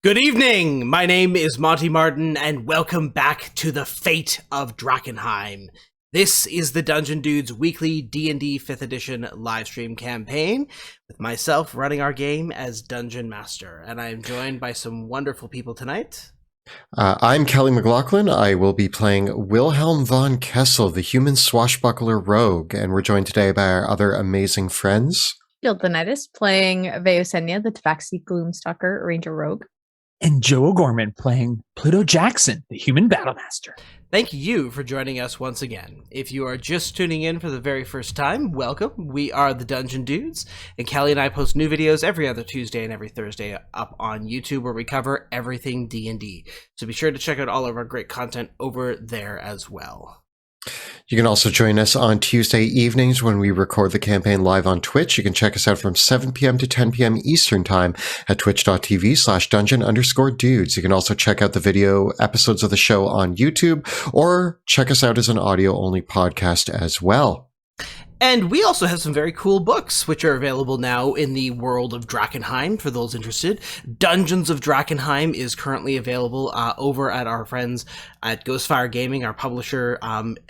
Good evening! My name is Monty Martin, and welcome back to the Fate of Drakkenheim. This is the Dungeon Dudes weekly D&D 5th edition livestream campaign, with myself running our game as Dungeon Master, and I am joined by some wonderful people tonight. I'm Kelly McLaughlin. I will be playing Wilhelm von Kessel, the human swashbuckler rogue, and we're joined today by our other amazing friends. Gildanitis playing Veosenia, the Tabaxi Gloomstalker Ranger Rogue. And Joe O'Gorman playing Pluto Jackson, the human battlemaster. Thank you for joining us once again. If you are just tuning in for the very first time, welcome. We are the Dungeon Dudes, and Kelly and I post new videos every other Tuesday and every Thursday up on YouTube where we cover everything D&D. So be sure to check out all of our great content over there as well. You can also join us on Tuesday evenings when we record the campaign live on Twitch. You can check us out from 7 p.m. to 10 p.m. Eastern Time at twitch.tv/dungeon_dudes. You can also check out the video episodes of the show on YouTube or check us out as an audio-only podcast as well. And we also have some very cool books, which are available now in the world of Drakkenheim, for those interested. Dungeons of Drakkenheim is currently available over at our friends at Ghostfire Gaming. Our publisher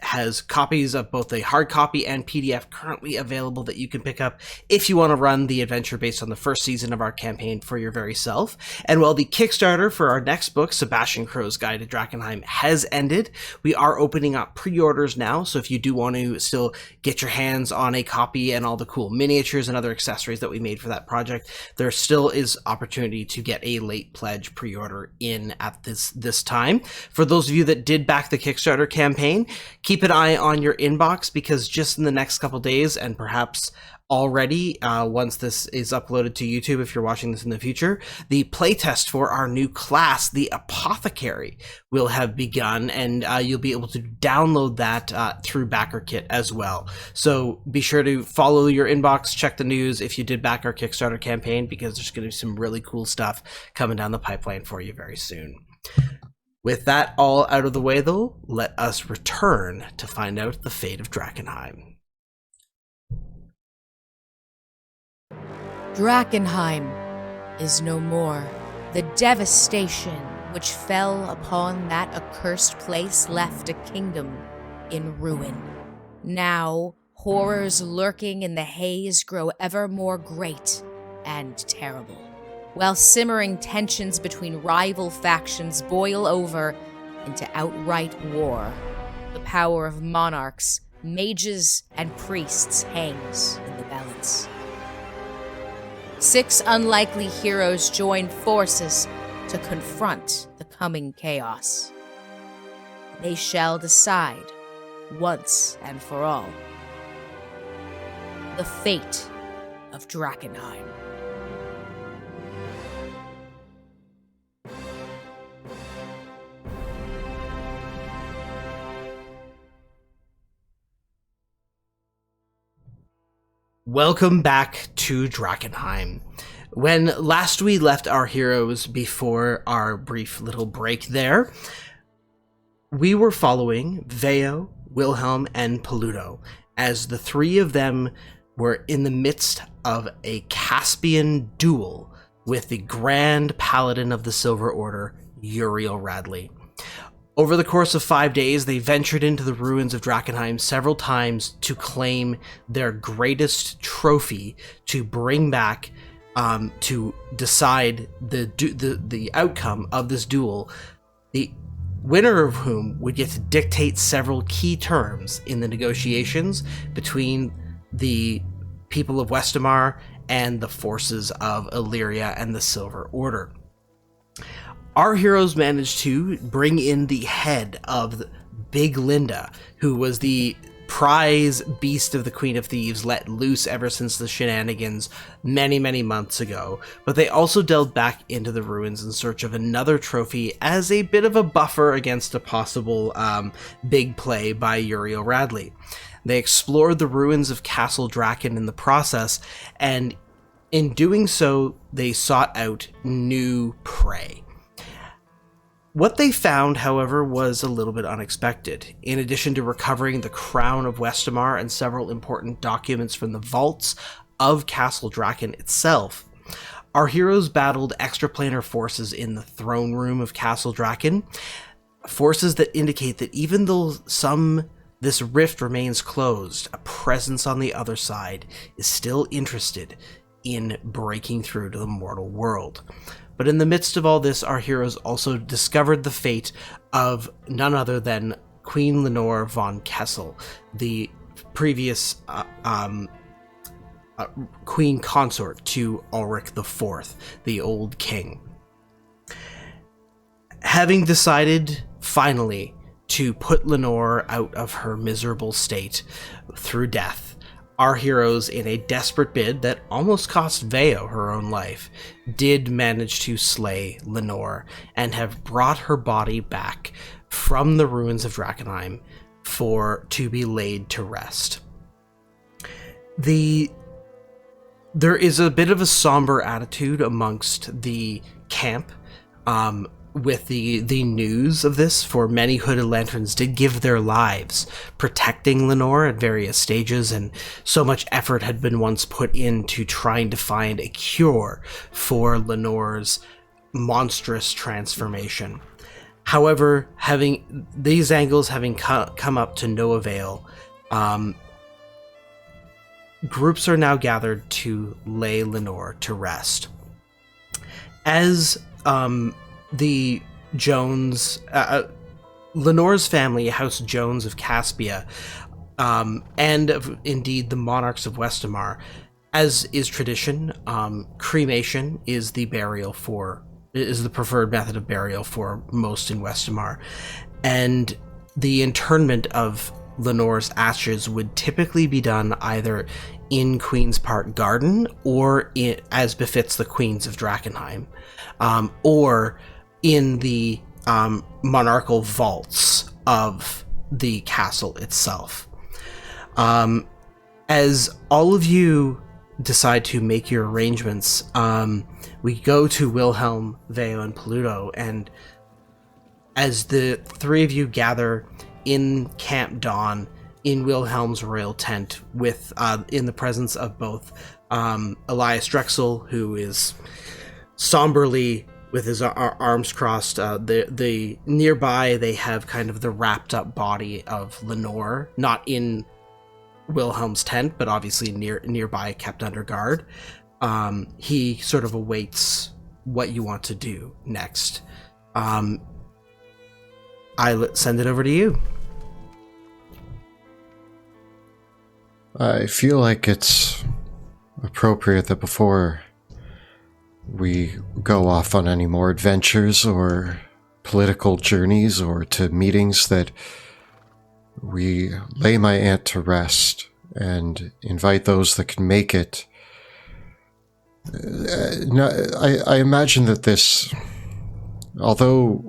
has copies of both the hard copy and PDF currently available that you can pick up if you want to run the adventure based on the first season of our campaign for your very self. And while the Kickstarter for our next book, Sebastian Crow's Guide to Drakkenheim, has ended, we are opening up pre-orders now, so if you do want to still get your hands on a copy and all the cool miniatures and other accessories that we made for that project, there still is opportunity to get a late pledge pre-order in at this time. For those of you that did back the Kickstarter campaign, keep an eye on your inbox, because just in the next couple days, and perhaps already once this is uploaded to YouTube if you're watching this in the future, the playtest for our new class, the Apothecary, will have begun, and you'll be able to download that through BackerKit as well. So be sure to follow your inbox, check the news if you did back our Kickstarter campaign, because there's going to be some really cool stuff coming down the pipeline for you very soon. With that all out of the way, though, let us return to find out the fate of Drakkenheim. Drakkenheim is no more. The devastation which fell upon that accursed place left a kingdom in ruin. Now, horrors lurking in the haze grow ever more great and terrible, while simmering tensions between rival factions boil over into outright war. The power of monarchs, mages, and priests hangs in the balance. 6 unlikely heroes join forces to confront the coming chaos. They shall decide, once and for all, the fate of Drakkenheim. Welcome back to Drakkenheim. When last we left our heroes before our brief little break there, we were following Veo, Wilhelm, and Pluto, as the three of them were in the midst of a Caspian duel with the Grand Paladin of the Silver Order, Uriel Radley. Over the course of 5 days, they ventured into the ruins of Drakkenheim several times to claim their greatest trophy to bring back to decide the outcome of this duel, the winner of whom would get to dictate several key terms in the negotiations between the people of Westamar and the forces of Illyria and the Silver Order. Our heroes managed to bring in the head of Big Linda, who was the prize beast of the Queen of Thieves, let loose ever since the shenanigans many, many months ago. But they also delved back into the ruins in search of another trophy as a bit of a buffer against a possible big play by Uriel Radley. They explored the ruins of Castle Draken in the process, and in doing so, they sought out new prey. What they found, however, was a little bit unexpected. In addition to recovering the crown of Westamar and several important documents from the vaults of Castle Draken itself, our heroes battled extraplanar forces in the throne room of Castle Draken, forces that indicate that even though this rift remains closed, a presence on the other side is still interested in breaking through to the mortal world. But in the midst of all this, our heroes also discovered the fate of none other than Queen Lenore von Kessel, the previous queen consort to Ulrich IV, the old king. Having decided, finally, to put Lenore out of her miserable state through death, our heroes, in a desperate bid that almost cost Veo her own life, did manage to slay Lenore and have brought her body back from the ruins of Drakkenheim to be laid to rest. There is a bit of a somber attitude amongst the camp with the news of this, for many hooded lanterns did give their lives protecting Lenore at various stages, and so much effort had been once put into trying to find a cure for Lenore's monstrous transformation. However, having these angles having come up to no avail, groups are now gathered to lay Lenore to rest. As the Jones, Lenore's family, House Jones of Caspia, and indeed the monarchs of Westamar, as is tradition, cremation is the preferred method of burial for most in Westamar, and the internment of Lenore's ashes would typically be done either in Queen's Park Garden or as befits the Queens of Drakkenheim, or in the monarchical vaults of the castle itself. As all of you decide to make your arrangements, we go to Wilhelm, Veo, and Pluto, and as the three of you gather in Camp Dawn, in Wilhelm's royal tent, with in the presence of both Elias Drexel, who is somberly with his arms crossed. The nearby, they have kind of the wrapped up body of Lenore, not in Wilhelm's tent, but obviously nearby, kept under guard. He sort of awaits what you want to do next. I send it over to you. I feel like it's appropriate that before we go off on any more adventures or political journeys or to meetings that we lay my aunt to rest and invite those that can make it. I imagine that this, although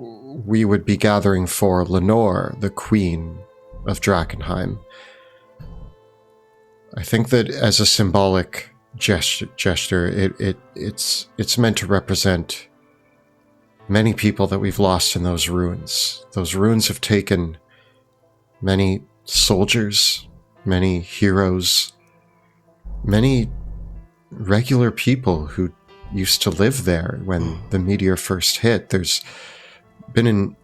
we would be gathering for Lenore, the Queen of Drakkenheim, I think that as a symbolic gesture, it's meant to represent many people that we've lost in those ruins. Those ruins have taken many soldiers, many heroes, many regular people who used to live there when the meteor first hit. There's been an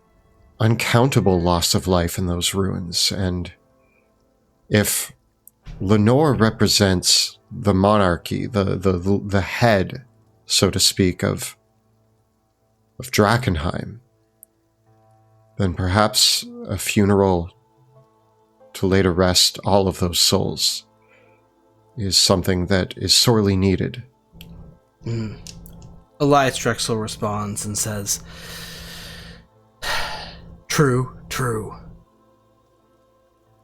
uncountable loss of life in those ruins, and if Lenore represents the monarchy, the head, so to speak, of Drakkenheim, then perhaps a funeral to lay to rest all of those souls is something that is sorely needed. Elias Drexel responds and says, True.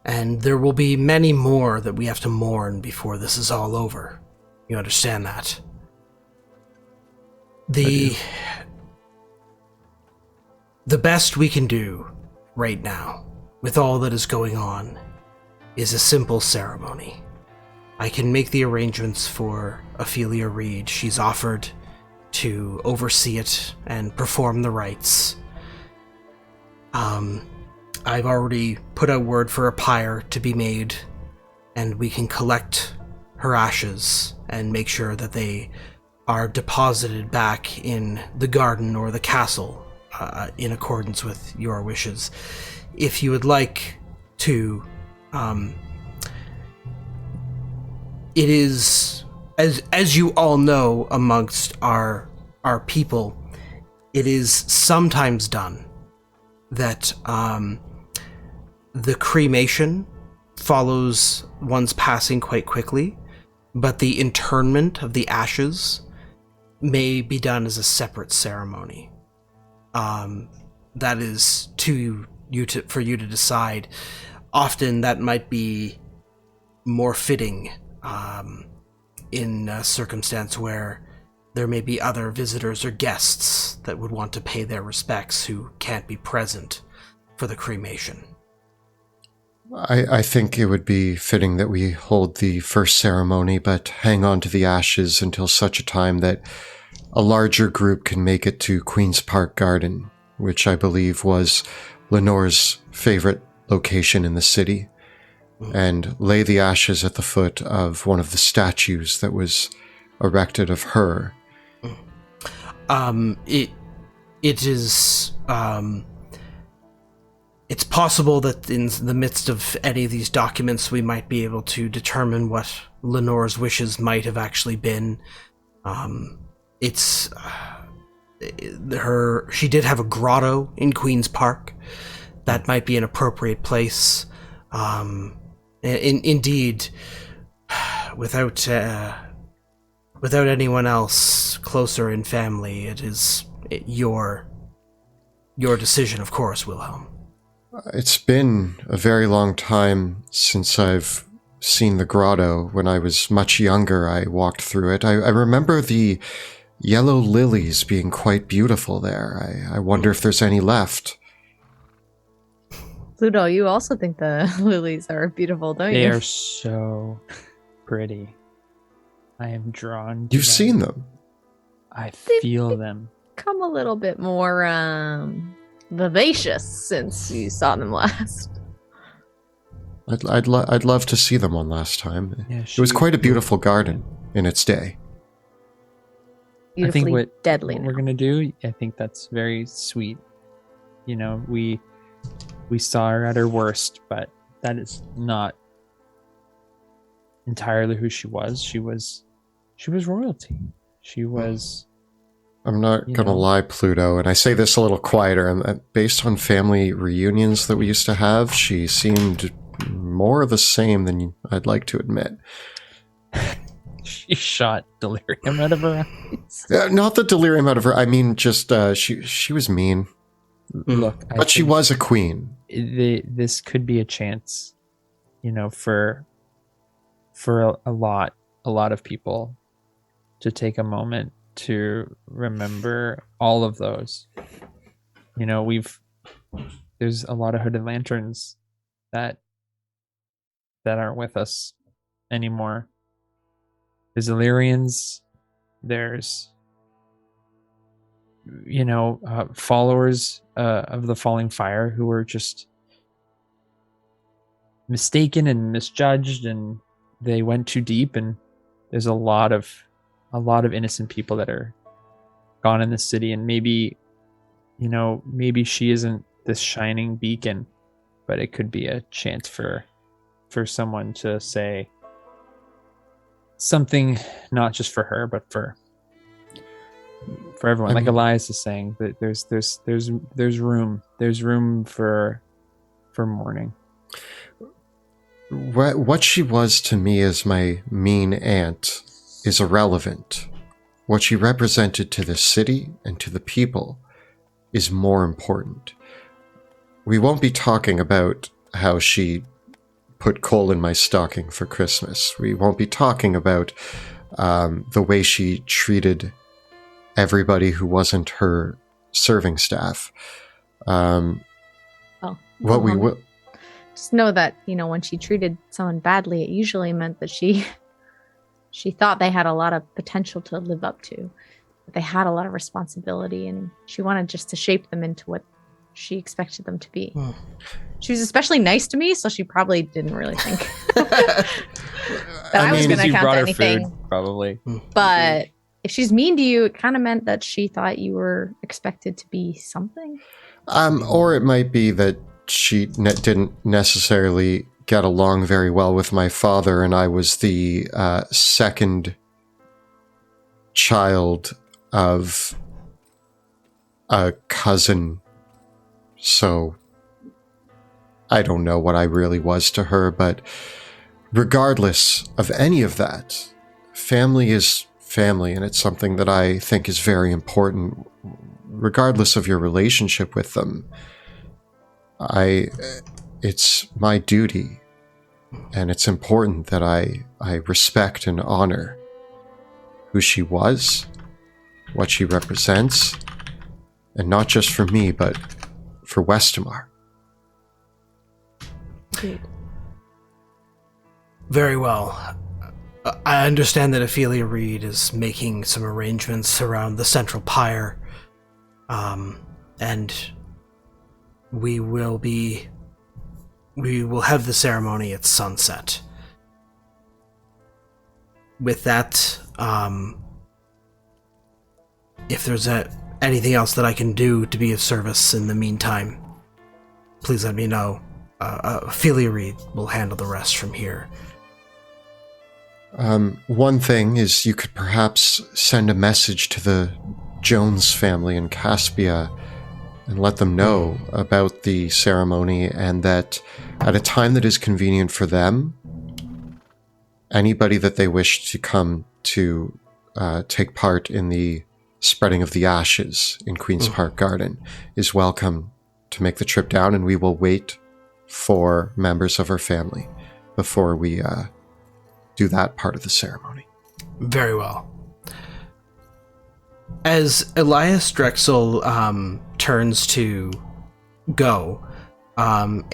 And there will be many more that we have to mourn before this is all over. You understand that? The best we can do right now, with all that is going on, is a simple ceremony. I can make the arrangements for Ophelia Reed. She's offered to oversee it and perform the rites. I've already put out word for a pyre to be made, and we can collect her ashes and make sure that they are deposited back in the garden or the castle in accordance with your wishes. If you would like to, it is, as you all know amongst our people, it is sometimes done that the cremation follows one's passing quite quickly, but the internment of the ashes may be done as a separate ceremony. That is for you to decide. Often that might be more fitting in a circumstance where there may be other visitors or guests that would want to pay their respects who can't be present for the cremation. I think it would be fitting that we hold the first ceremony, but hang on to the ashes until such a time that a larger group can make it to Queen's Park Garden, which I believe was Lenore's favorite location in the city, and lay the ashes at the foot of one of the statues that was erected of her. It is, it's possible that in the midst of any of these documents we might be able to determine what Lenore's wishes might have actually been. She did have a grotto in Queen's Park. That might be an appropriate place. Indeed, without anyone else closer in family, it is your decision, of course, Wilhelm. It's been a very long time since I've seen the grotto. When I was much younger, I walked through it. I remember the yellow lilies being quite beautiful there. I wonder if there's any left. Pluto, you also think the lilies are beautiful, don't you? They are so pretty. I am drawn to You've them. seen them. I feel them. Come a little bit more vivacious since you saw them last. I'd love to see them one last time. Yeah, It was quite a beautiful garden in its day. Beautifully I think deadly. what we're gonna do, I think that's very sweet. You know, we saw her at her worst, but that is not entirely who she was. She was royalty. She was. I'm not going to lie, Pluto, and I say this a little quieter. Based on family reunions that we used to have, she seemed more the same than I'd like to admit. She shot delirium out of her eyes. Not the delirium out of her. I mean, just she was mean. Look, but she was a queen. This could be a chance, for a lot of people to take a moment to remember all of those. There's a lot of hooded lanterns that aren't with us anymore. There's Illyrians, there's followers of the Falling Fire who were just mistaken and misjudged, and they went too deep, and there's a lot of innocent people that are gone in the city, and maybe she isn't this shining beacon, but it could be a chance for someone to say something, not just for her, but for everyone. Like Elias is saying, that there's room for mourning. What she was to me as my mean aunt is irrelevant. What she represented to the city and to the people is more important. We won't be talking about how she put coal in my stocking for Christmas. We won't be talking about the way she treated everybody who wasn't her serving staff. What we will just know that when she treated someone badly, it usually meant that she thought they had a lot of potential to live up to, that they had a lot of responsibility, and she wanted just to shape them into what she expected them to be. She was especially nice to me, so she probably didn't really think that I was going to count anything. Food, probably. But if she's mean to you, it kind of meant that she thought you were expected to be something. Or it might be that she didn't necessarily get along very well with my father, and I was the second child of a cousin. So I don't know what I really was to her, but regardless of any of that, family is family, and it's something that I think is very important, regardless of your relationship with them. It's my duty, and it's important that I respect and honor who she was, what she represents, and not just for me, but for Westamar. Dude. Very well. I understand that Ophelia Reed is making some arrangements around the central pyre, and we will have the ceremony at sunset. With that, if there's anything else that I can do to be of service in the meantime, please let me know. Ophelia Reed will handle the rest from here. One thing is you could perhaps send a message to the Jones family in Caspia and let them know about the ceremony, and that at a time that is convenient for them, anybody that they wish to come to take part in the spreading of the ashes in Queen's Park Garden is welcome to make the trip down, and we will wait for members of our family before we do that part of the ceremony. Very well. As Elias Drexel turns to go, one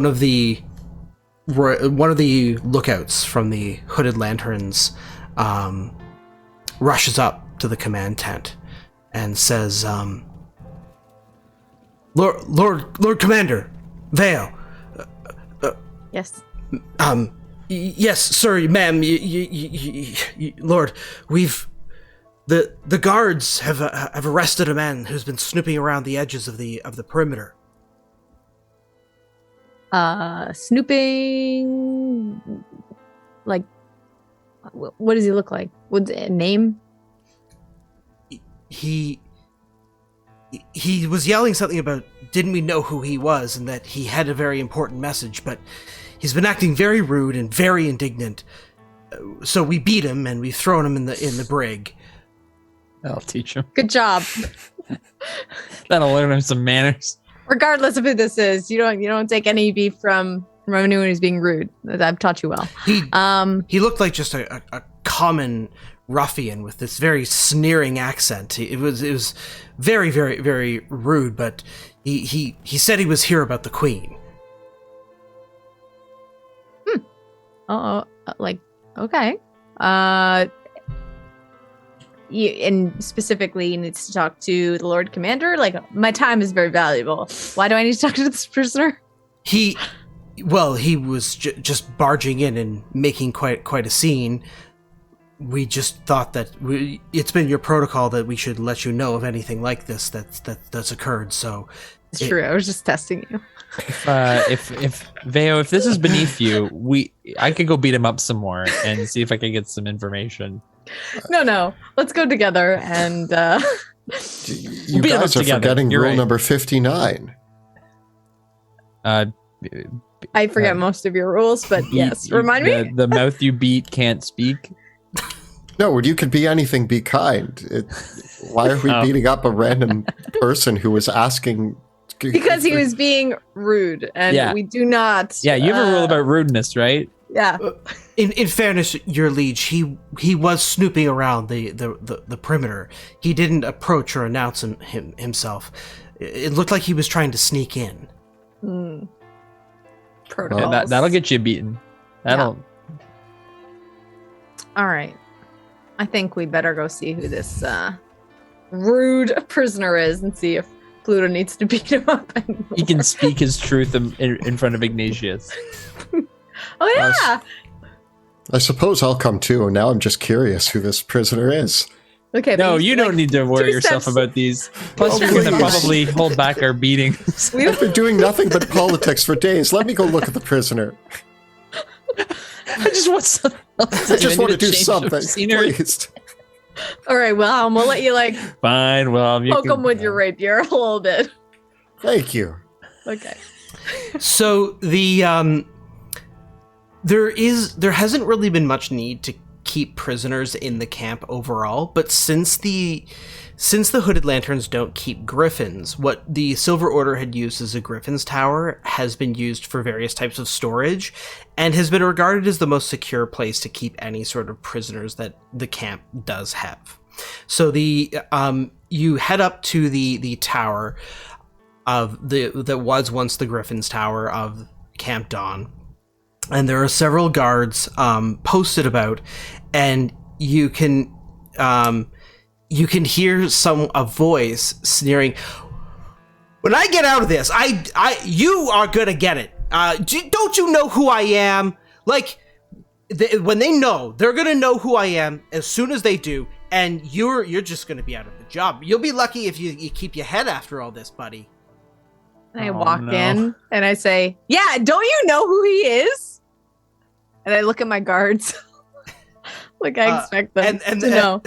of the lookouts from the hooded lanterns rushes up to the command tent and says, Lord Commander Vale. Yes. Yes, sir, ma'am. Lord, the guards have arrested a man who's been snooping around the edges of the perimeter. Snooping. Like, what does he look like? What's a name? He was yelling something about didn't we know who he was and that he had a very important message, but he's been acting very rude and very indignant. So we beat him and we've thrown him in the brig. That'll teach him. Good job. That'll learn him some manners. Regardless of who this is, you don't take any beef from anyone who's being rude. I've taught you well. He looked like just a common ruffian with this very sneering accent. It was very, very, very rude, but he said he was here about the Queen. Okay. And specifically, he needs to talk to the Lord Commander. Like, my time is very valuable. Why do I need to talk to this prisoner? He was just barging in and making quite a scene. We just thought that it's been your protocol that we should let you know of anything like this that's occurred. So it's true. I was just testing you. If Veo, if this is beneath you, I could go beat him up some more and see if I can get some information. No. Let's go together and you guys are forgetting rule number 59. I forget most of your rules, but yes, remind me. The mouth you beat can't speak. No, you could be anything, be kind. Why are we beating up a random person who was asking? Because he was being rude, and we do not. Yeah, you have a rule about rudeness, right? Yeah. In fairness, your liege, he was snooping around the perimeter. He didn't approach or announce himself. It looked like he was trying to sneak in. Protocols. Yeah, that'll get you beaten. That'll. Yeah. All right. I think we better go see who this rude prisoner is and see if Pluto needs to beat him up anymore. He can speak his truth in front of Ignatius. Oh yeah. I suppose I'll come too. Now I'm just curious who this prisoner is. Okay. No, but you don't need to worry 2 yourself steps. about these. Plus, Oh, you're going to please. probably hold back our beatings. We I've been doing nothing but politics for days. Let me go look at the prisoner. I just want something else. I just want to do change of something, scenery. please. All right, Wilhelm, we'll let you like Fine. Well, you poke can, him with your rapier a little bit. Thank you. Okay. So there hasn't really been much need to keep prisoners in the camp overall, but since the Hooded Lanterns don't keep griffins, what the Silver Order had used as a griffin's tower has been used for various types of storage and has been regarded as the most secure place to keep any sort of prisoners that the camp does have. So you head up to the tower of that was once the Griffin's Tower of Camp Dawn, and there are several guards posted about, and you can hear a voice sneering, "When I get out of this, you are gonna get it. Don't you know who I am? Like, when they know, they're gonna know who I am as soon as they do, and you're just gonna be out of the job. You'll be lucky if you keep your head after all this, buddy." And I Oh, walk no. in and I say, "Yeah, don't you know who he is?" And I look at my guards. Like I expect them to know.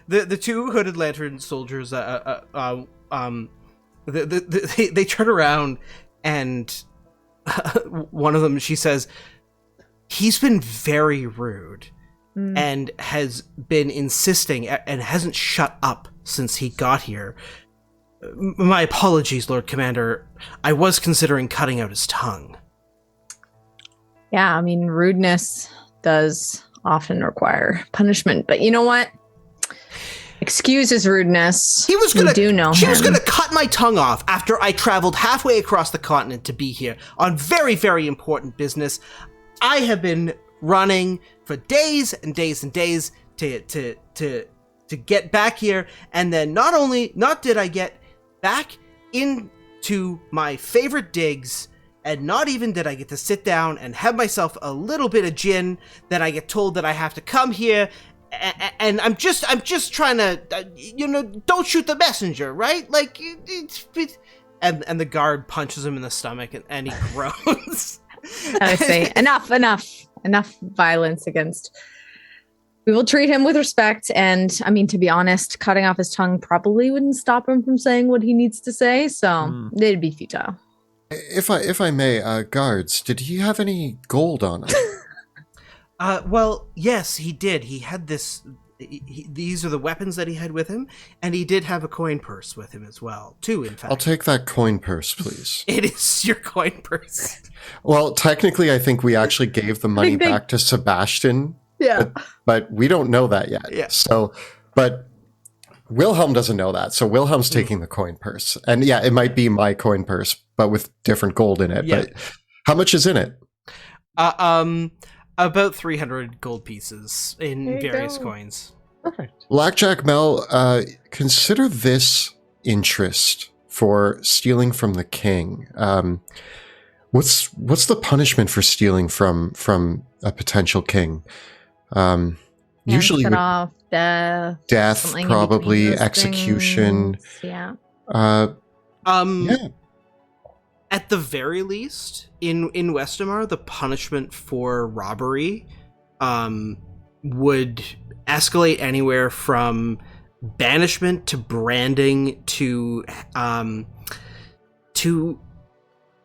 The 2 Hooded Lantern soldiers, they turn around, and one of them, she says, "He's been very rude and has been insisting and hasn't shut up since he got here. My apologies, Lord Commander. I was considering cutting out his tongue." Yeah, I mean, rudeness does often require punishment, but you know what? Excuse his rudeness. He was We gonna. do know She was him. gonna cut my tongue off after I traveled halfway across the continent to be here on very, very important business. I have been running for days and days and days to get back here, and then not did I get back into my favorite digs, and not even did I get to sit down and have myself a little bit of gin, then I get told that I have to come here. And I'm just trying to, don't shoot the messenger, right? Like, and the guard punches him in the stomach, and he groans. I say, enough violence against. We will treat him with respect, and I mean, to be honest, cutting off his tongue probably wouldn't stop him from saying what he needs to say, so it'd be futile. If I may, guards, did he have any gold on him? Well, yes, he did. He had this. These are the weapons that he had with him, and he did have a coin purse with him as well, too. In fact, I'll take that coin purse, please. It is your coin purse. Well, technically, I think we actually gave the money back to Sebastian. Yeah. But we don't know that yet. Yeah. So, but Wilhelm doesn't know that. So Wilhelm's taking the coin purse. And yeah, it might be my coin purse, but with different gold in it. Yeah. But how much is in it? About 300 gold pieces in There you various go. coins. Perfect. Blackjack Mel, consider this interest for stealing from the king. What's the punishment for stealing from a potential king? Usually cut off, death, something in probably between those execution. things. Yeah. Yeah. At the very least, in Westamar, the punishment for robbery would escalate anywhere from banishment to branding to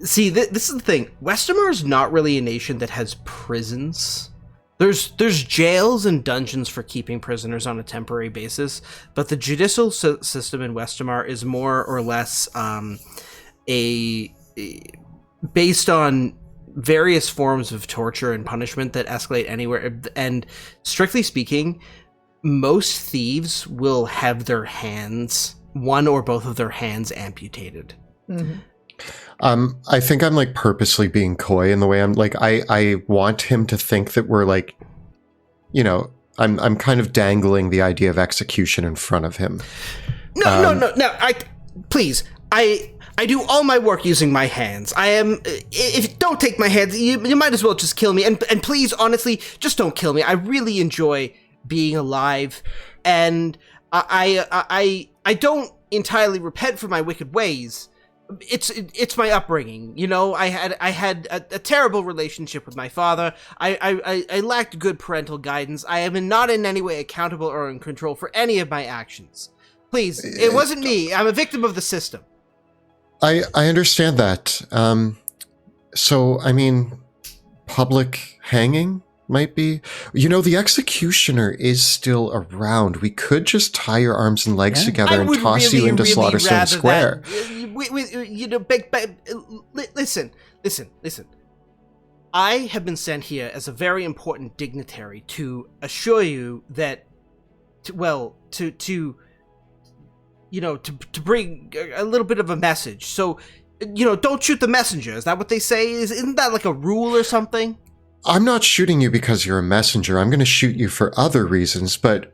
see, this is the thing. Westamar is not really a nation that has prisons. There's jails and dungeons for keeping prisoners on a temporary basis, but the judicial system in Westamar is more or less based on various forms of torture and punishment that escalate anywhere. And strictly speaking, most thieves will have their hands, one or both of their hands, amputated. Mhm. I think I'm like purposely being coy in the way I'm like, I want him to think that we're like, I'm kind of dangling the idea of execution in front of him. No. Please. I do all my work using my hands. I am. If you don't take my hands, you might as well just kill me. And please, honestly, just don't kill me. I really enjoy being alive, and I don't entirely repent for my wicked ways. It's my upbringing, you know. I had a terrible relationship with my father. I lacked good parental guidance. I am not in any way accountable or in control for any of my actions. Please, it wasn't me. I'm a victim of the system. I understand that. So, I mean, public hanging might be... You know, the executioner is still around. We could just tie your arms and legs together and toss you into Slaughterstone Square. Listen. I have been sent here as a very important dignitary to assure you that, to bring a little bit of a message. So, don't shoot the messenger. Is that what they say? Isn't that like a rule or something? I'm not shooting you because you're a messenger. I'm going to shoot you for other reasons, but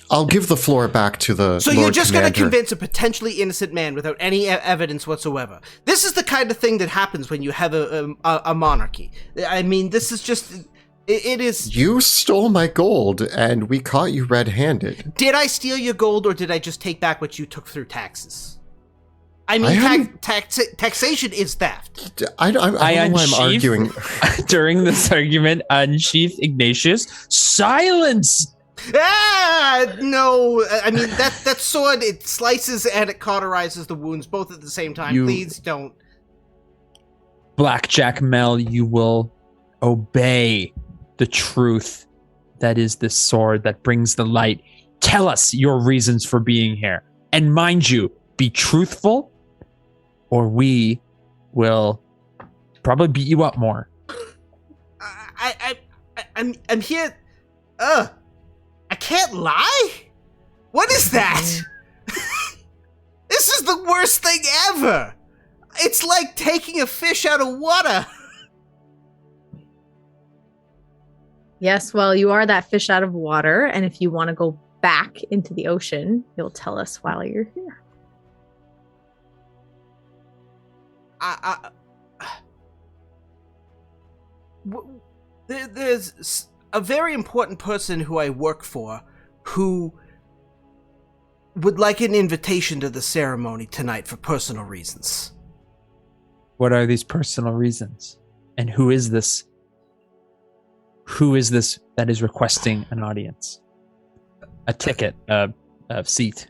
I'll give the floor back to the So Lord you're just going to Commander. convince a potentially innocent man without any evidence whatsoever. This is the kind of thing that happens when you have a monarchy. I mean, this is just... It is... You stole my gold, and we caught you red-handed. Did I steal your gold, or did I just take back what you took through taxes? I mean, taxation is theft. I don't know why I'm arguing. During this argument, unsheath Ignatius. Silence! No. I mean, that sword, it slices and it cauterizes the wounds both at the same time. Please don't. Blackjack Mel, you will obey the truth that is this sword that brings the light. Tell us your reasons for being here. And mind you, be truthful, or we will probably beat you up more. I'm here. I can't lie? What is that? This is the worst thing ever. It's like taking a fish out of water. Yes, well, you are that fish out of water, and if you want to go back into the ocean, you'll tell us while you're here. There's a very important person who I work for who would like an invitation to the ceremony tonight for personal reasons. What are these personal reasons? And who is this? Who is this that is requesting an audience? A ticket, a seat.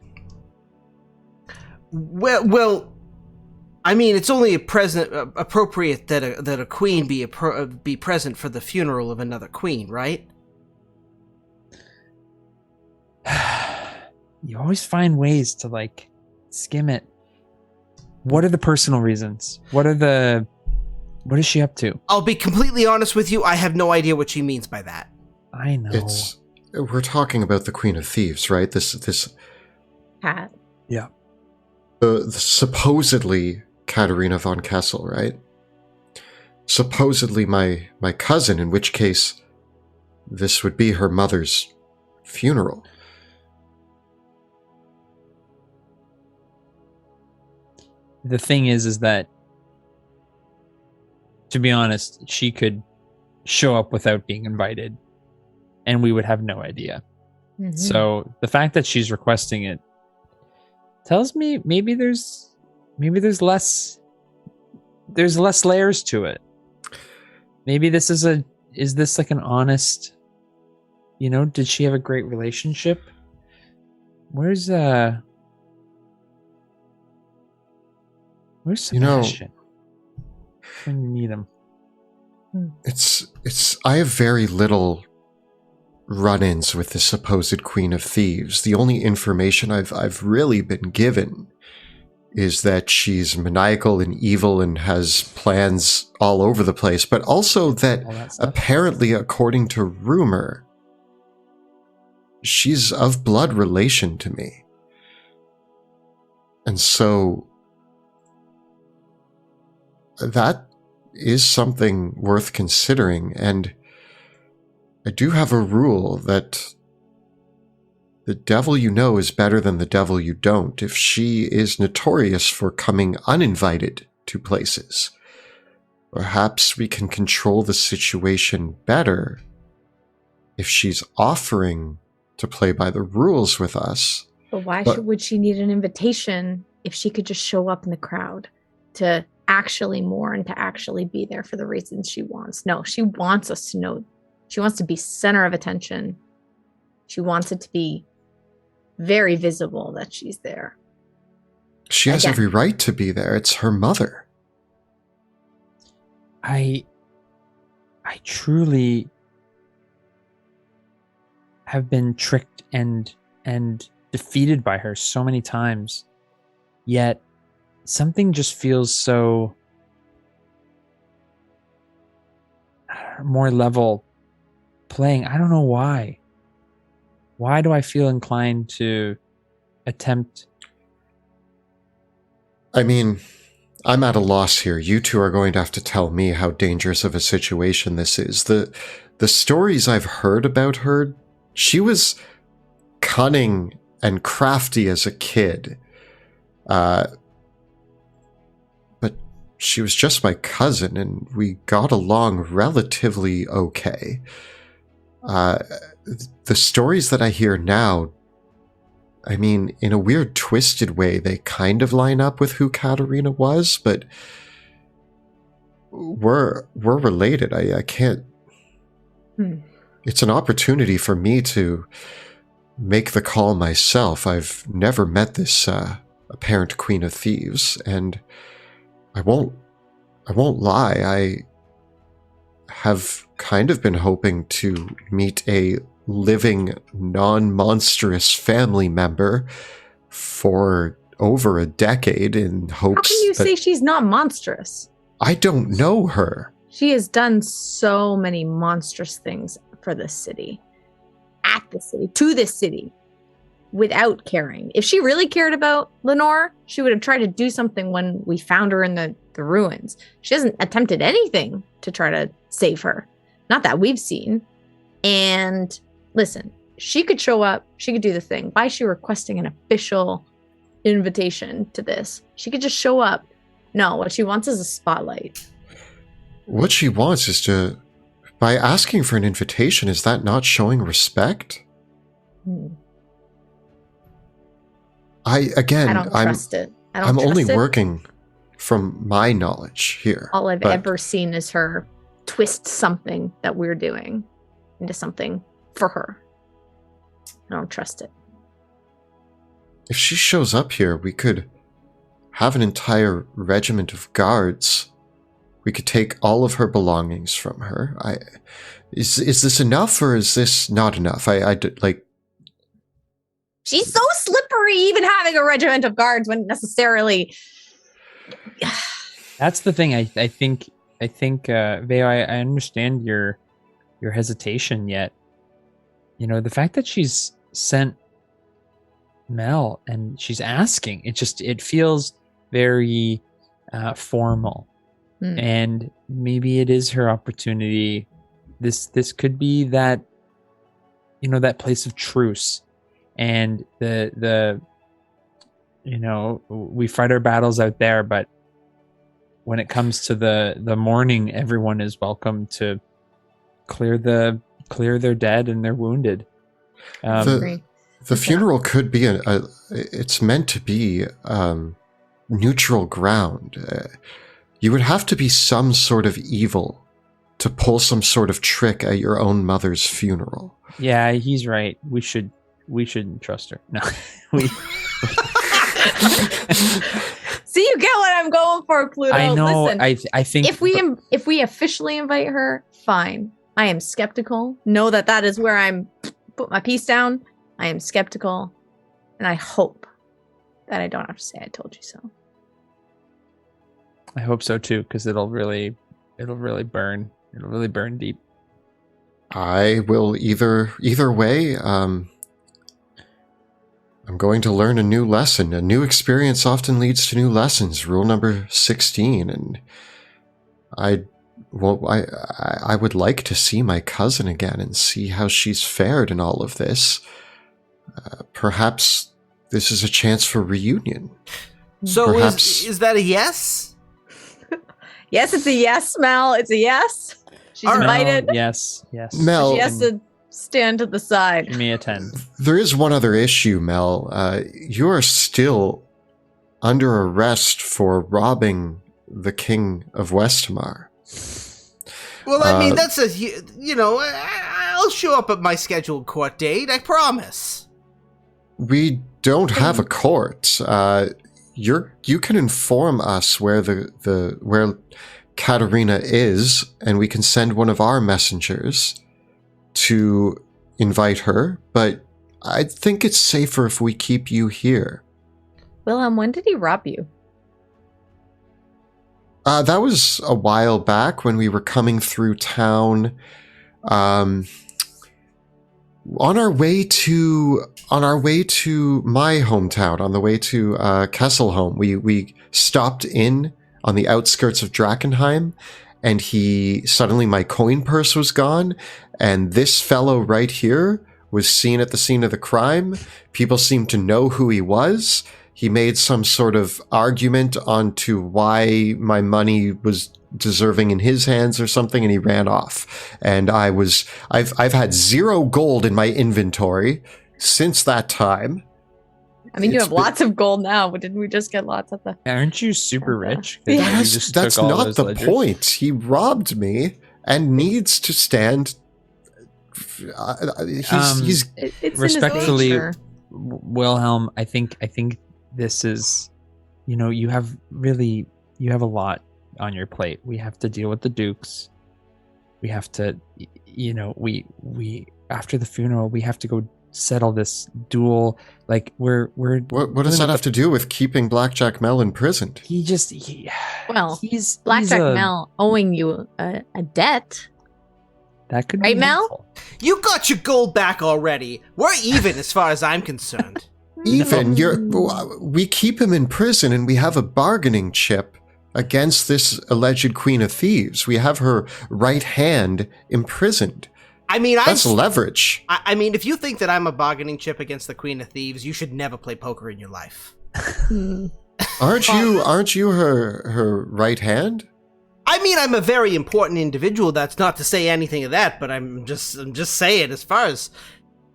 Well, I mean, it's only appropriate that a queen be present for the funeral of another queen, right? You always find ways to skim it. What are the personal reasons? What is she up to? I'll be completely honest with you. I have no idea what she means by that. I know. We're talking about the Queen of Thieves, right? This Cat. Yeah. The supposedly Katarina von Kessel, right? Supposedly my cousin, in which case this would be her mother's funeral. The thing is that, to be honest, she could show up without being invited, and we would have no idea. Mm-hmm. So the fact that she's requesting it tells me maybe there's less layers to it. Maybe this is this like an honest, did she have a great relationship? Where's Sebastian? When you need him. I have very little run-ins with the supposed Queen of Thieves. The only information I've really been given is that she's maniacal and evil and has plans all over the place, but also that apparently, according to rumor, she's of blood relation to me. And so that is something worth considering, and I do have a rule that The devil you know is better than the devil you don't. If she is notorious for coming uninvited to places, perhaps we can control the situation better if she's offering to play by the rules with us. But why would she need an invitation if she could just show up in the crowd to actually mourn, to actually be there for the reasons she wants? No, she wants us to know. She wants to be center of attention. She wants it to be very visible that she's there. She has every right to be there. It's her mother. I truly have been tricked and defeated by her so many times, yet something just feels so more level playing. I don't know why. Why do I feel inclined to attempt? I mean, I'm at a loss here. You two are going to have to tell me how dangerous of a situation this is. The stories I've heard about her, she was cunning and crafty as a kid. But she was just my cousin, and we got along relatively okay. The stories that I hear now, I mean, in a weird, twisted way, they kind of line up with who Katarina was, but we're related. I can't... It's an opportunity for me to make the call myself. I've never met this apparent Queen of Thieves, and I won't lie, I have kind of been hoping to meet a living, non-monstrous family member for over a decade in hopes. How can you say she's not monstrous? I don't know her. She has done so many monstrous things for this city, at the city, to this city, without caring. If she really cared about Lenore, she would have tried to do something when we found her in the ruins. She hasn't attempted anything to try to save her. Not that we've seen. And listen, she could show up, she could do the thing. Why is she requesting an official invitation to this? She could just show up. No, what she wants is a spotlight. What she wants is to, by asking for an invitation, is that not showing respect? I don't trust it. I'm only working from my knowledge here. All I've ever seen is her twist something that we're doing into something for her. I don't trust it. If she shows up here, we could have an entire regiment of guards. We could take all of her belongings from her. Is this enough, or is this not enough? She's so slippery. Even having a regiment of guards wouldn't necessarily. That's the thing. I think, Veo, I understand your hesitation. Yet, you know, the fact that she's sent Mel and she's asking, it feels very formal. And maybe it is her opportunity. This could be that, you know, that place of truce, and the you know, we fight our battles out there, but when it comes to the mourning, everyone is welcome to clear their dead and their wounded. The funeral could be it's meant to be neutral ground. You would have to be some sort of evil to pull some sort of trick at your own mother's funeral. Yeah, he's right. We shouldn't trust her. No, See, you get what I'm going for, Pluto. I know. Listen, I think if we officially invite her, fine. I am skeptical. Know that is where I'm put my piece down. I am skeptical, and I hope that I don't have to say I told you so. I hope so too, because it'll really burn. It'll really burn deep. I will either way. I'm going to learn a new lesson. A new experience often leads to new lessons. Rule number 16. And I would like to see my cousin again and see how she's fared in all of this. Perhaps this is a chance for reunion. So Perhaps- is that a yes? Yes, it's a yes, Mel. It's a yes. She's All right. invited. No, yes. Mel- She has to stand to the side. She may attend. There is one other issue, Mel. You are still under arrest for robbing the King of Westmar. Well, I mean, that's I'll show up at my scheduled court date, I promise. We don't have a court. You can inform us where where Katarina is, and we can send one of our messengers to invite her, but I think it's safer if we keep you here. Wilhelm, when did he rob you? That was a while back when we were coming through town. On our way to my hometown, on the way to Kesselholm, we stopped in on the outskirts of Drakkenheim, and suddenly my coin purse was gone, and this fellow right here was seen at the scene of the crime. People seemed to know who he was. He made some sort of argument onto why my money was deserving in his hands or something, and he ran off. And I've had 0 gold in my inventory since that time. I mean, you It's have lots of gold now, but didn't we just get lots of the... Aren't you super rich? 'Cause Yeah. you just That's took all not those the ledgers. point. He robbed me and needs to stand. He's It's in his Respectfully, nature. Wilhelm, I think this is, you have a lot on your plate. We have to deal with the dukes. We have to, we after the funeral, we have to go settle this duel. Like we're what does that have to do with keeping Blackjack Mel imprisoned? Well, he's Blackjack a- Mel owing you a debt. That could Right, be Mel? helpful. You got your gold back already. We're even as far as I'm concerned. Even we keep him in prison, and we have a bargaining chip against this alleged Queen of Thieves. We have her right hand imprisoned. I mean, That's leverage. I mean, if you think that I'm a bargaining chip against the Queen of Thieves, you should never play poker in your life. Aren't you her right hand? I mean, I'm a very important individual. That's not to say anything of that, but I'm just saying, as far as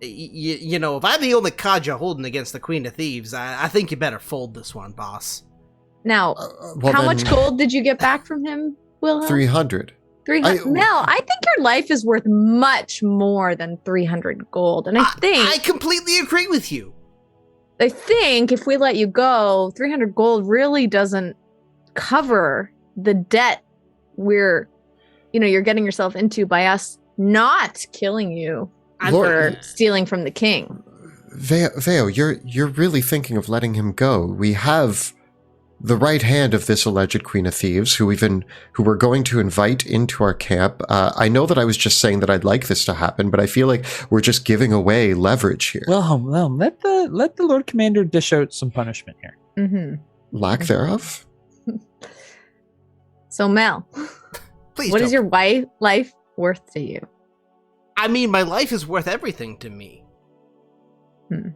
if I'm the only card you're holding against the Queen of Thieves, I think you better fold this one, boss. Now, how much gold did you get back from him, Wilhelm? 300. 300. Mel, I think your life is worth much more than 300 gold. And I completely agree with you. I think if we let you go, 300 gold really doesn't cover the debt you're getting yourself into by us not killing you for stealing from the king. Veo, you're really thinking of letting him go. We have the right hand of this alleged Queen of Thieves, who we're going to invite into our camp. I know that I was just saying that I'd like this to happen, but I feel like we're just giving away leverage here. Wilhelm, let the Lord Commander dish out some punishment here. Mm-hmm. Lack thereof? So, Mel, Please what don't. is your life worth to you? I mean, my life is worth everything to me. Hmm.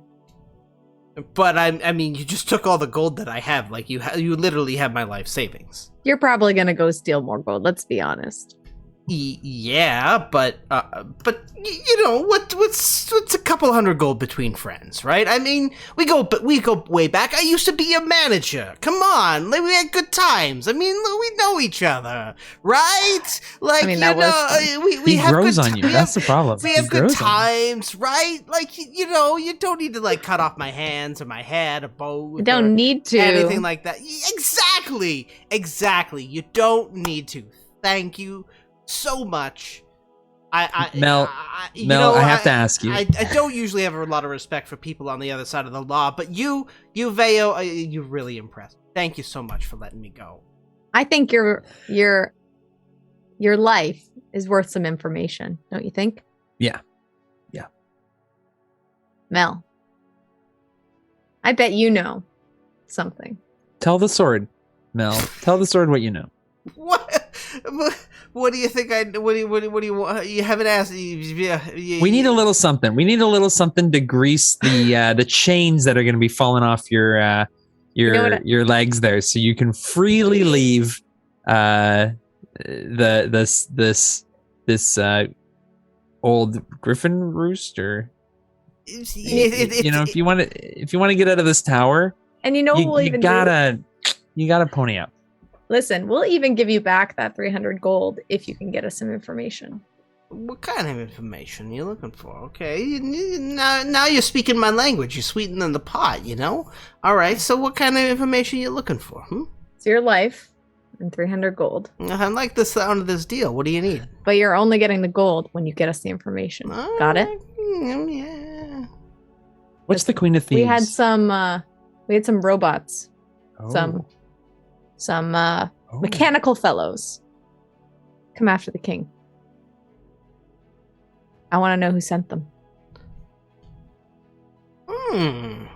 But I mean, you just took all the gold that I have. Like you literally have my life savings. You're probably going to go steal more gold. Let's be honest. Yeah, but what's a couple hundred gold between friends, right? I mean, we go way back. I used to be a manager. Come on, like, we had good times. I mean, we know each other, right? Like, I mean, that was we He have grows good on you. That's the problem. We He have good grows on you. times, right? Like, you don't need to like cut off my hands or my head or both. You don't or need to. anything like that. Exactly. You don't need to. Thank you so much. Mel, I have to ask you. I don't usually have a lot of respect for people on the other side of the law, but you Veo, you really impressed me. Thank you so much for letting me go. I think your life is worth some information, don't you think? Yeah. Mel, I bet you know something. Tell the sword, Mel. Tell the sword what you know. What? What do you think? What do you want? You haven't asked. We need a little something. We need a little something to grease the chains that are going to be falling off your legs there, so you can freely leave this old griffin rooster. If you want to get out of this tower, and you gotta pony up. Listen, we'll even give you back that 300 gold if you can get us some information. What kind of information are you looking for? Okay, now you're speaking my language. You're sweetening the pot, All right, so what kind of information are you looking for? It's your life and 300 gold. I like the sound of this deal. What do you need? But you're only getting the gold when you get us the information. Got it? Yeah. What's the Queen of Thieves? We had some robots. Oh. Some mechanical fellows come after the king. I want to know who sent them. All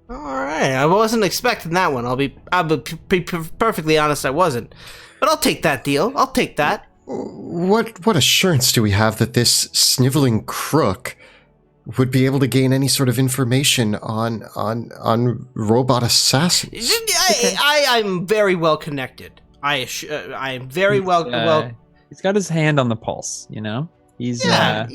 right. I wasn't expecting that one. I'll be perfectly honest. I wasn't, but I'll take that deal. I'll take that. What assurance do we have that this sniveling crook would be able to gain any sort of information on robot assassins? I'm very well connected. I am very well. He's got his hand on the pulse. He's I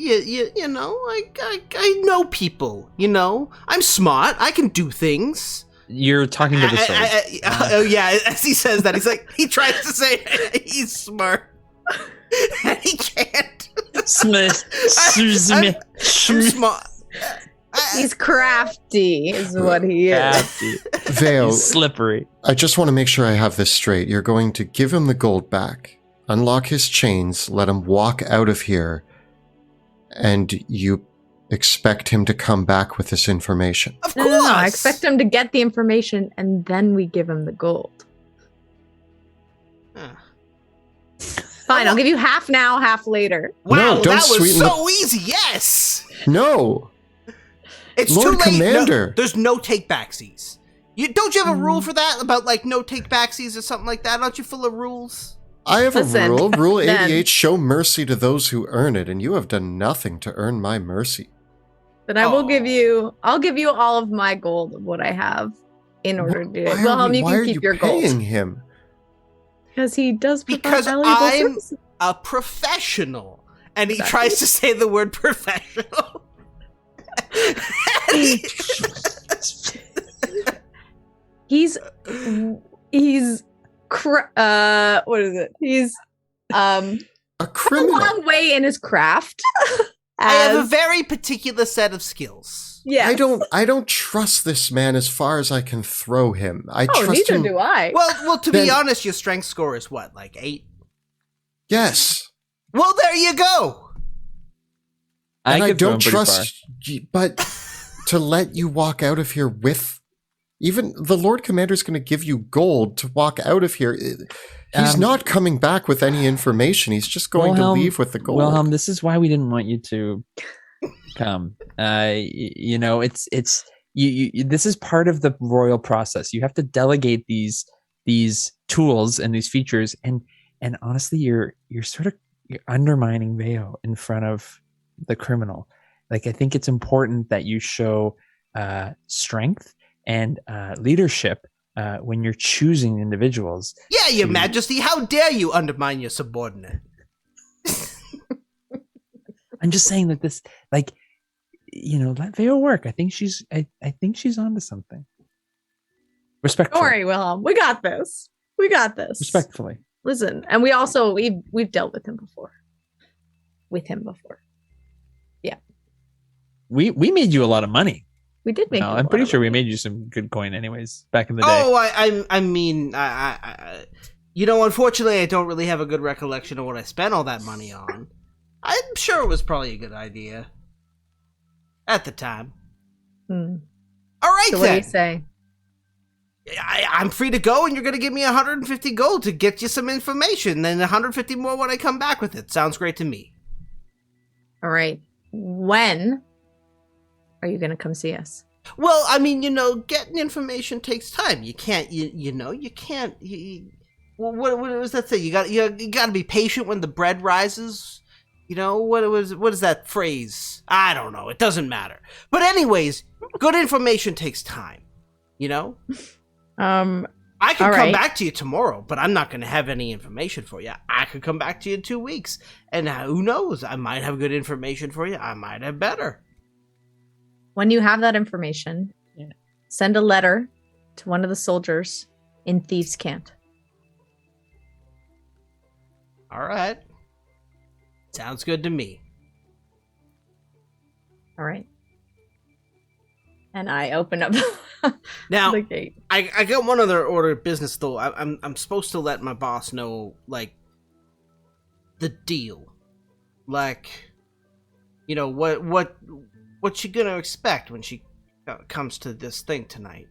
know people. I'm smart. I can do things. You're talking to the source. Oh yeah, as he says that, he's like he tries to say he's smart, and he can't. I'm smart. He's crafty, is what he is. Vale, slippery. I just want to make sure I have this straight. You're going to give him the gold back, unlock his chains, let him walk out of here, and you expect him to come back with this information. Of course! No, I expect him to get the information, and then we give him the gold. Fine, I'll give you half now, half later. Wow, no, that was so easy. Yes. No. It's Lord too late. Commander. No, there's no take-backsies. Don't you have a rule for that about no take-backsies or something like that? Aren't you full of rules? I have a rule. Rule 88: show mercy to those who earn it, and you have done nothing to earn my mercy. Then I'll give you all of my gold of what I have in order to do it. Well, you can keep your gold. Paying him? Because he does provide because valuable I'm services. a professional, and he tries to say the word professional. He's what is it? He's a criminal. a long way in his craft. I have a very particular set of skills. Yeah, I don't trust this man as far as I can throw him. Trust him. Neither do I. Well, to be honest, your strength score is what, like 8? Yes. Well, there you go. And I don't trust you, but to let you walk out of here with, even the Lord Commander's going to give you gold to walk out of here. He's not coming back with any information. He's just going to leave with the gold. Wilhelm, this is why we didn't want you to come. This is part of the royal process. You have to delegate these tools and these features, and honestly, you're undermining Veo in front of the criminal. Like, I think it's important that you show strength and leadership when you're choosing individuals. Yeah, Your Majesty, how dare you undermine your subordinate? I'm just saying that this, let Veo work. I think she's onto something. Respectfully. Don't worry, Wilhelm. We got this. Respectfully. Listen, and we've dealt with him before. Yeah. We made you a lot of money. We did make. I'm pretty sure we made you some good coin, anyways, back in the day. Oh, I mean, unfortunately, I don't really have a good recollection of what I spent all that money on. I'm sure it was probably a good idea at the time. All right, so then. What do you say? I'm free to go, and you're going to give me 150 gold to get you some information, then 150 more when I come back with it. Sounds great to me. All right. When are you going to come see us? Well, I mean, getting information takes time. You can't, what was that thing? You got to be patient when the bread rises. You know, what is that phrase? I don't know. It doesn't matter. But anyways, good information takes time. You know? I could come back to you tomorrow, but I'm not going to have any information for you. I could come back to you in 2 weeks. And who knows? I might have good information for you. I might have better. When you have that information, send a letter to one of the soldiers in Thieves' Cant. All right. Sounds good to me. All right. And I open up now, the gate. I got one other order of business, though. I'm supposed to let my boss know, like, the deal. Like, you know, what she gonna expect when she comes to this thing tonight?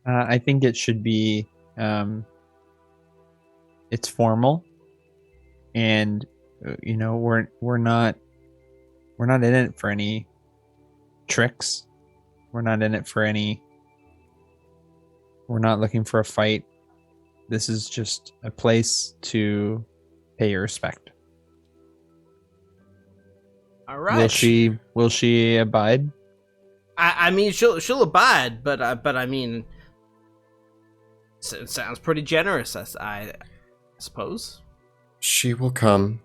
I think it should be, it's formal, and you know, we're not in it for any tricks. We're not in it for any. We're not looking for a fight. This is just a place to pay your respect. All right. Will she abide? I mean, she'll abide, but I mean, it sounds pretty generous. I suppose. She will come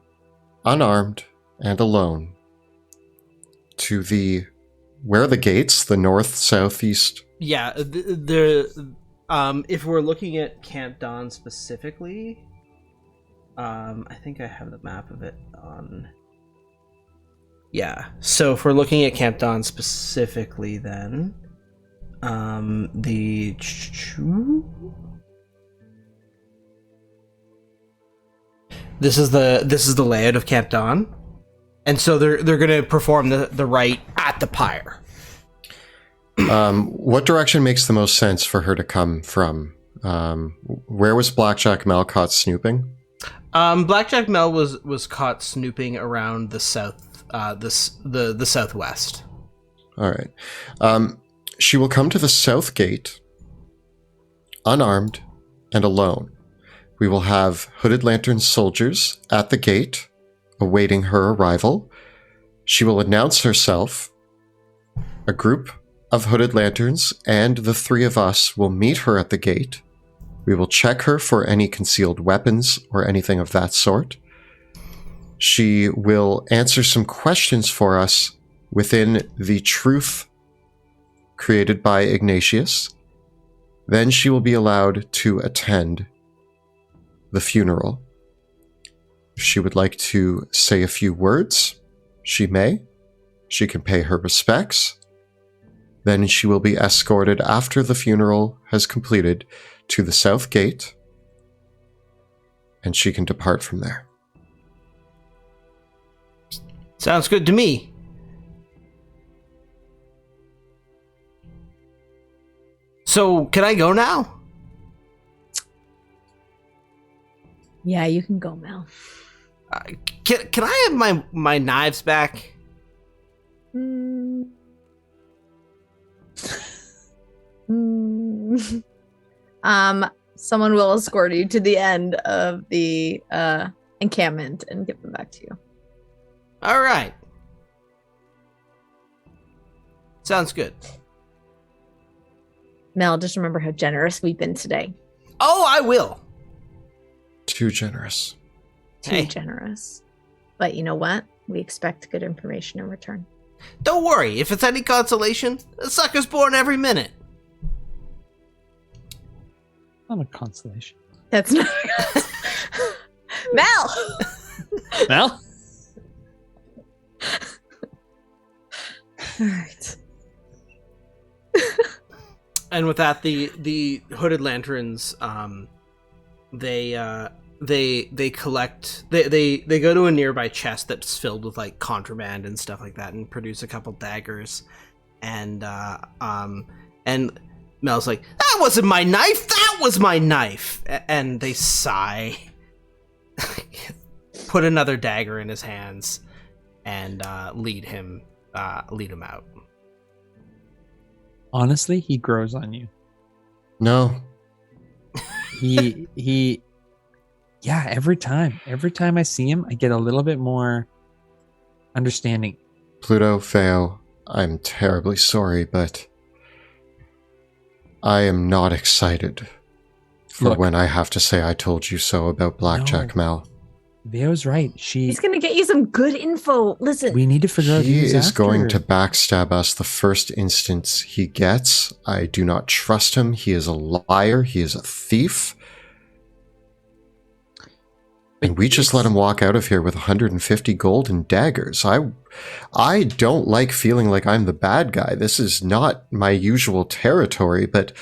unarmed and alone to where are the gates? The north, south, east? Yeah, if we're looking at Camp Dawn specifically, I think I have the map of it on. Yeah, so if we're looking at Camp Dawn specifically, then this is the layout of Camp Dawn, and so they're gonna perform the rite at the pyre. What direction makes the most sense for her to come from? Where was Blackjack Mel caught snooping? Blackjack Mel was caught snooping around the south, the southwest. All right. She will come to the south gate, unarmed and alone. We will have Hooded Lantern soldiers at the gate, awaiting her arrival. She will announce herself. A group of Hooded Lanterns and the three of us will meet her at the gate. We will check her for any concealed weapons or anything of that sort. She will answer some questions for us within the truth created by Ignatius. Then she will be allowed to attend the funeral. If she would like to say a few words, she may. She can pay her respects. Then she will be escorted after the funeral has completed to the south gate, and she can depart from there. Sounds good to me. So, can I go now? Yeah, you can go, Mel. Can I have my knives back? Someone will escort you to the end of the encampment and give them back to you. All right. Sounds good. Mel, just remember how generous we've been today. Oh, I will. Too generous. Too generous. But you know what? We expect good information in return. Don't worry. If it's any consolation, the sucker's born every minute. Not a consolation. That's not Mel! Mel? All right. And with that, the Hooded Lanterns, they collect. They go to a nearby chest that's filled with like contraband and stuff like that, and produce a couple daggers, and Mel's like, "That wasn't my knife. That was my knife." And they sigh, put another dagger in his hands, and lead him out. Honestly, he grows on you. No. He yeah, every time I see him, I get a little bit more understanding. Pluto, Feo, I'm terribly sorry, but I am not excited for Look. when I have to say I told you so about Blackjack Mel. Veo's right. He's gonna get you some good info. Listen, We need to figure out He who's is after. going to backstab us the first instance he gets. I do not trust him. He is a liar. He is a thief. And we just let him walk out of here with 150 gold and daggers. I don't like feeling like I'm the bad guy. This is not my usual territory, but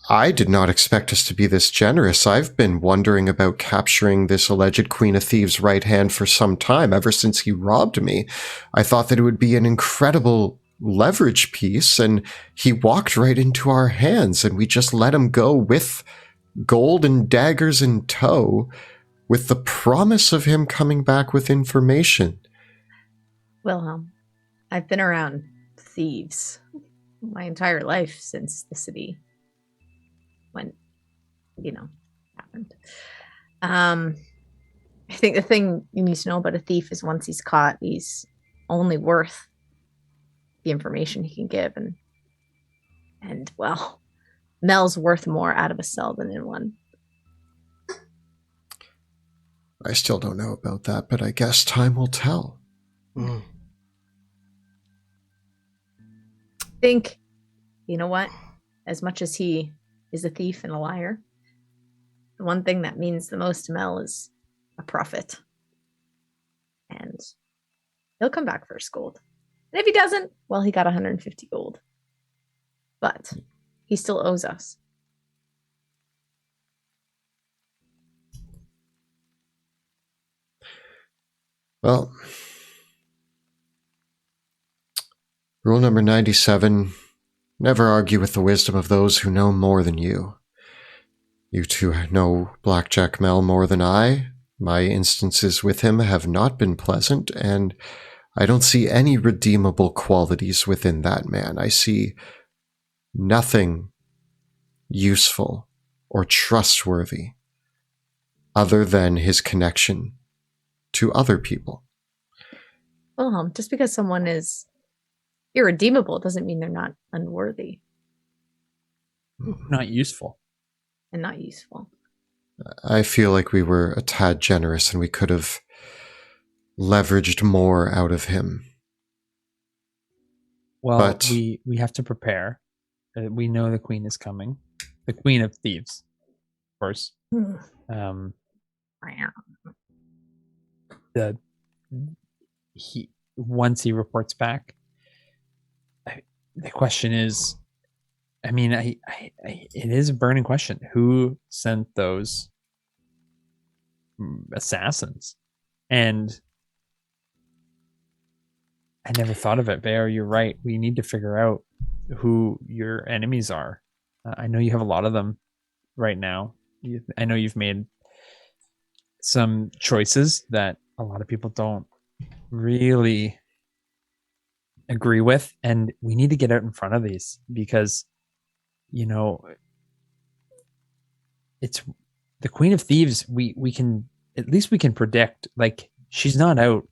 I did not expect us to be this generous. I've been wondering about capturing this alleged Queen of Thieves' right hand for some time, ever since he robbed me. I thought that it would be an incredible leverage piece, and he walked right into our hands, and we just let him go with gold and daggers in tow, with the promise of him coming back with information. Wilhelm, I've been around thieves my entire life since the city went, happened. I think the thing you need to know about a thief is once he's caught, he's only worth the information he can give, and well, Mel's worth more out of a cell than in one. I still don't know about that, but I guess time will tell. Mm. I think, you know what? As much as he is a thief and a liar, the one thing that means the most to Mel is a profit. And he'll come back for his gold. And if he doesn't, well, he got 150 gold. But he still owes us. Well, rule number 97, never argue with the wisdom of those who know more than you. You two know Blackjack Mel more than I. My instances with him have not been pleasant, and I don't see any redeemable qualities within that man. I see nothing useful or trustworthy other than his connection to other people. Wilhelm, just because someone is irredeemable doesn't mean they're not unworthy Not useful. and not useful. I feel like we were a tad generous and we could have leveraged more out of him. Well, But we have to prepare. We know the queen is coming. The Queen of Thieves, of course. Once he reports back, the question is, I mean, it is a burning question. Who sent those assassins? And I never thought of it, Bear. You're right. We need to figure out who your enemies are. I know you have a lot of them right now. I know you've made some choices that a lot of people don't really agree with, and we need to get out in front of these because, it's the Queen of Thieves. We can, at least we can predict, like, she's not out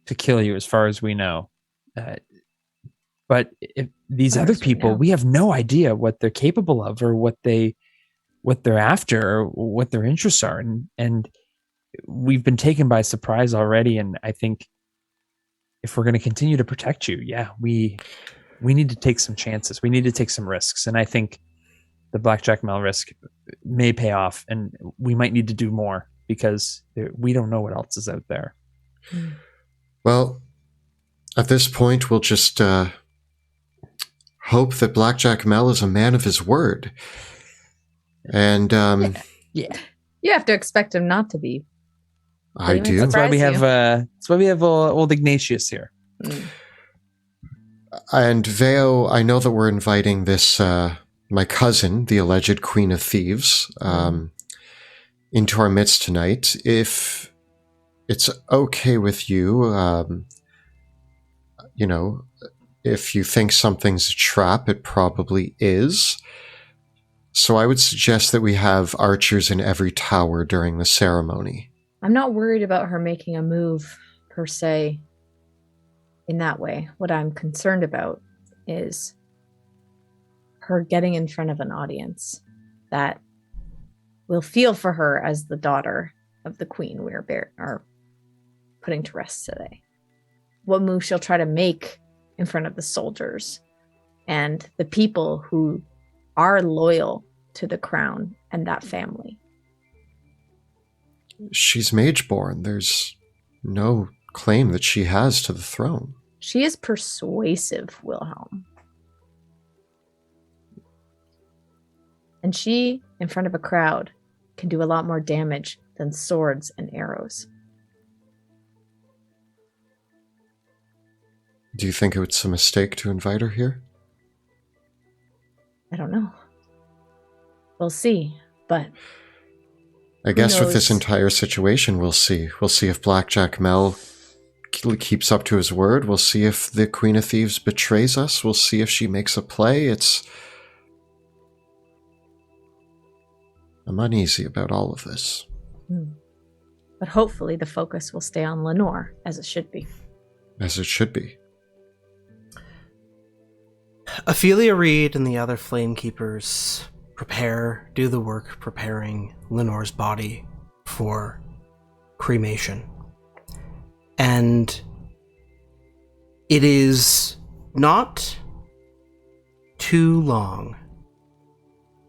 to kill you as far as we know. But if these other people, we have no idea what they're capable of or what they're after or what their interests are. And we've been taken by surprise already. And I think if we're going to continue to protect you, we need to take some chances. We need to take some risks. And I think the Blackjack Mel risk may pay off, and we might need to do more because we don't know what else is out there. Well, at this point, we'll just hope that Blackjack Mel is a man of his word. And yeah, you have to expect him not to be. I do. That's why we have old Ignatius here. And Veo, I know that we're inviting this my cousin, the alleged Queen of Thieves, into our midst tonight. If it's okay with you, if you think something's a trap, it probably is. So I would suggest that we have archers in every tower during the ceremony. I'm not worried about her making a move per se in that way. What I'm concerned about is her getting in front of an audience that will feel for her as the daughter of the queen we are putting to rest today. What move she'll try to make in front of the soldiers and the people who are loyal to the crown and that family. She's mage-born. There's no claim that she has to the throne. She is persuasive, Wilhelm. And she, in front of a crowd, can do a lot more damage than swords and arrows. Do you think it's a mistake to invite her here? I don't know. We'll see, but I guess with this knows? entire situation, we'll see. We'll see if Blackjack Mel keeps up to his word. We'll see if the Queen of Thieves betrays us. We'll see if she makes a play. I'm uneasy about all of this. But hopefully the focus will stay on Lenore, as it should be. As it should be. Ophelia Reed and the other Flamekeepers do the work preparing Lenore's body for cremation. And it is not too long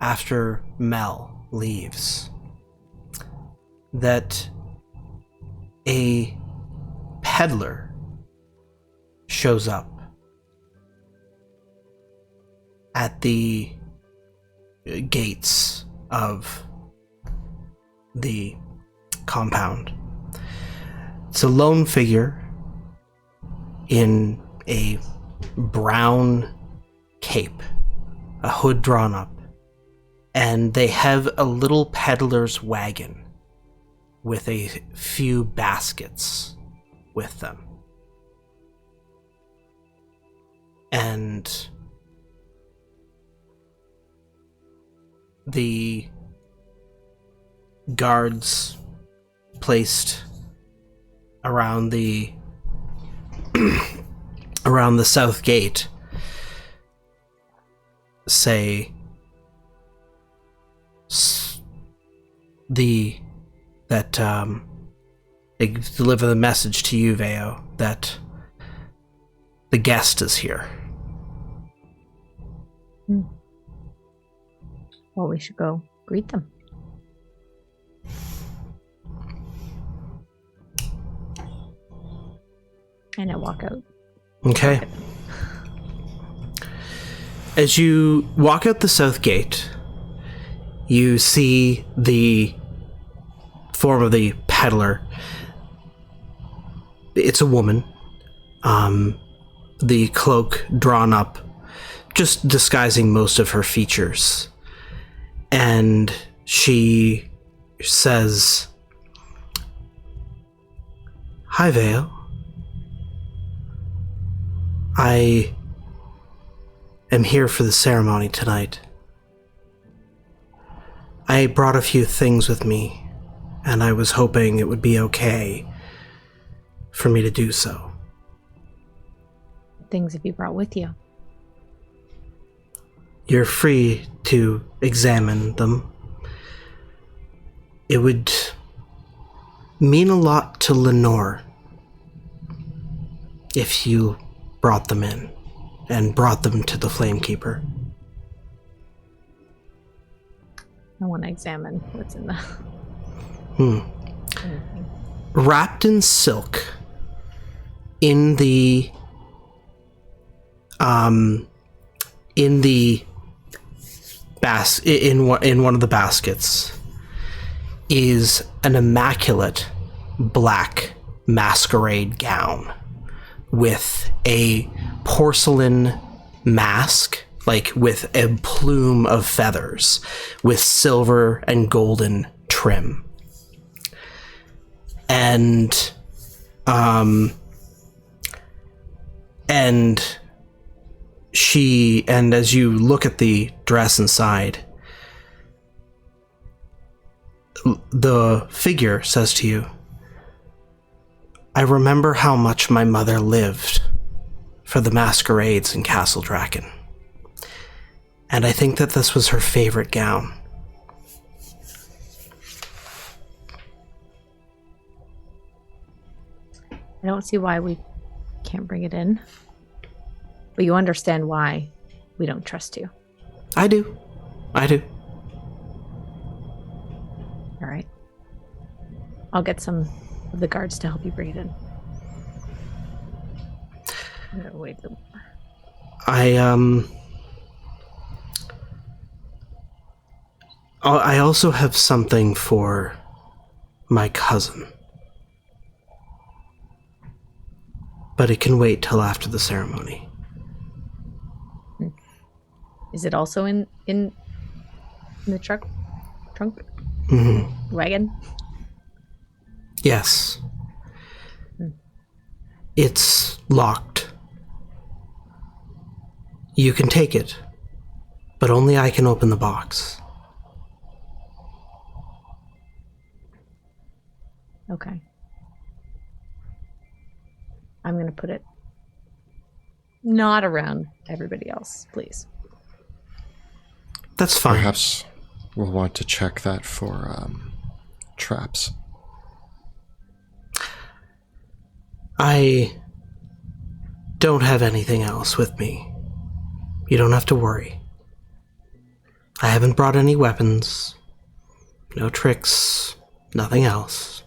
after Mel leaves that a peddler shows up at the gates of the compound. It's a lone figure in a brown cape, a hood drawn up, and they have a little peddler's wagon with a few baskets with them. And the guards placed around the around the south gate say they deliver the message to you, Veo, that the guest is here. Well, we should go greet them. And I walk out. Okay. As you walk out the south gate, you see the form of the peddler. It's a woman. The cloak drawn up, just disguising most of her features. And she says, "Hi, Vale. I am here for the ceremony tonight. I brought a few things with me, and I was hoping it would be okay for me to do so." What things have you brought with you? You're free to examine them. It would mean a lot to Lenore if you brought them in and brought them to the Flamekeeper. I want to examine what's in the... anything. Wrapped in silk in one of the baskets is an immaculate black masquerade gown with a porcelain mask, like with a plume of feathers, with silver and golden trim. And and as you look at the dress inside, the figure says to you, I remember how much my mother lived for the masquerades in Castle Draken. And I think that this was her favorite gown. I don't see why we can't bring it in. But you understand why we don't trust you. I do. I do. All right. I'll get some of the guards to help you bring it in. I'm gonna wait a little more. I also have something for my cousin. But it can wait till after the ceremony. Is it also in the trunk? Mm-hmm. Wagon? Yes. It's locked. You can take it, but only I can open the box. Okay. I'm going to put it not around everybody else, please. That's fine. Perhaps we'll want to check that for traps. I don't have anything else with me. You don't have to worry. I haven't brought any weapons, no tricks, nothing else.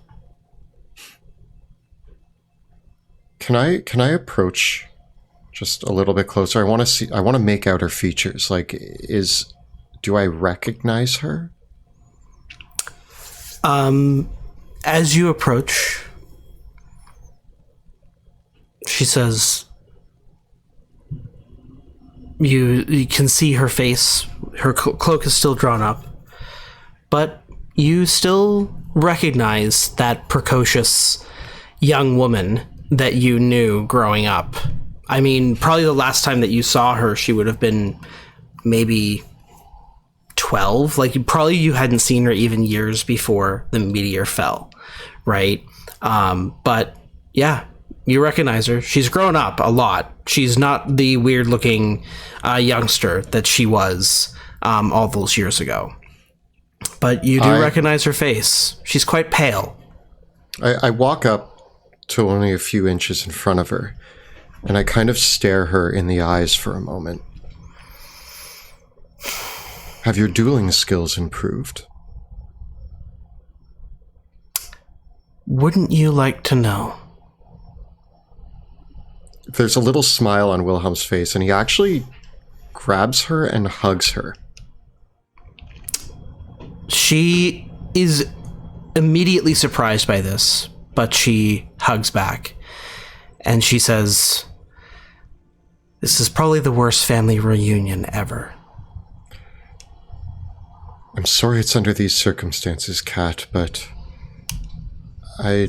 Can I approach just a little bit closer? I want to make out her features. Like, do I recognize her? As you approach, she says, you can see her face, her cloak is still drawn up, but you still recognize that precocious young woman that you knew growing up. I mean, probably the last time that you saw her, she would have been maybe 12. Like, you hadn't seen her even years before the meteor fell, right? But yeah, you recognize her. She's grown up a lot. She's not the weird-looking youngster that she was all those years ago. But you do recognize her face. She's quite pale. I walk up to only a few inches in front of her, and I kind of stare her in the eyes for a moment. Have your dueling skills improved? Wouldn't you like to know? There's a little smile on Wilhelm's face, and he actually grabs her and hugs her. She is immediately surprised by this, but she hugs back. And she says, this is probably the worst family reunion ever. I'm sorry it's under these circumstances, Kat, but I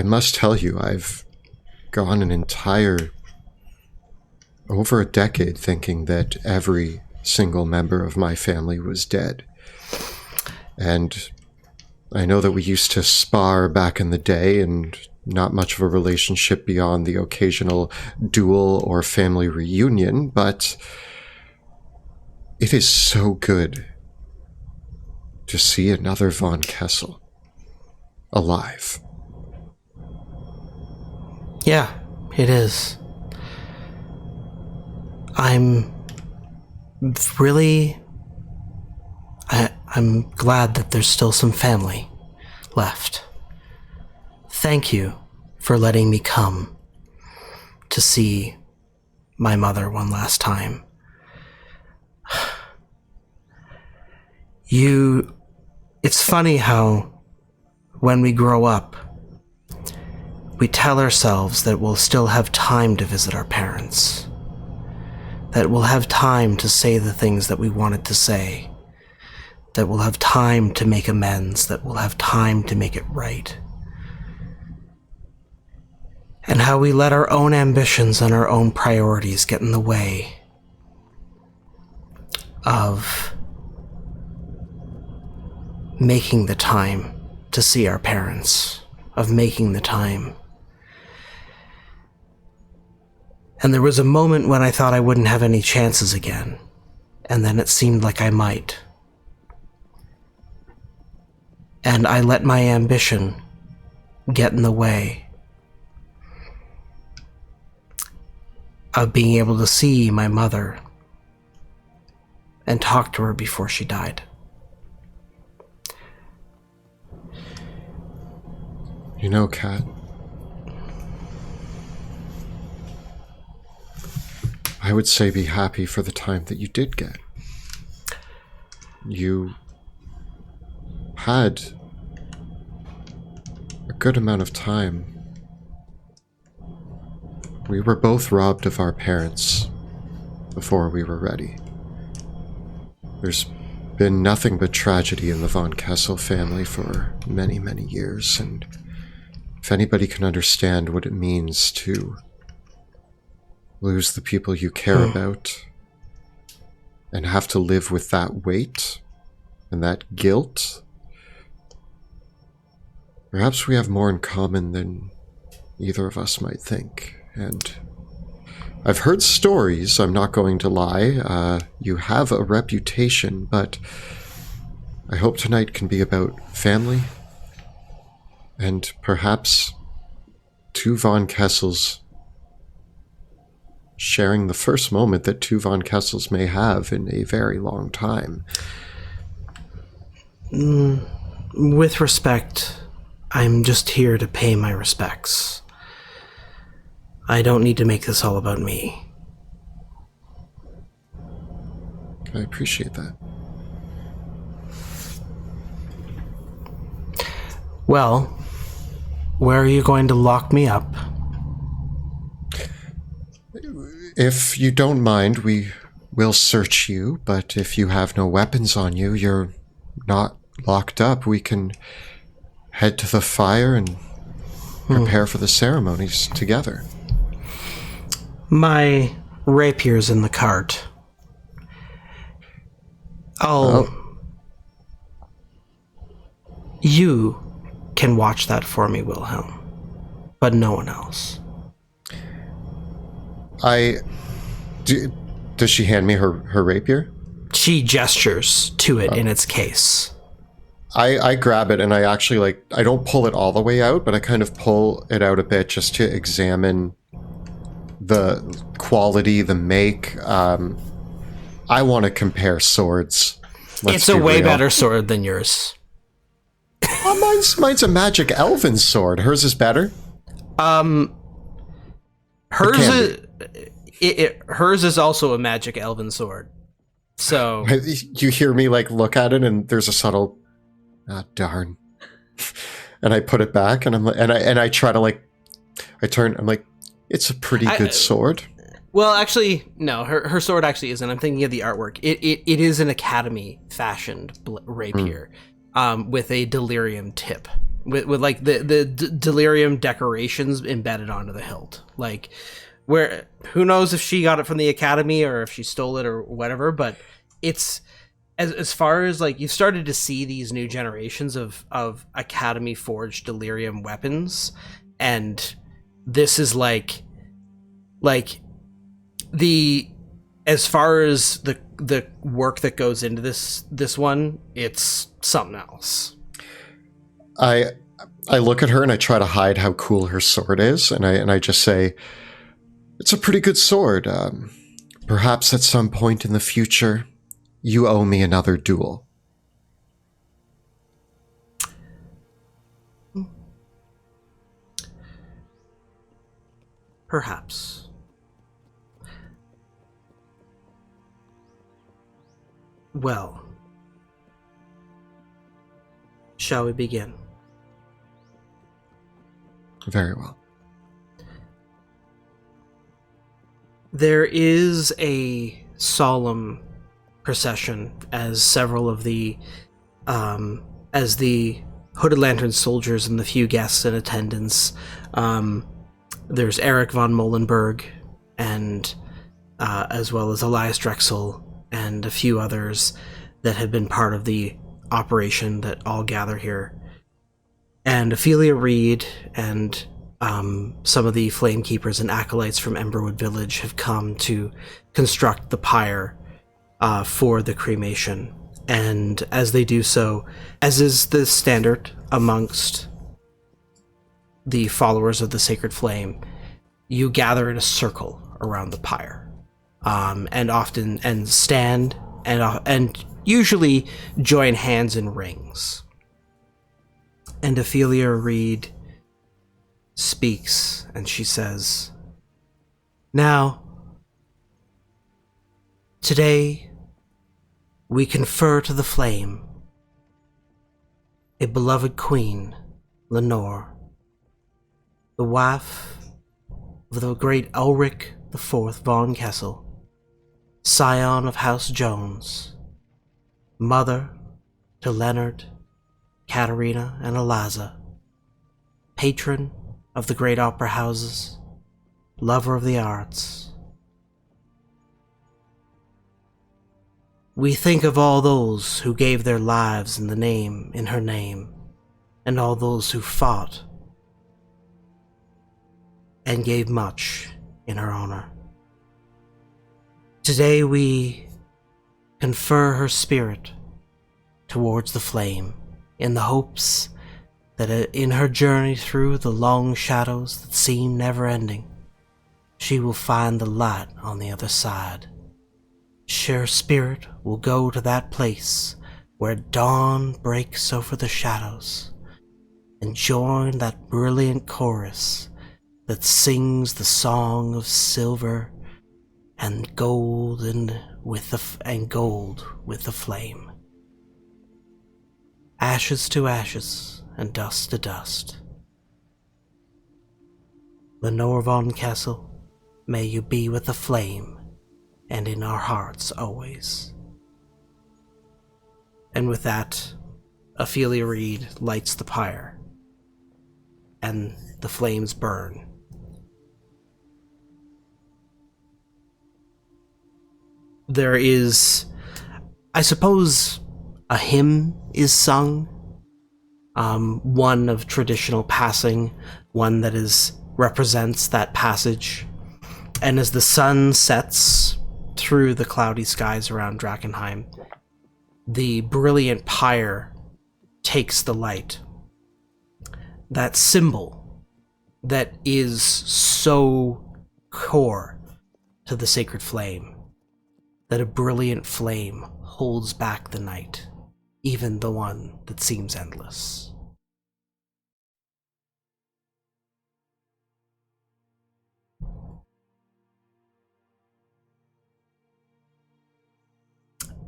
must tell you, I've gone an entire over a decade thinking that every single member of my family was dead. And I know that we used to spar back in the day, and not much of a relationship beyond the occasional duel or family reunion, but it is so good to see another Von Kessel alive. Yeah, it is. I'm glad that there's still some family left. Thank you for letting me come to see my mother one last time. It's funny how when we grow up, we tell ourselves that we'll still have time to visit our parents, that we'll have time to say the things that we wanted to say, that we'll have time to make amends, that we'll have time to make it right. And how we let our own ambitions and our own priorities get in the way of making the time to see our parents, of making the time. And there was a moment when I thought I wouldn't have any chances again, and then it seemed like I might. And I let my ambition get in the way of being able to see my mother and talk to her before she died. You know, Kat, I would say be happy for the time that you did get. You had a good amount of time. We were both robbed of our parents before we were ready. There's been nothing but tragedy in the von Kessel family for many, many years, and if anybody can understand what it means to lose the people you care about and have to live with that weight and that guilt, perhaps we have more in common than either of us might think. And I've heard stories, I'm not going to lie. You have a reputation, but I hope tonight can be about family and perhaps two von Kessels sharing the first moment that two von Kessels may have in a very long time. With respect, I'm just here to pay my respects. I don't need to make this all about me. I appreciate that. Well, where are you going to lock me up? If you don't mind, we will search you, but if you have no weapons on you, you're not locked up. We can head to the fire and prepare for the ceremonies together. My rapier's in the cart. You can watch that for me, Wilhelm, but no one else. Does she hand me her rapier? She gestures to it in its case. I grab it and I actually I don't pull it all the way out, but I kind of pull it out a bit just to examine the quality, the make. I want to compare swords. It's a way better sword than yours. Oh, mine's a magic elven sword. Hers is better. Hers is also a magic elven sword. So you hear me look at it, and there's a subtle, darn. And I put it back, and I try to I turn. I'm like, it's a pretty good sword. Well, actually, no. Her sword actually isn't. I'm thinking of the artwork. It is an academy fashioned rapier, with a delirium tip, with the delirium decorations embedded onto the hilt. Where who knows if she got it from the academy or if she stole it or whatever. But it's as far as you've started to see these new generations of academy forged delirium weapons, and this is as far as the work that goes into this one, it's something else. I look at her and I try to hide how cool her sword is, and I just say, it's a pretty good sword. Perhaps at some point in the future, you owe me another duel. Perhaps. Well, shall we begin? Very well. There is a solemn procession as several of the Hooded Lantern soldiers and the few guests in attendance There's Eric von Molenberg, and as well as Elias Drexel and a few others that have been part of the operation that all gather here. And Ophelia Reed and some of the Flamekeepers and Acolytes from Emberwood Village have come to construct the pyre for the cremation. And as they do so, as is the standard amongst the followers of the Sacred Flame, you gather in a circle around the pyre, and stand and usually join hands in rings. And Ophelia Reed speaks, and she says, "Now, today, we confer to the flame a beloved queen, Lenore, the wife of the great Ulrich IV von Kessel, scion of House Jones, mother to Leonard, Katarina, and Eliza, patron of the great opera houses, lover of the arts. We think of all those who gave their lives in her name, and all those who fought and gave much in her honor. Today we confer her spirit towards the flame, in the hopes that in her journey through the long shadows that seem never-ending, she will find the light on the other side. Her spirit will go to that place where dawn breaks over the shadows, and join that brilliant chorus that sings the song of silver and gold with the flame. Ashes to ashes and dust to dust. Lenore von Kessel, may you be with the flame and in our hearts always." And with that, Ophelia Reed lights the pyre, and the flames burn. There is, I suppose, a hymn is sung, one of traditional passing, one that represents that passage. And as the sun sets through the cloudy skies around Drakkenheim, the brilliant pyre takes the light. That symbol that is so core to the sacred flame, that a brilliant flame holds back the night, even the one that seems endless.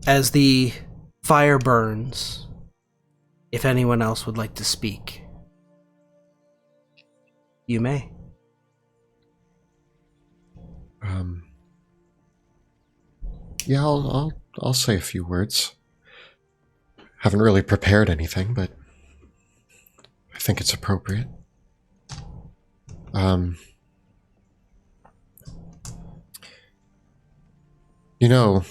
As the fire burns, if anyone else would like to speak, you may. Yeah, I'll say a few words. Haven't really prepared anything, but I think it's appropriate. You know,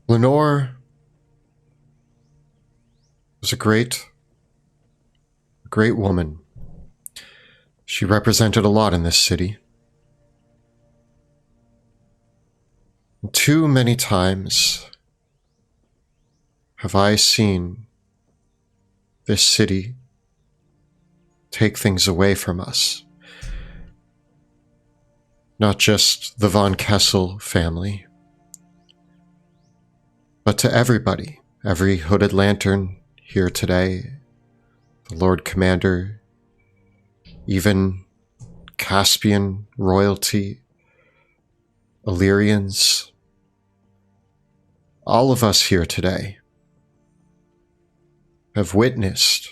Lenore was a great woman. She represented a lot in this city. Too many times have I seen this city take things away from us. Not just the von Kessel family, but to everybody, every hooded lantern here today, the Lord Commander, even Caspian royalty, Illyrians, all of us here today have witnessed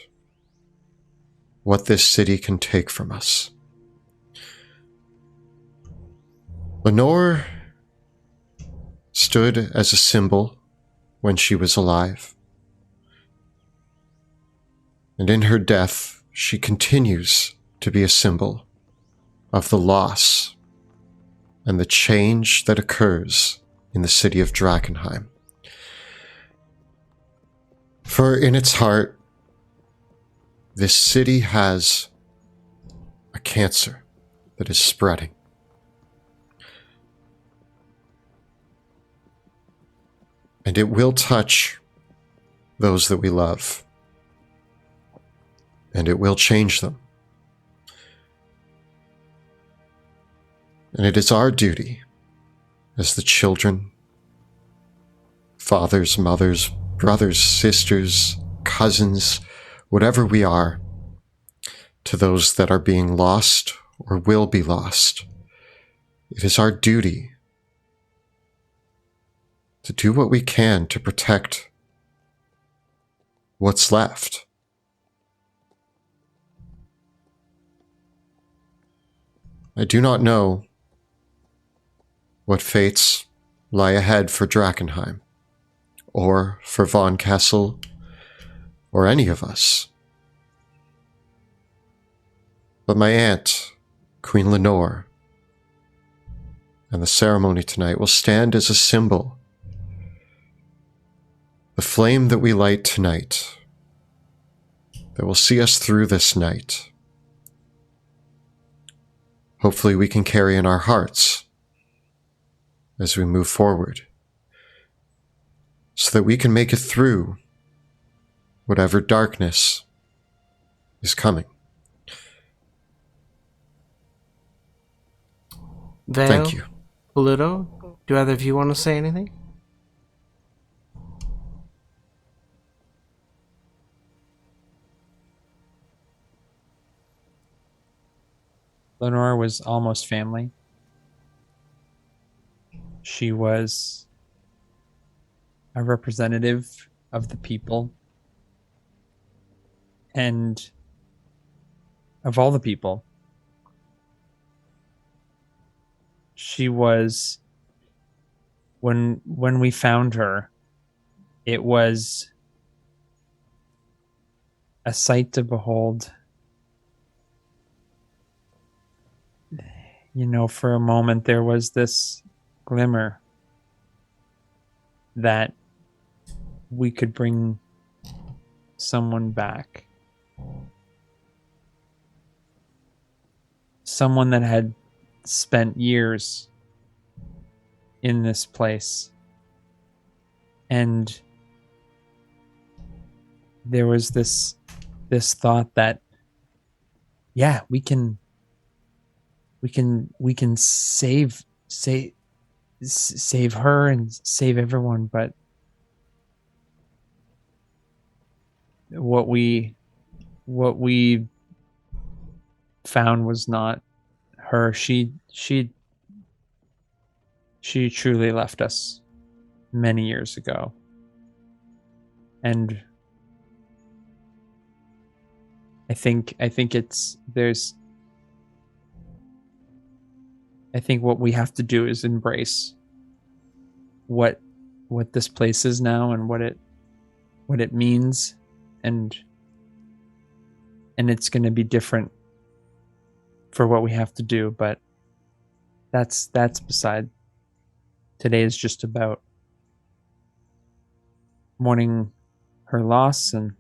what this city can take from us. Lenore stood as a symbol when she was alive. And in her death, she continues to be a symbol of the loss and the change that occurs in the city of Drakkenheim. For in its heart, this city has a cancer that is spreading. And it will touch those that we love. And it will change them. And it is our duty as the children, fathers, mothers, brothers, sisters, cousins, whatever we are, to those that are being lost or will be lost. It is our duty to do what we can to protect what's left. I do not know what fates lie ahead for Drakkenheim, or for Von Kessel, or any of us. But my aunt, Queen Lenore, and the ceremony tonight will stand as a symbol. The flame that we light tonight, that will see us through this night. Hopefully we can carry in our hearts as we move forward, so that we can make it through whatever darkness is coming. Vale, Thank you. Pluto, do either of you want to say anything? Lenore was almost family. She was a representative of the people and of all the people. She was, when we found her, it was a sight to behold. You know, for a moment there was this glimmer that we could bring someone back. Someone that had spent years in this place. And there was this thought that, yeah, we can save her and save everyone, but what we found was not her. She truly left us many years ago, and I think what we have to do is embrace what this place is now and what it means, and it's going to be different for what we have to do, but that's beside. Today is just about mourning her loss, and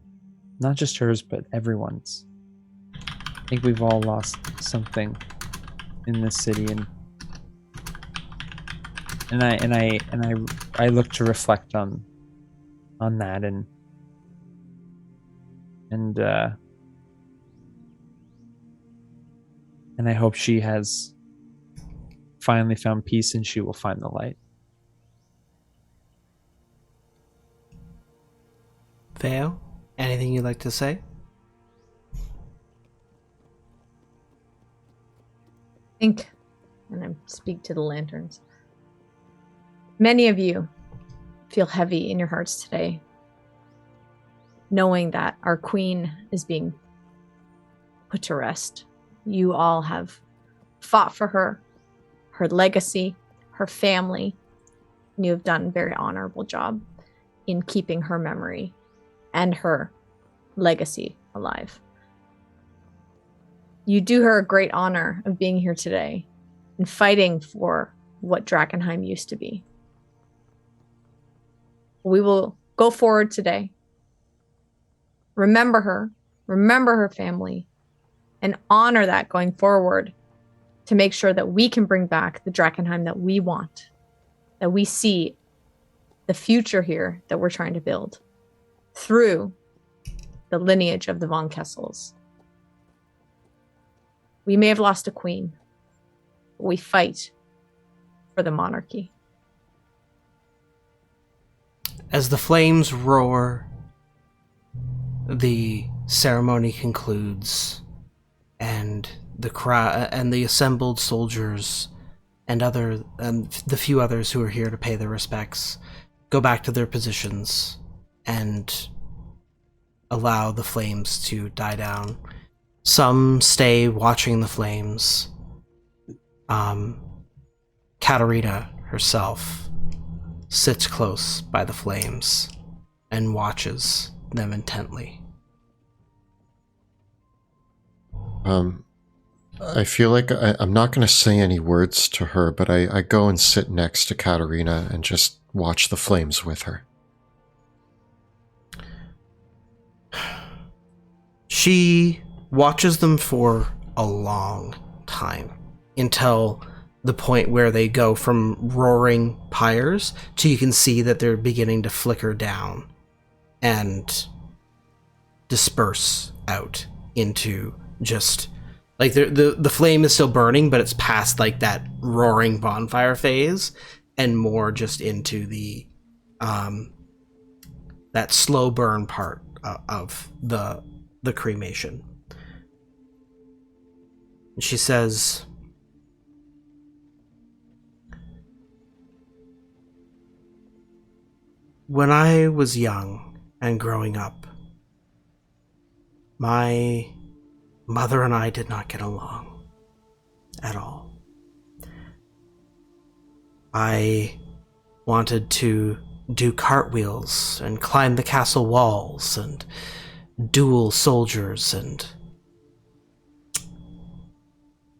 not just hers, but everyone's. I think we've all lost something in this city, and I look to reflect on that, and I hope she has finally found peace and she will find the light. Vale, anything you'd like to say? I think, and I speak to the lanterns, many of you feel heavy in your hearts today, knowing that our queen is being put to rest. You all have fought for her legacy, her family, and you have done a very honorable job in keeping her memory and her legacy alive. You do her a great honor of being here today and fighting for what Drakkenheim used to be. We will go forward today. Remember her family, and honor that going forward to make sure that we can bring back the Drakkenheim that we want, that we see the future here that we're trying to build through the lineage of the von Kessels. We may have lost a queen, but we fight for the monarchy. As the flames roar, the ceremony concludes, and the crowd and the assembled soldiers and the few others who are here to pay their respects go back to their positions and allow the flames to die down. Some stay watching the flames. Katarina herself sits close by the flames and watches them intently. I feel like I'm not going to say any words to her, but I go and sit next to Katarina and just watch the flames with her. She watches them for a long time, until the point where they go from roaring pyres to you can see that they're beginning to flicker down and disperse out into just like the flame is still burning, but it's past like that roaring bonfire phase and more just into the that slow burn part of the cremation. And she says, "When I was young and growing up, my mother and I did not get along at all. I wanted to do cartwheels and climb the castle walls and duel soldiers, and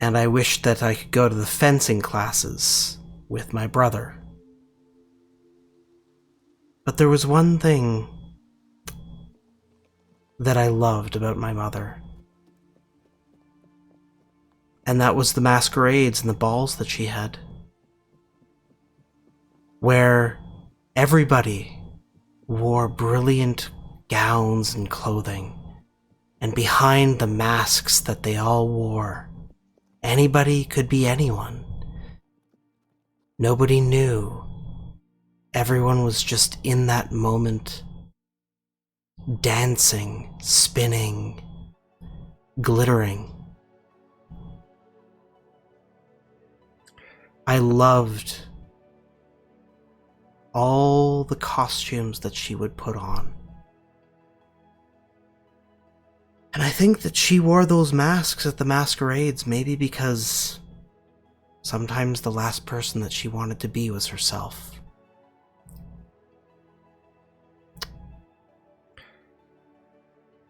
I wished that I could go to the fencing classes with my brother. But there was one thing that I loved about my mother, and that was the masquerades and the balls that she had, where everybody wore brilliant gowns and clothing, and behind the masks that they all wore, anybody could be anyone. Nobody knew. Everyone was just in that moment, dancing, spinning, glittering. I loved all the costumes that she would put on. And I think that she wore those masks at the masquerades maybe because sometimes the last person that she wanted to be was herself.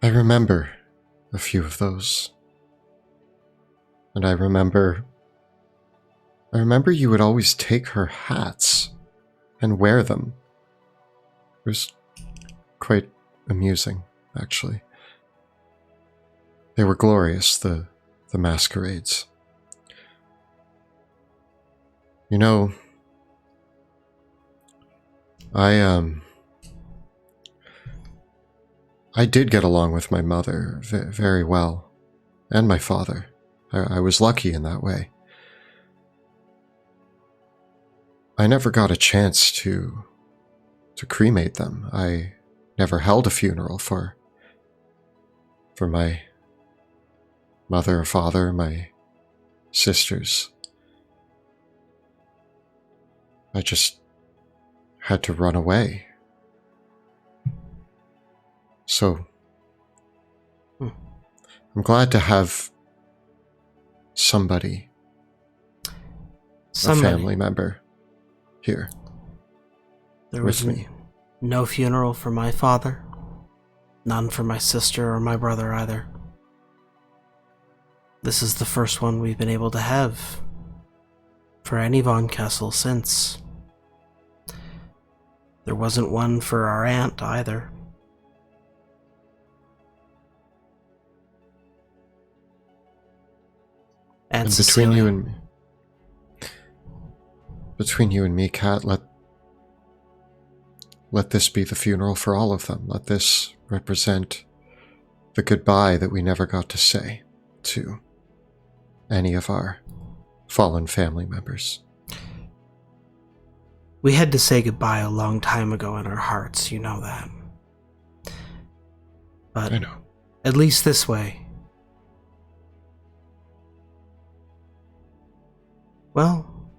I remember a few of those. And I remember you would always take her hats and wear them. It was quite amusing, actually. They were glorious, the masquerades. You know, I did get along with my mother very well, and my father. I was lucky in that way. I never got a chance to cremate them. I never held a funeral for my mother or father, my sisters. I just had to run away. So, I'm glad to have somebody, a family member, here. There was with me. No funeral for my father? None for my sister or my brother either. This is the first one we've been able to have for any Von Kessel since. There wasn't one for our aunt either. And between Cecilia. between you and me, Kat, let this be the funeral for all of them. Let this represent the goodbye that we never got to say to any of our fallen family members. We had to say goodbye a long time ago in our hearts, you know that. But I know. at least this way. Well,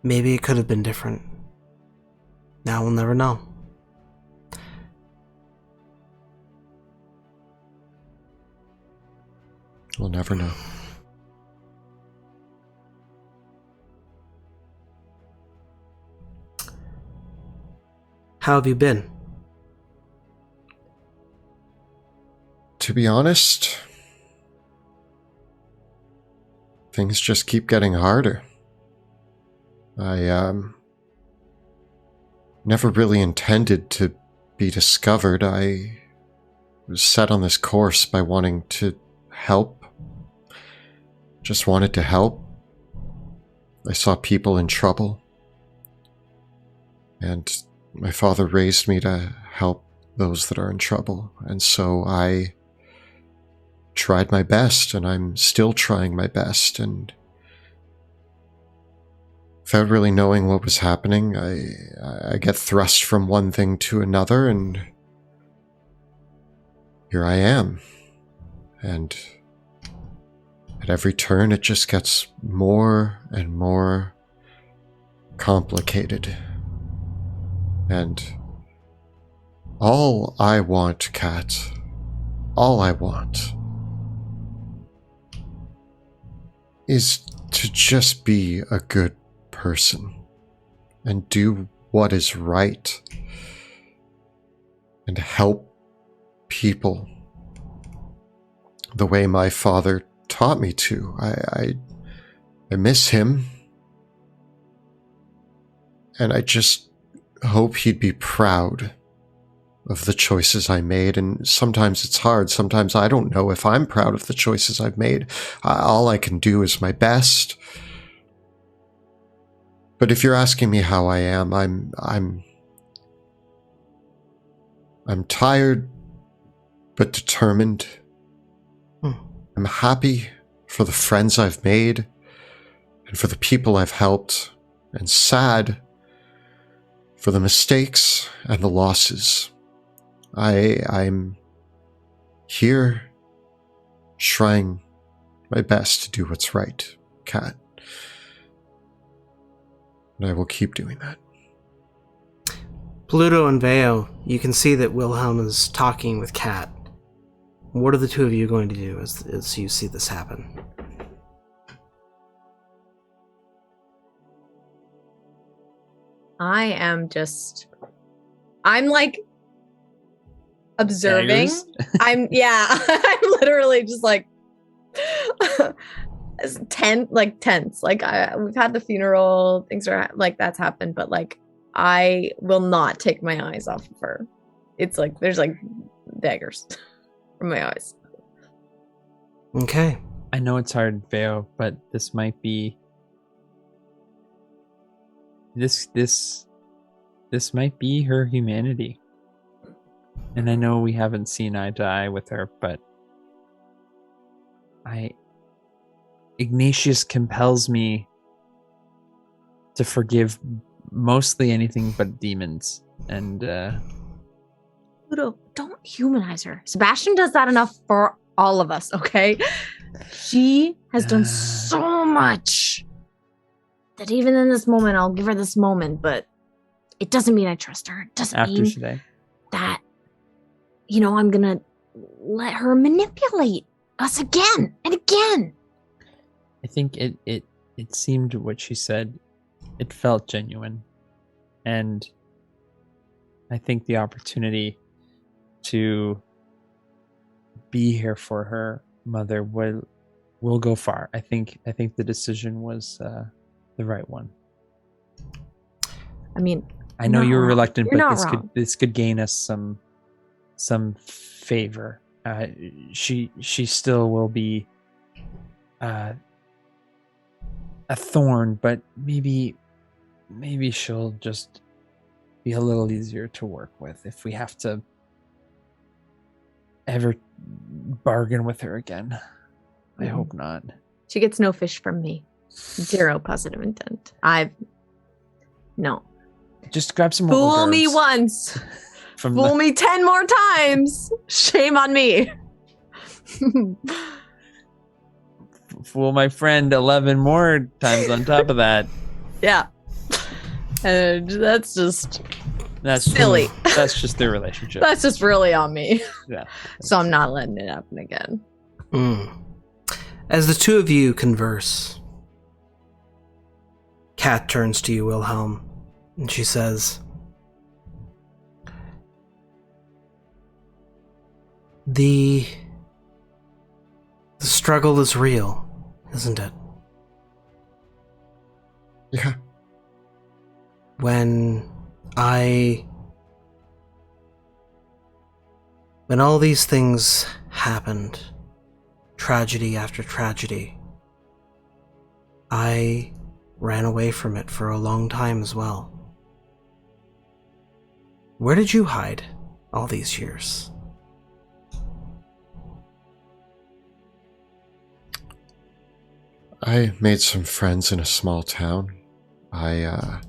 maybe it could have been different. Now we'll never know. We'll never know. How have you been? To be honest, things just keep getting harder. I never really intended to be discovered. I was set on this course by wanting to help. Just wanted to help. I saw people in trouble. And my father raised me to help those that are in trouble. And so I tried my best, and I'm still trying my best. And without really knowing what was happening, I get thrust from one thing to another, and here I am. And at every turn, it just gets more and more complicated. And all I want, Kat, all I want is to just be a good person and do what is right and help people the way my father taught me to. I miss him, and I just hope he'd be proud of the choices I made. And sometimes it's hard. Sometimes I don't know if I'm proud of the choices I've made. All I can do is my best. But if you're asking me how I am, I'm tired but determined. I'm happy for the friends I've made and for the people I've helped, and sad for the mistakes and the losses. I'm here trying my best to do what's right, Kat. And I will keep doing that. Pluto and Veo, you can see that Wilhelm is talking with Kat. What are the two of you going to do as you see this happen? I'm like observing. Daggers? I'm literally just like tense. Like we've had the funeral, things are like that's happened, but like I will not take my eyes off of her. It's like there's like daggers from my eyes. Okay. I know it's hard, Veo, but this might be this might be her humanity. And I know we haven't seen eye to eye with her, but Ignatius compels me to forgive mostly anything but demons. And Pluto, don't humanize her. Sebastian does that enough for all of us, okay? She has done so much that even in this moment, I'll give her this moment, but it doesn't mean I trust her. It doesn't after mean today, that, I'm gonna let her manipulate us again and again. I think it seemed what she said, it felt genuine. And I think the opportunity to be here for her mother will go far. I think the decision was the right one. I mean, I know not you were wrong. reluctant, You're but not wrong. this could gain us some favor. She still will be a thorn, but maybe she'll just be a little easier to work with if we have to ever bargain with her again. I hope not. She gets no fish from me. 0 positive intent. No. Just grab some more Fool hors me d'oeuvres once. from Fool me 10 more times. Shame on me. fool my friend 11 more times on top of that. Yeah. And that's just That's silly. That's just their relationship. That's just really on me. Yeah. So I'm not letting it happen again. As the two of you converse, Kat turns to you, Wilhelm, and she says, The struggle is real, isn't it? Yeah. When all these things happened, tragedy after tragedy, I ran away from it for a long time as well. Where did you hide all these years? I made some friends in a small town. I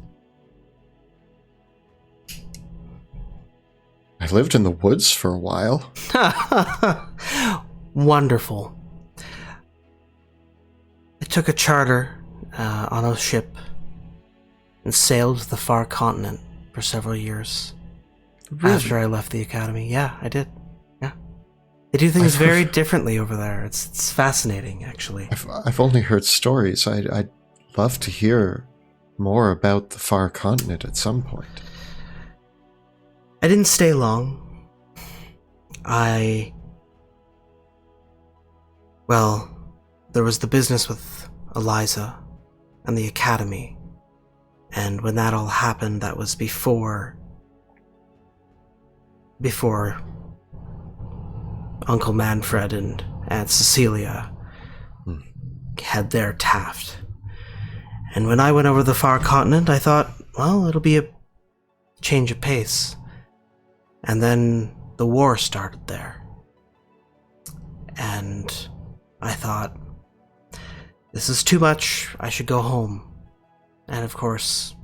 lived in the woods for a while. Wonderful. I took a charter on a ship and sailed to the far continent for several years. Really? After I left the academy. Yeah, I did. Yeah. They do things very differently over there. It's fascinating, actually. I've only heard stories. I'd love to hear more about the far continent at some point. I didn't stay long. Well, there was the business with Eliza and the academy. And when that all happened, that was before Uncle Manfred and Aunt Cecilia had their Taft. And when I went over the far continent, I thought, well, it'll be a change of pace. And then the war started there. And I thought, this is too much, I should go home. And of course,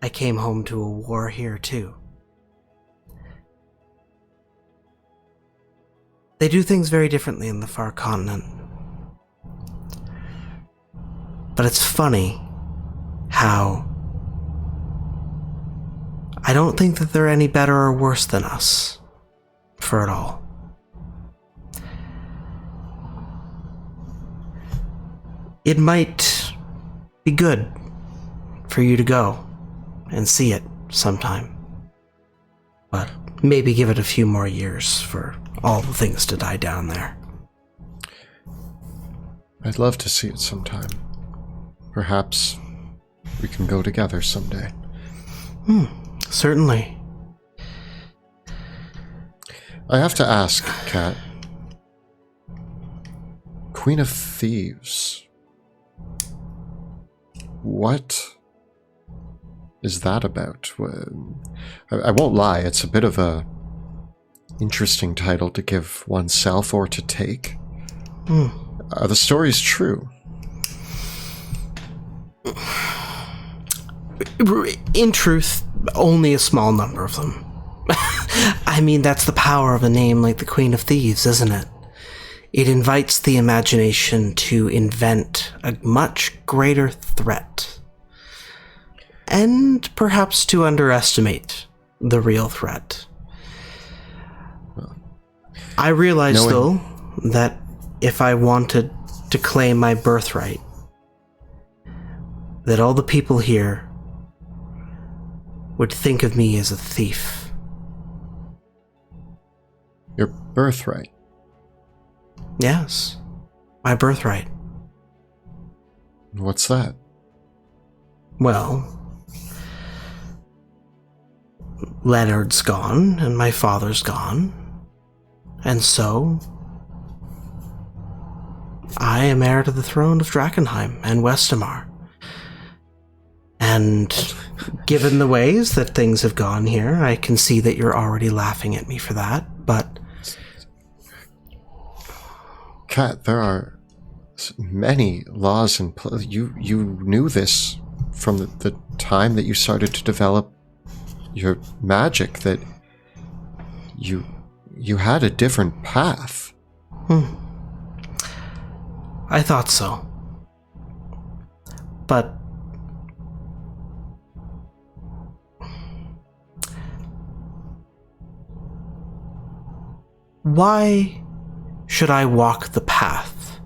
I came home to a war here too. They do things very differently in the far continent. But it's funny how I don't think that they're any better or worse than us for it all. It might be good for you to go and see it sometime. But maybe give it a few more years for all the things to die down there. I'd love to see it sometime. Perhaps we can go together someday. Certainly. I have to ask, Kat. Queen of Thieves. What is that about? I won't lie, it's a bit of a interesting title to give oneself or to take. Are the stories true? In truth, only a small number of them. I mean, that's the power of a name like the Queen of Thieves, isn't it? It invites the imagination to invent a much greater threat. And perhaps to underestimate the real threat. I realize, though, that if I wanted to claim my birthright, that all the people here would think of me as a thief. Your birthright. Yes, my birthright. What's that? Well, Leonard's gone, and my father's gone, and so I am heir to the throne of Drakkenheim and Westamar. And given the ways that things have gone here, I can see that you're already laughing at me for that, but... Kat, there are many laws in place. You knew this from the time that you started to develop your magic, that you had a different path. I thought so. But why should I walk the path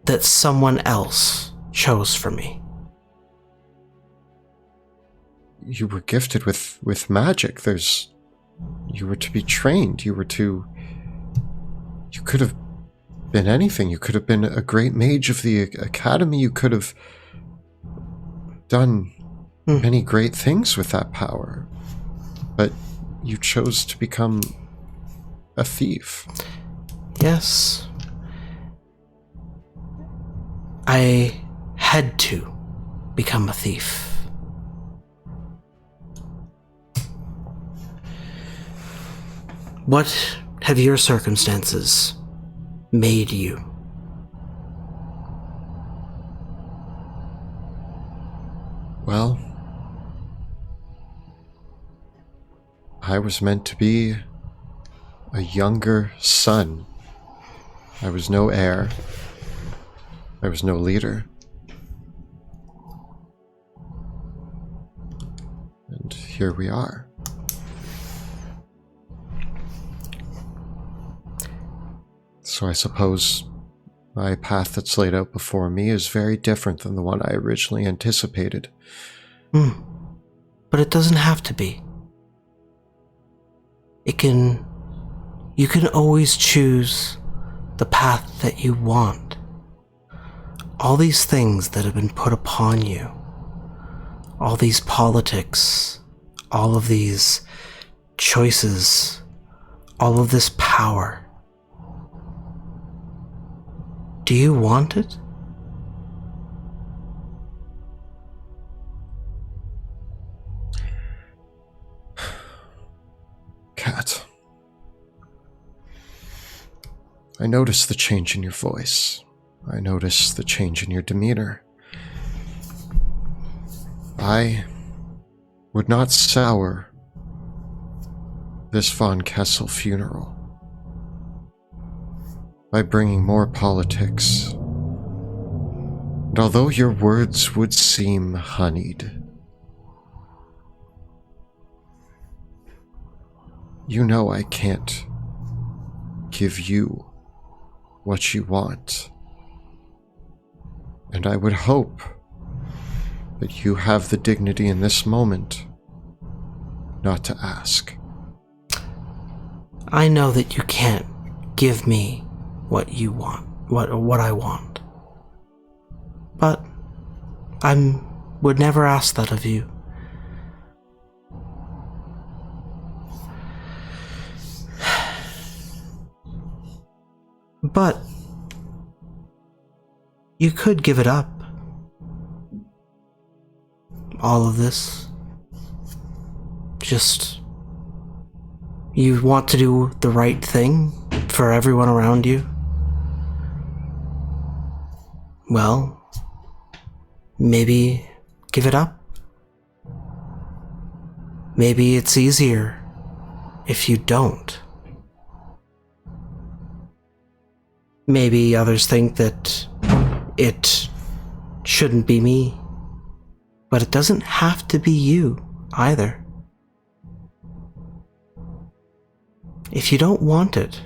that someone else chose for me? You were gifted with magic. You were to be trained. You could have been anything. You could have been a great mage of the academy. You could have done many great things with that power. But you chose to become a thief. Yes. I had to become a thief. What have your circumstances made you? Well, I was meant to be a younger son. I was no heir. I was no leader. And here we are. So I suppose my path that's laid out before me is very different than the one I originally anticipated. But it doesn't have to be. You can always choose the path that you want. All these things that have been put upon you, all these politics, all of these choices, all of this power. Do you want it? Kat, I notice the change in your voice. I notice the change in your demeanor. I would not sour this Von Kessel funeral by bringing more politics. And although your words would seem honeyed, you know I can't give you what you want. And I would hope that you have the dignity in this moment not to ask. I know that you can't give me what you want, what I want. But I would never ask that of you. But you could give it up. All of this. Just, you want to do the right thing for everyone around you. Well, maybe give it up. Maybe it's easier if you don't. Maybe others think that it shouldn't be me, but it doesn't have to be you either. If you don't want it,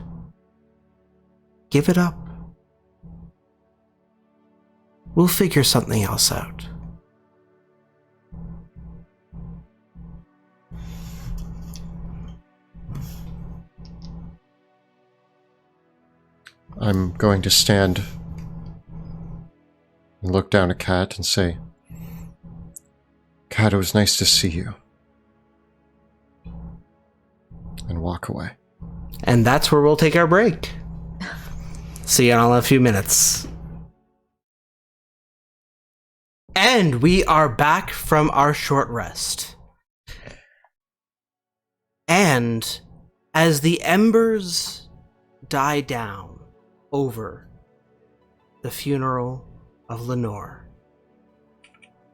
give it up. We'll figure something else out. I'm going to stand and look down at Kat and say, Kat, it was nice to see you. And walk away. And that's where we'll take our break. See you all in a few minutes. And we are back from our short rest. And as the embers die down over the funeral of Lenore,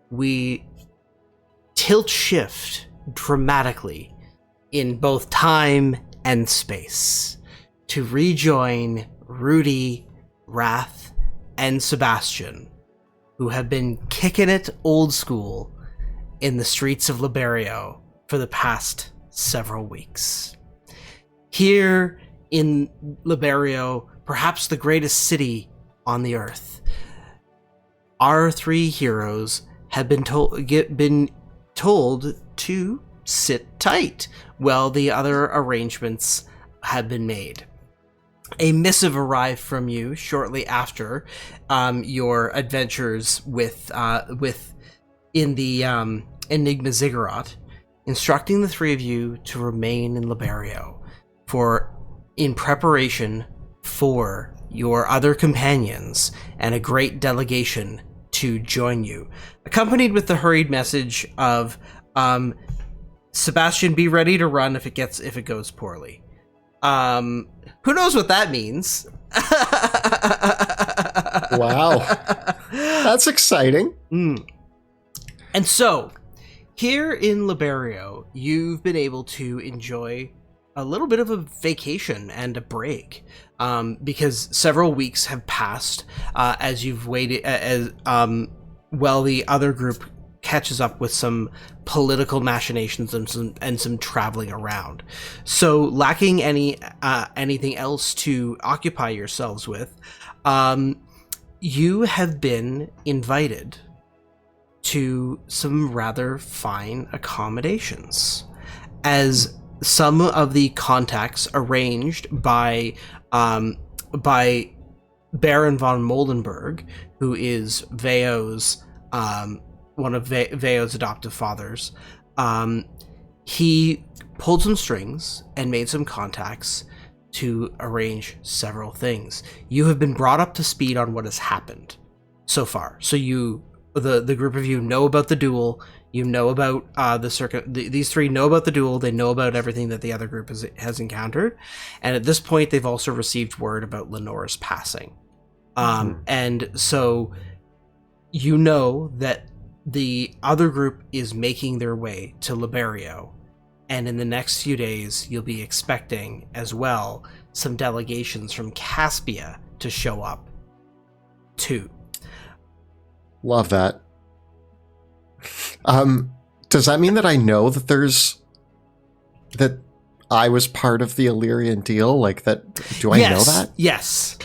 we tilt shift dramatically in both time and space to rejoin Rudy, Wrath, and Sebastian, who have been kicking it old school in the streets of Liberio for the past several weeks. Here in Liberio, perhaps the greatest city on the earth, our three heroes have been told to sit tight while the other arrangements have been made. A missive arrived from you shortly after your adventures with in the Enigma Ziggurat, instructing the three of you to remain in Liberio in preparation for your other companions and a great delegation to join you, accompanied with the hurried message of Sebastian, be ready to run if it goes poorly. Who knows what that means? Wow. That's exciting. And so, here in Liberio, you've been able to enjoy a little bit of a vacation and a break, because several weeks have passed as you've waited, while the other group catches up with some political machinations and some traveling around. So, lacking anything else to occupy yourselves with, you have been invited to some rather fine accommodations, as some of the contacts arranged by Baron von Moldenberg, who is Veo's one of Veo's adoptive fathers, he pulled some strings and made some contacts to arrange several things. You have been brought up to speed on what has happened so far. So the group of you know about the duel. You know about the circuit. These three know about the duel. They know about everything that the other group has encountered. And at this point, they've also received word about Lenore's passing. And so you know that the other group is making their way to Liberio, and in the next few days you'll be expecting as well some delegations from Caspia to show up too. Love that. Does that mean that I know that I was part of the Illyrian deal? Like that? Do I know that? Yes.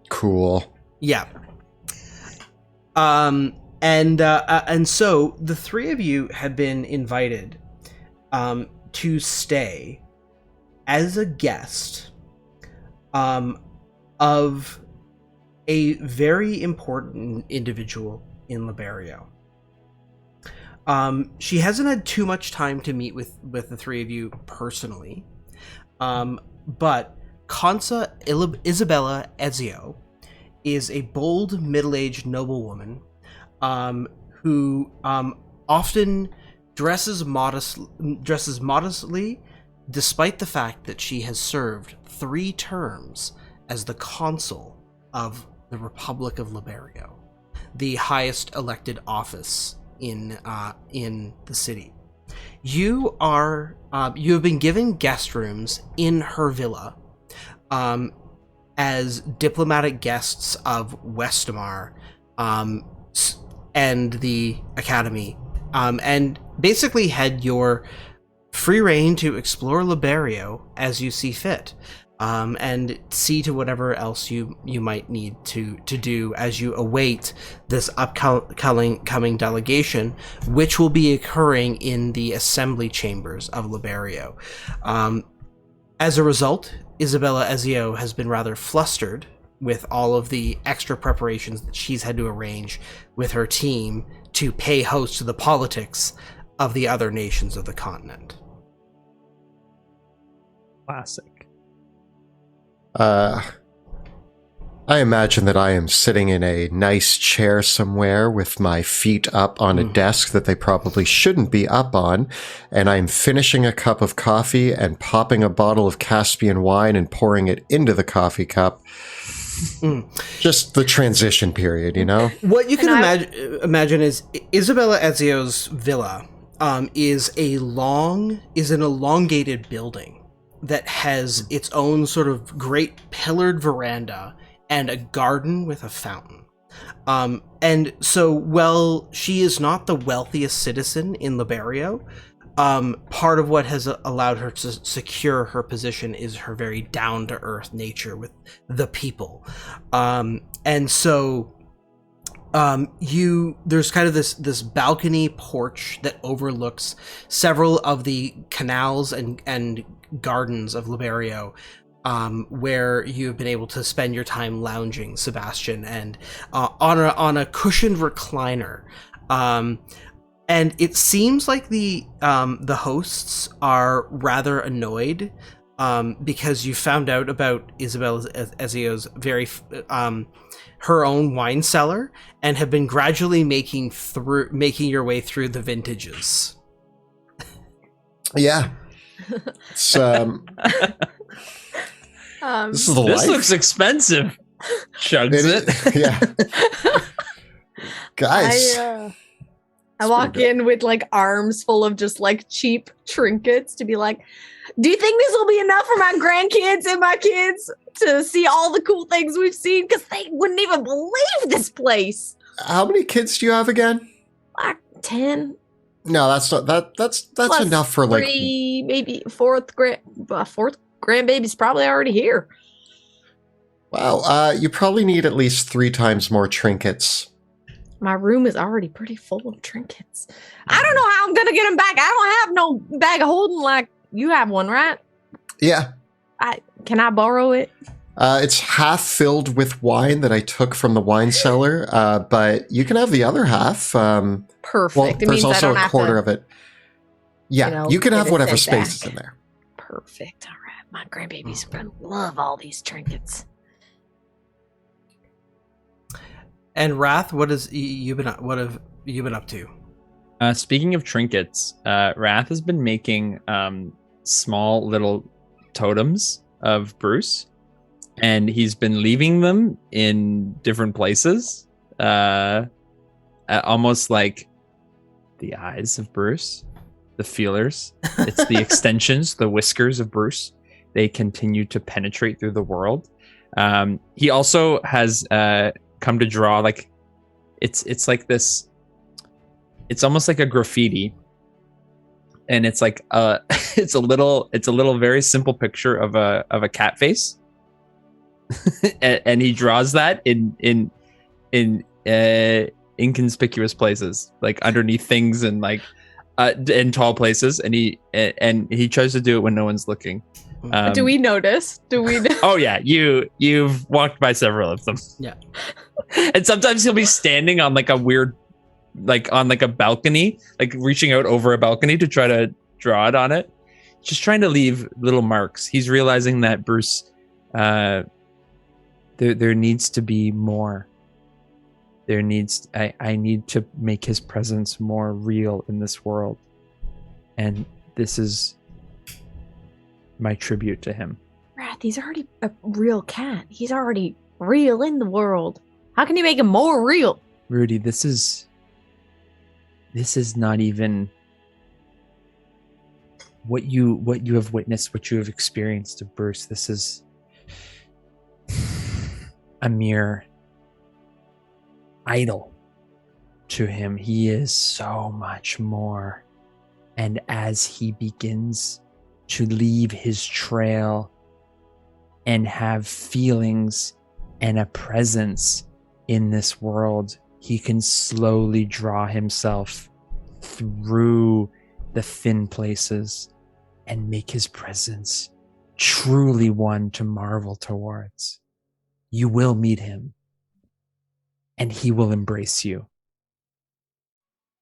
Cool. Yeah. And so the three of you have been invited to stay as a guest of a very important individual in Liberio. She hasn't had too much time to meet with the three of you personally, but Consa Isabella Ezio is a bold, middle-aged noblewoman who often dresses modestly, despite the fact that she has served 3 terms as the consul of the Republic of Liberio, the highest elected office in the city. You have been given guest rooms in her villa as diplomatic guests of Westamar and the Academy, and basically had your free reign to explore Liberio as you see fit, and see to whatever else you might need to do as you await this upcoming delegation, which will be occurring in the assembly chambers of Liberio. As a result, Isabella Ezio has been rather flustered with all of the extra preparations that she's had to arrange with her team to pay host to the politics of the other nations of the continent. Classic. I imagine that I am sitting in a nice chair somewhere with my feet up on a desk that they probably shouldn't be up on, and I'm finishing a cup of coffee and popping a bottle of Caspian wine and pouring it into the coffee cup. Just the transition period, you know? What you can imagine is Isabella Ezio's villa is an elongated building that has its own sort of great pillared veranda and a garden with a fountain. And so, while she is not the wealthiest citizen in Liberio, part of what has allowed her to secure her position is her very down-to-earth nature with the people. And so there's kind of this balcony porch that overlooks several of the canals and gardens of Liberio, where you've been able to spend your time lounging, Sebastian, and on a cushioned recliner. And it seems like the hosts are rather annoyed because you found out about Isabella Ezio's her own wine cellar and have been gradually making your way through the vintages. Yeah. It's, this is the This life. looks expensive. Chugs it. Yeah. Guys. I walk in with like arms full of just like cheap trinkets to be like, do you think this will be enough for my grandkids and my kids to see all the cool things we've seen? Because they wouldn't even believe this place. How many kids do you have again? Like 10. No, that's not that's Plus enough for like 3, maybe fourth grandbaby's probably already here. Wow, you probably need at least 3 times more trinkets. My room is already pretty full of trinkets. I don't know how I'm gonna get them back. I don't have no bag of holding like you have one, right? Yeah. Can I borrow it? It's half filled with wine that I took from the wine cellar, but you can have the other half. Perfect. Well, It there's means I also don't a have quarter to, of it. Yeah, you know, you can get have it whatever sent space is back. in there. Perfect. All right. My grandbaby's gonna love all these trinkets. And Wrath, what have you been up to? Speaking of trinkets, Wrath has been making small little totems of Bruce, and he's been leaving them in different places, almost like the eyes of Bruce, the feelers. It's the extensions, the whiskers of Bruce. They continue to penetrate through the world. He also has come to draw like it's like this. It's almost like a graffiti, and it's like it's a little very simple picture of a cat face, and he draws that in inconspicuous places, like underneath things and like in tall places, and he tries to do it when no one's looking. Do we notice? Oh yeah, you've walked by several of them. Yeah. And sometimes he'll be standing on like a weird, like on like a balcony, like reaching out over a balcony to try to draw it on it, just trying to leave little marks. He's realizing that Bruce, there needs to be more. I need to make his presence more real in this world, and this is my tribute to him. Wrath, he's already a real cat. He's already real in the world. How can you make him more real? Rudy, this is not even what you have witnessed, what you have experienced of Bruce. This is a mere idol to him. He is so much more. And as he begins to leave his trail and have feelings and a presence in this world, he can slowly draw himself through the thin places and make his presence truly one to marvel towards. you will meet him, and he will embrace you.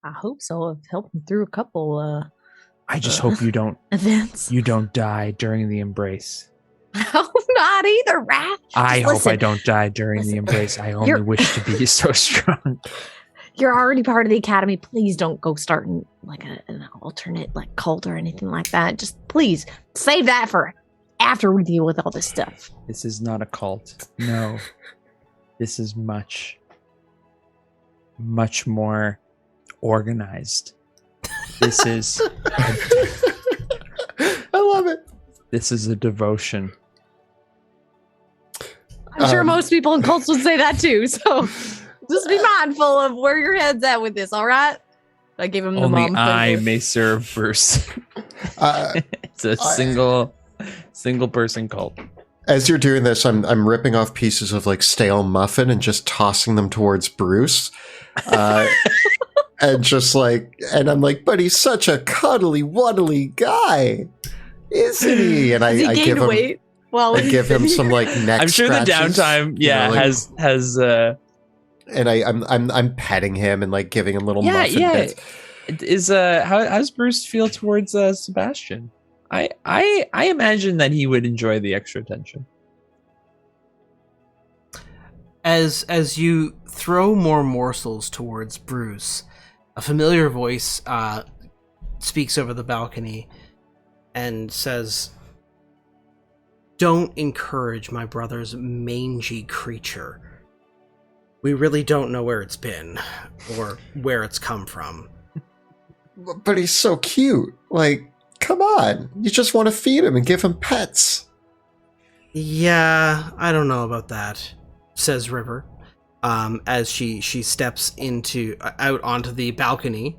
I hope so. I've helped him through a couple I just hope you don't events. you don't die during the embrace. I hope not either, Raph. I Just hope listen. I don't die during the embrace. I only wish to be so strong. You're already part of the academy. Please don't go starting like an alternate like cult or anything like that. Just please save that for after we deal with all this stuff. This is not a cult. No. This is much more organized. This is I love it. This is a devotion. I'm sure most people in cults would say that too. So just be mindful of where your head's at with this, all right? I gave him the Only mom I finger. may serve Bruce. It's a single person cult. As you're doing this, I'm ripping off pieces of like stale muffin and just tossing them towards Bruce. And just like, and I'm like, but he's such a cuddly, wuddly guy, isn't he? And I give him, weight while I give him some like neck. I'm sure the scratches, downtime, yeah, like, has. And I'm petting him and like giving him little muffin bits. Is how's Bruce feel towards Sebastian? I imagine that he would enjoy the extra attention. As you throw more morsels towards Bruce, a familiar voice speaks over the balcony and says, "Don't encourage my brother's mangy creature. We really don't know where it's been or where it's come from." But he's so cute. Like, come on. You just want to feed him and give him pets. "Yeah, I don't know about that," says River, as she steps out onto the balcony,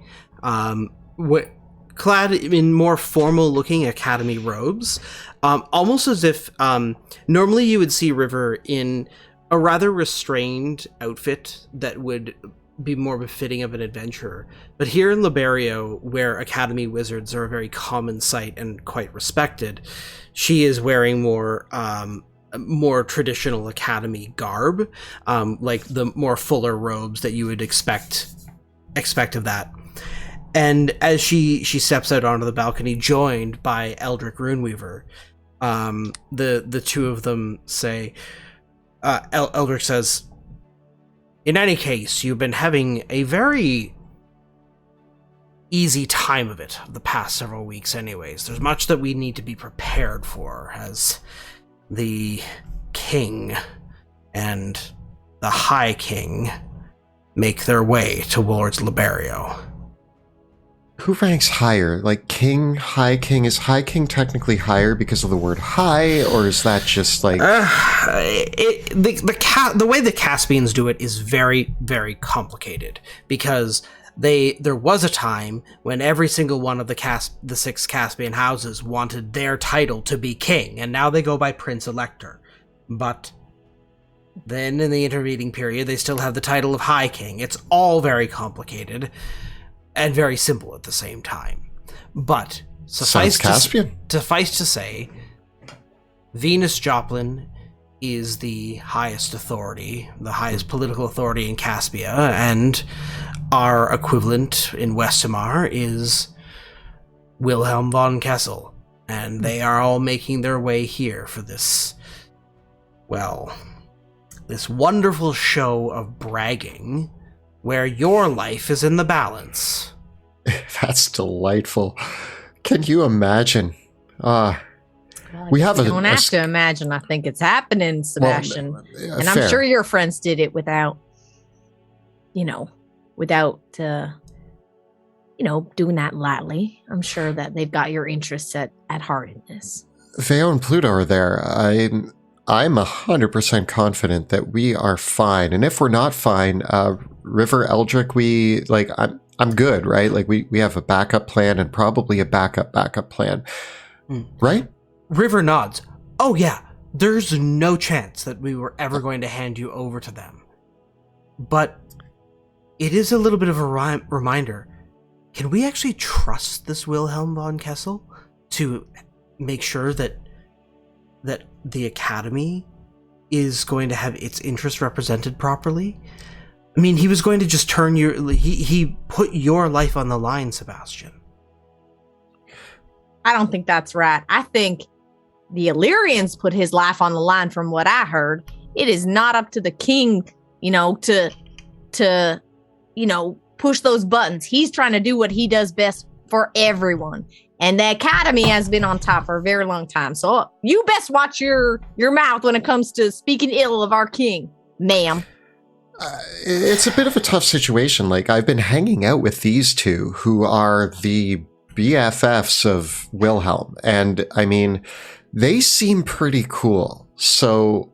clad in more formal-looking academy robes, almost as if normally you would see River in a rather restrained outfit that would be more befitting of an adventurer. But here in Liberio, where academy wizards are a very common sight and quite respected, she is wearing more traditional academy garb, like the more fuller robes that you would expect of that. And as she steps out onto the balcony, joined by Eldrick Runeweaver, the two of them say, Eldrick says, "In any case, you've been having a very easy time of it the past several weeks anyways. There's much that we need to be prepared for as the king and the high king make their way towards Liberio." Who ranks higher? Like king, high king? Is high king technically higher because of the word high, or is that just like... The way the Caspians do it is very, very complicated, because there was a time when every single one of the 6 Caspian houses wanted their title to be king, and now they go by Prince Elector. But then in the intervening period, they still have the title of High King. It's all very complicated and very simple at the same time. But suffice to say, Venus Joplin is the highest authority, the highest political authority in Caspia, and our equivalent in Westamar is Wilhelm von Kessel, and they are all making their way here for this wonderful show of bragging where your life is in the balance. That's delightful. Can you imagine? We have you don't have to imagine. I think it's happening, Sebastian. And I'm sure your friends did it without doing that lightly. I'm sure that they've got your interests at heart in this. Veo and Pluto are there. I'm 100% confident that we are fine. And if we're not fine, River Eldrick, I'm good, right? Like we have a backup plan and probably a backup plan, right? River nods. "Oh yeah, there's no chance that we were ever going to hand you over to them. But it is a little bit of a reminder. Can we actually trust this Wilhelm von Kessel to make sure that the Academy is going to have its interest represented properly. I mean, he was going to just turn he put your life on the line, Sebastian. I don't think that's right. I think the Illyrians put his life on the line from what I heard. It is not up to the king, to push those buttons. He's trying to do what he does best for everyone. And the Academy has been on top for a very long time. So you best watch your mouth when it comes to speaking ill of our king, ma'am. It's a bit of a tough situation. Like, I've been hanging out with these two who are the BFFs of Wilhelm. And, I mean, they seem pretty cool. So...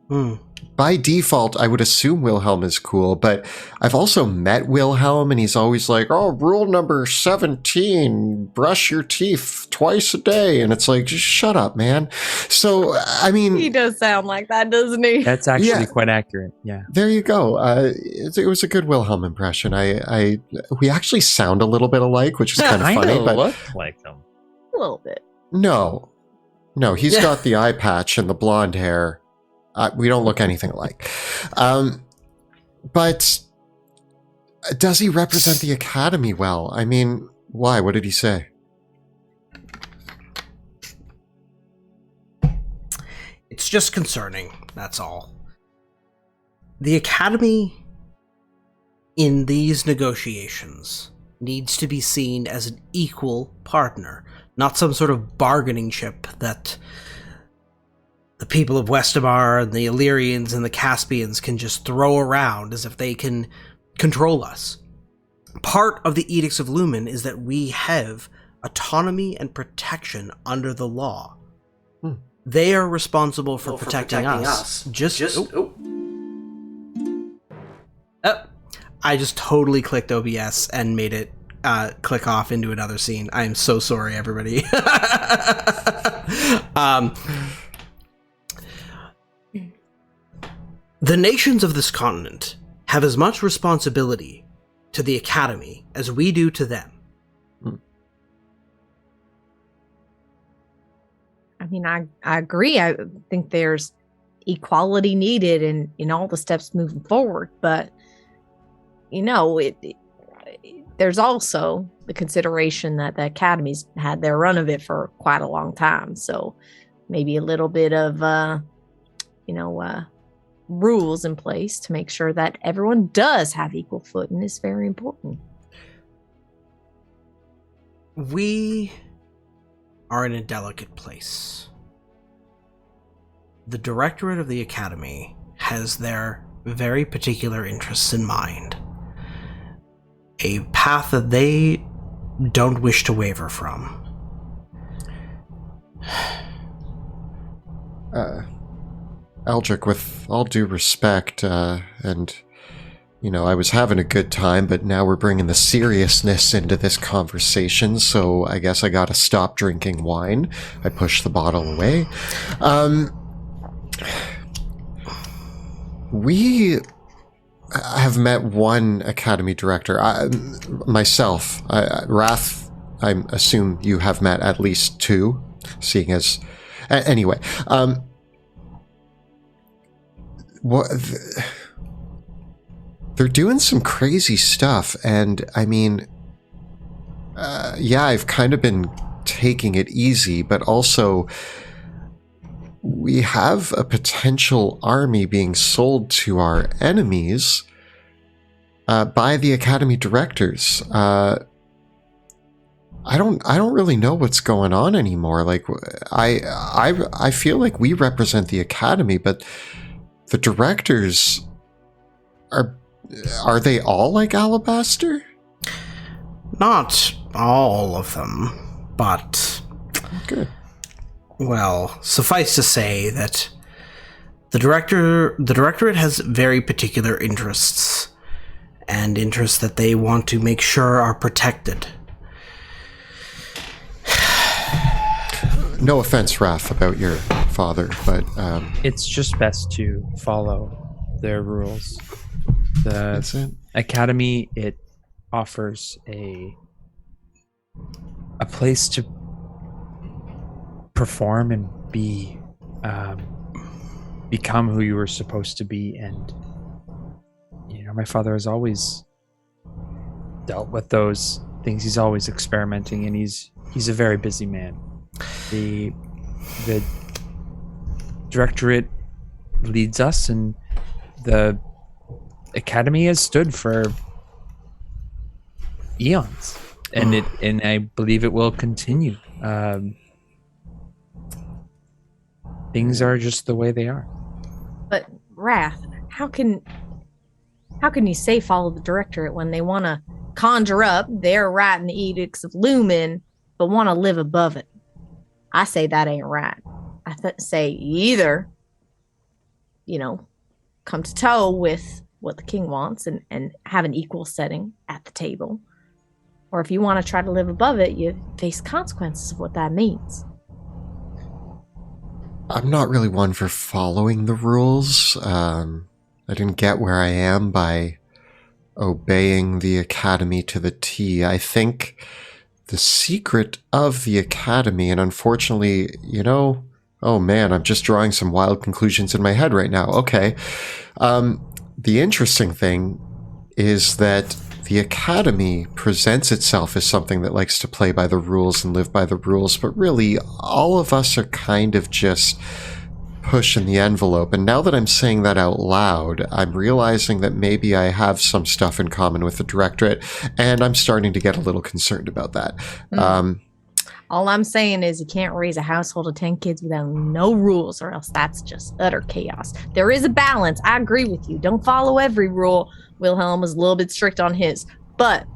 By default, I would assume Wilhelm is cool, but I've also met Wilhelm, and he's always like, oh, rule number 17, brush your teeth twice a day. And it's like, just shut up, man. So, I mean... He does sound like that, doesn't he? That's actually quite accurate, yeah. There you go. It was a good Wilhelm impression. We actually sound a little bit alike, which is kind of funny. But look like him. A little bit. No, he's got the eye patch and the blonde hair. We don't look anything alike. But does he represent the Academy well? I mean, why? What did he say? It's just concerning, that's all. The Academy in these negotiations needs to be seen as an equal partner, not some sort of bargaining chip that the people of Westamar and the Illyrians and the Caspians can just throw around as if they can control us. Part of the Edicts of Lumen is that we have autonomy and protection under the law. They are responsible for protecting us. I just totally clicked OBS and made it click off into another scene. I am so sorry, everybody. The nations of this continent have as much responsibility to the Academy as we do to them. I mean, I agree. I think there's equality needed in all the steps moving forward. But, there's also the consideration that the Academy's had their run of it for quite a long time. So maybe a little bit of, rules in place to make sure that everyone does have equal footing is very important. We are in a delicate place. The Directorate of the Academy has their very particular interests in mind. A path that they don't wish to waver from. Eldrick, with all due respect, I was having a good time, but now we're bringing the seriousness into this conversation, so I guess I gotta stop drinking wine. I push the bottle away. We have met one Academy director. Myself. Wrath, I assume you have met at least two, seeing as... Anyway, they're doing some crazy stuff, and I mean, I've kind of been taking it easy, but also we have a potential army being sold to our enemies by the Academy directors. I don't really know what's going on anymore. Like, I feel like we represent the Academy, but the directors are they all like Alabaster? Not all of them, but... Good. Well, suffice to say that the Directorate has very particular interests, and interests that they want to make sure are protected. No offense, Wrath, about your father, but... It's just best to follow their rules. That's it. Academy, it offers a place to perform and be become who you were supposed to be. And my father has always dealt with those things. He's always experimenting, and he's a very busy man. The directorate leads us, and the academy has stood for eons, and I believe it will continue. Things are just the way they are. But Wrath, how can you say follow the directorate when they want to conjure up their right in the edicts of Lumen, but want to live above it? I say that ain't right. I say either, come to toe with what the king wants and have an equal setting at the table. Or if you want to try to live above it, you face consequences of what that means. I'm not really one for following the rules. I didn't get where I am by obeying the academy to the T. I think the secret of the academy, and unfortunately, oh man, I'm just drawing some wild conclusions in my head right now. Okay. The interesting thing is that the academy presents itself as something that likes to play by the rules and live by the rules, but really all of us are kind of just pushing the envelope. And now that I'm saying that out loud, I'm realizing that maybe I have some stuff in common with the directorate, and I'm starting to get a little concerned about that. All I'm saying is you can't raise a household of 10 kids without no rules, or else that's just utter chaos. There is a balance. I agree with you. Don't follow every rule. Wilhelm was a little bit strict on his, but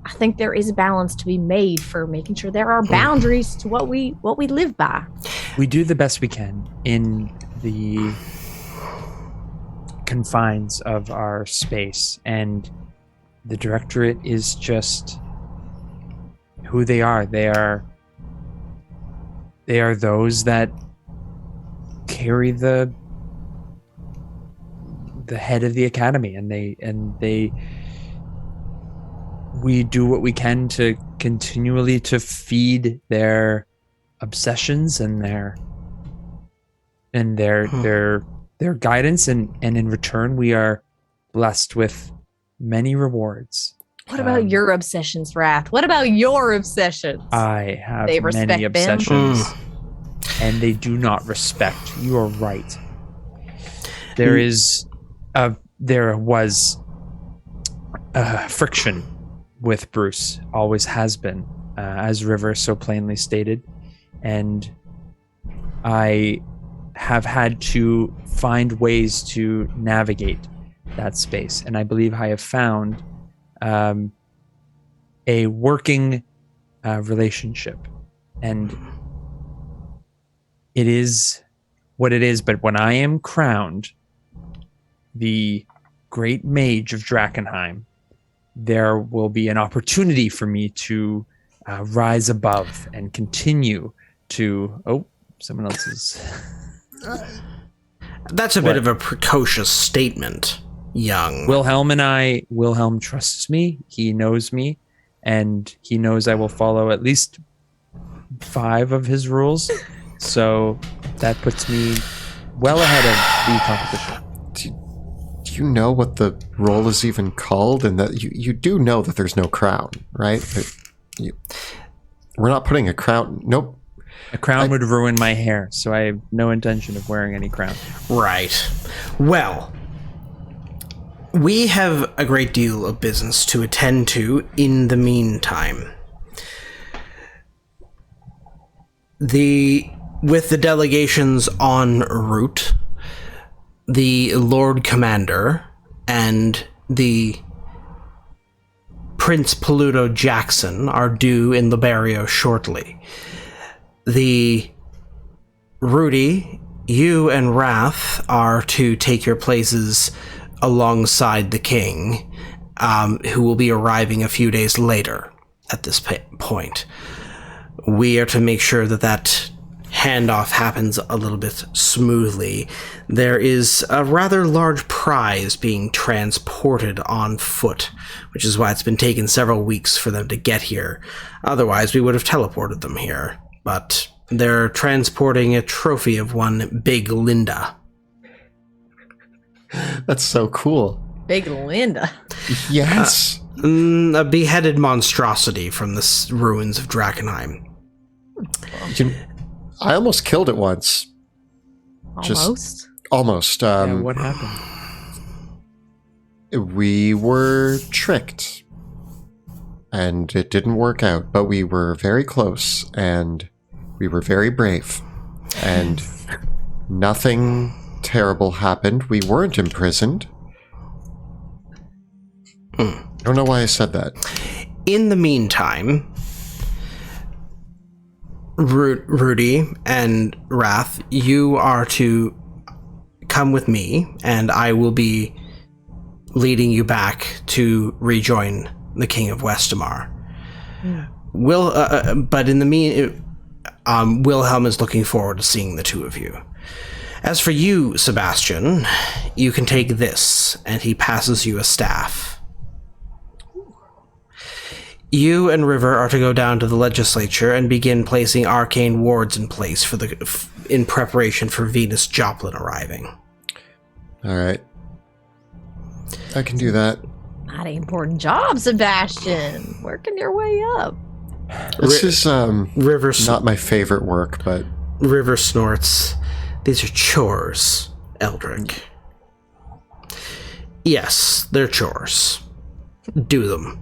I think there is a balance to be made for making sure there are boundaries to what we live by. We do the best we can in the confines of our space, and the directorate is just who they are. They are those that carry the head of the academy, and we do what we can to continually to feed their obsessions and their guidance, and in return we are blessed with many rewards. What about your obsessions, Wrath? What about your obsessions? I have they respect many obsessions, them? And they do not respect. You are right. There was friction with Bruce, always has been, as River so plainly stated, and I have had to find ways to navigate that space, and I believe I have found a working relationship, and it is what it is. But when I am crowned the great mage of Drakkenheim, there will be an opportunity for me to rise above and continue to... someone else's... That's a bit of a precocious statement, young. Wilhelm trusts me. He knows me, and he knows I will follow at least 5 of his rules. So that puts me well ahead of the competition. Do you know what the role is even called? And that you do know that there's no crown, right? We're not putting a crown. Nope. A crown would ruin my hair, so I have no intention of wearing any crown. Right. Well, we have a great deal of business to attend to in the meantime. With the delegations en route, the Lord Commander and the Prince Paluto Jackson are due in Liberio shortly. Rudy, you and Wrath are to take your places alongside the king, who will be arriving a few days later at this point. We are to make sure that handoff happens a little bit smoothly. There is a rather large prize being transported on foot, which is why it's been taking several weeks for them to get here. Otherwise, we would have teleported them here. But they're transporting a trophy of one Big Linda. That's so cool. Big Linda. Yes. A beheaded monstrosity from the ruins of Drakkenheim. I almost killed it once. Almost. Almost. What happened? We were tricked. And it didn't work out, but we were very close, and we were very brave. And nothing terrible happened. We weren't imprisoned. I don't know why I said that. In the meantime, Rudy and Wrath, you are to come with me, and I will be leading you back to rejoin the King of Westamar. But in the Wilhelm is looking forward to seeing the two of you. As for you, Sebastian, you can take this, and he passes you a staff. You and River are to go down to the legislature and begin placing arcane wards in place in preparation for Venus Joplin arriving. All right. I can do that. Mighty important job, Sebastian. Working your way up. This is River not my favorite work, but River snorts. These are chores, Eldrick. Yes, they're chores. Do them.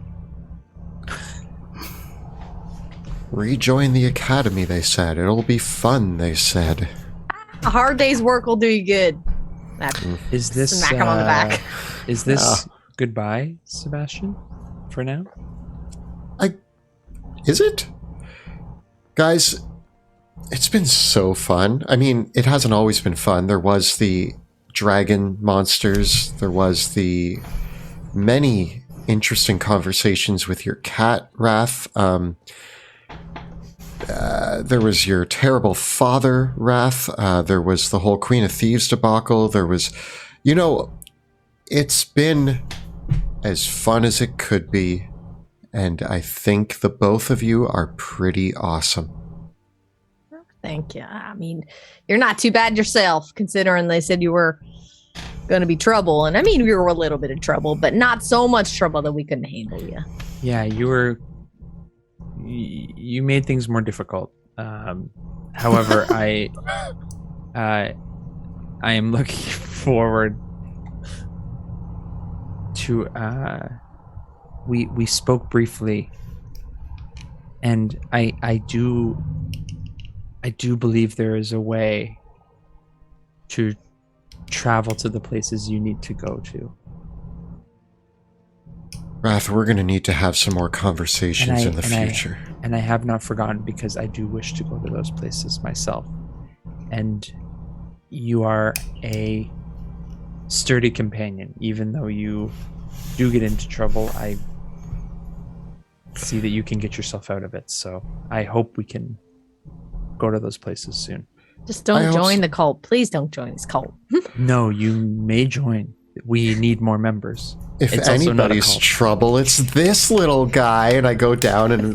rejoin the academy, they said. It'll be fun, they said. A hard day's work will do you good. Is this smack him on the back? Is this goodbye, Sebastian? For now? Is it? Guys, it's been so fun. I mean, it hasn't always been fun. There was the dragon monsters. There was the many interesting conversations with your cat, Wrath. There was your terrible father, Wrath. There was the whole Queen of Thieves debacle. There was, it's been as fun as it could be. And I think the both of you are pretty awesome. Thank you. I mean, you're not too bad yourself, considering they said you were going to be trouble. And I mean, we were a little bit of trouble, but not so much trouble that we couldn't handle you. Yeah, you made things more difficult. However, I am looking forward to we spoke briefly, and I do believe there is a way to travel to the places you need to go to. Wrath, we're going to need to have some more conversations in the future. And I have not forgotten, because I do wish to go to those places myself. And you are a sturdy companion. Even though you do get into trouble, I see that you can get yourself out of it. So I hope we can go to those places soon. Just don't join the cult. Please don't join this cult. No, you may join. We need more members. If it's anybody's trouble, it's this little guy. And I go down and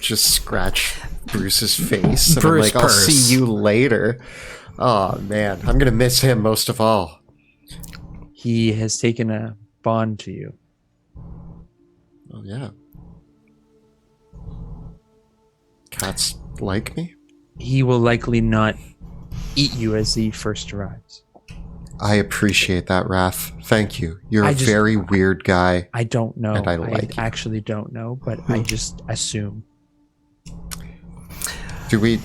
just scratch Bruce's face. And Bruce I'm like, I'll see you later. Oh man, I'm gonna miss him most of all. He has taken a bond to you. Oh yeah. Cats like me? He will likely not eat you as he first arrives. I appreciate that, Wrath. Thank you. You're a very weird guy. I don't know. And I actually don't know, but I just assume. Do we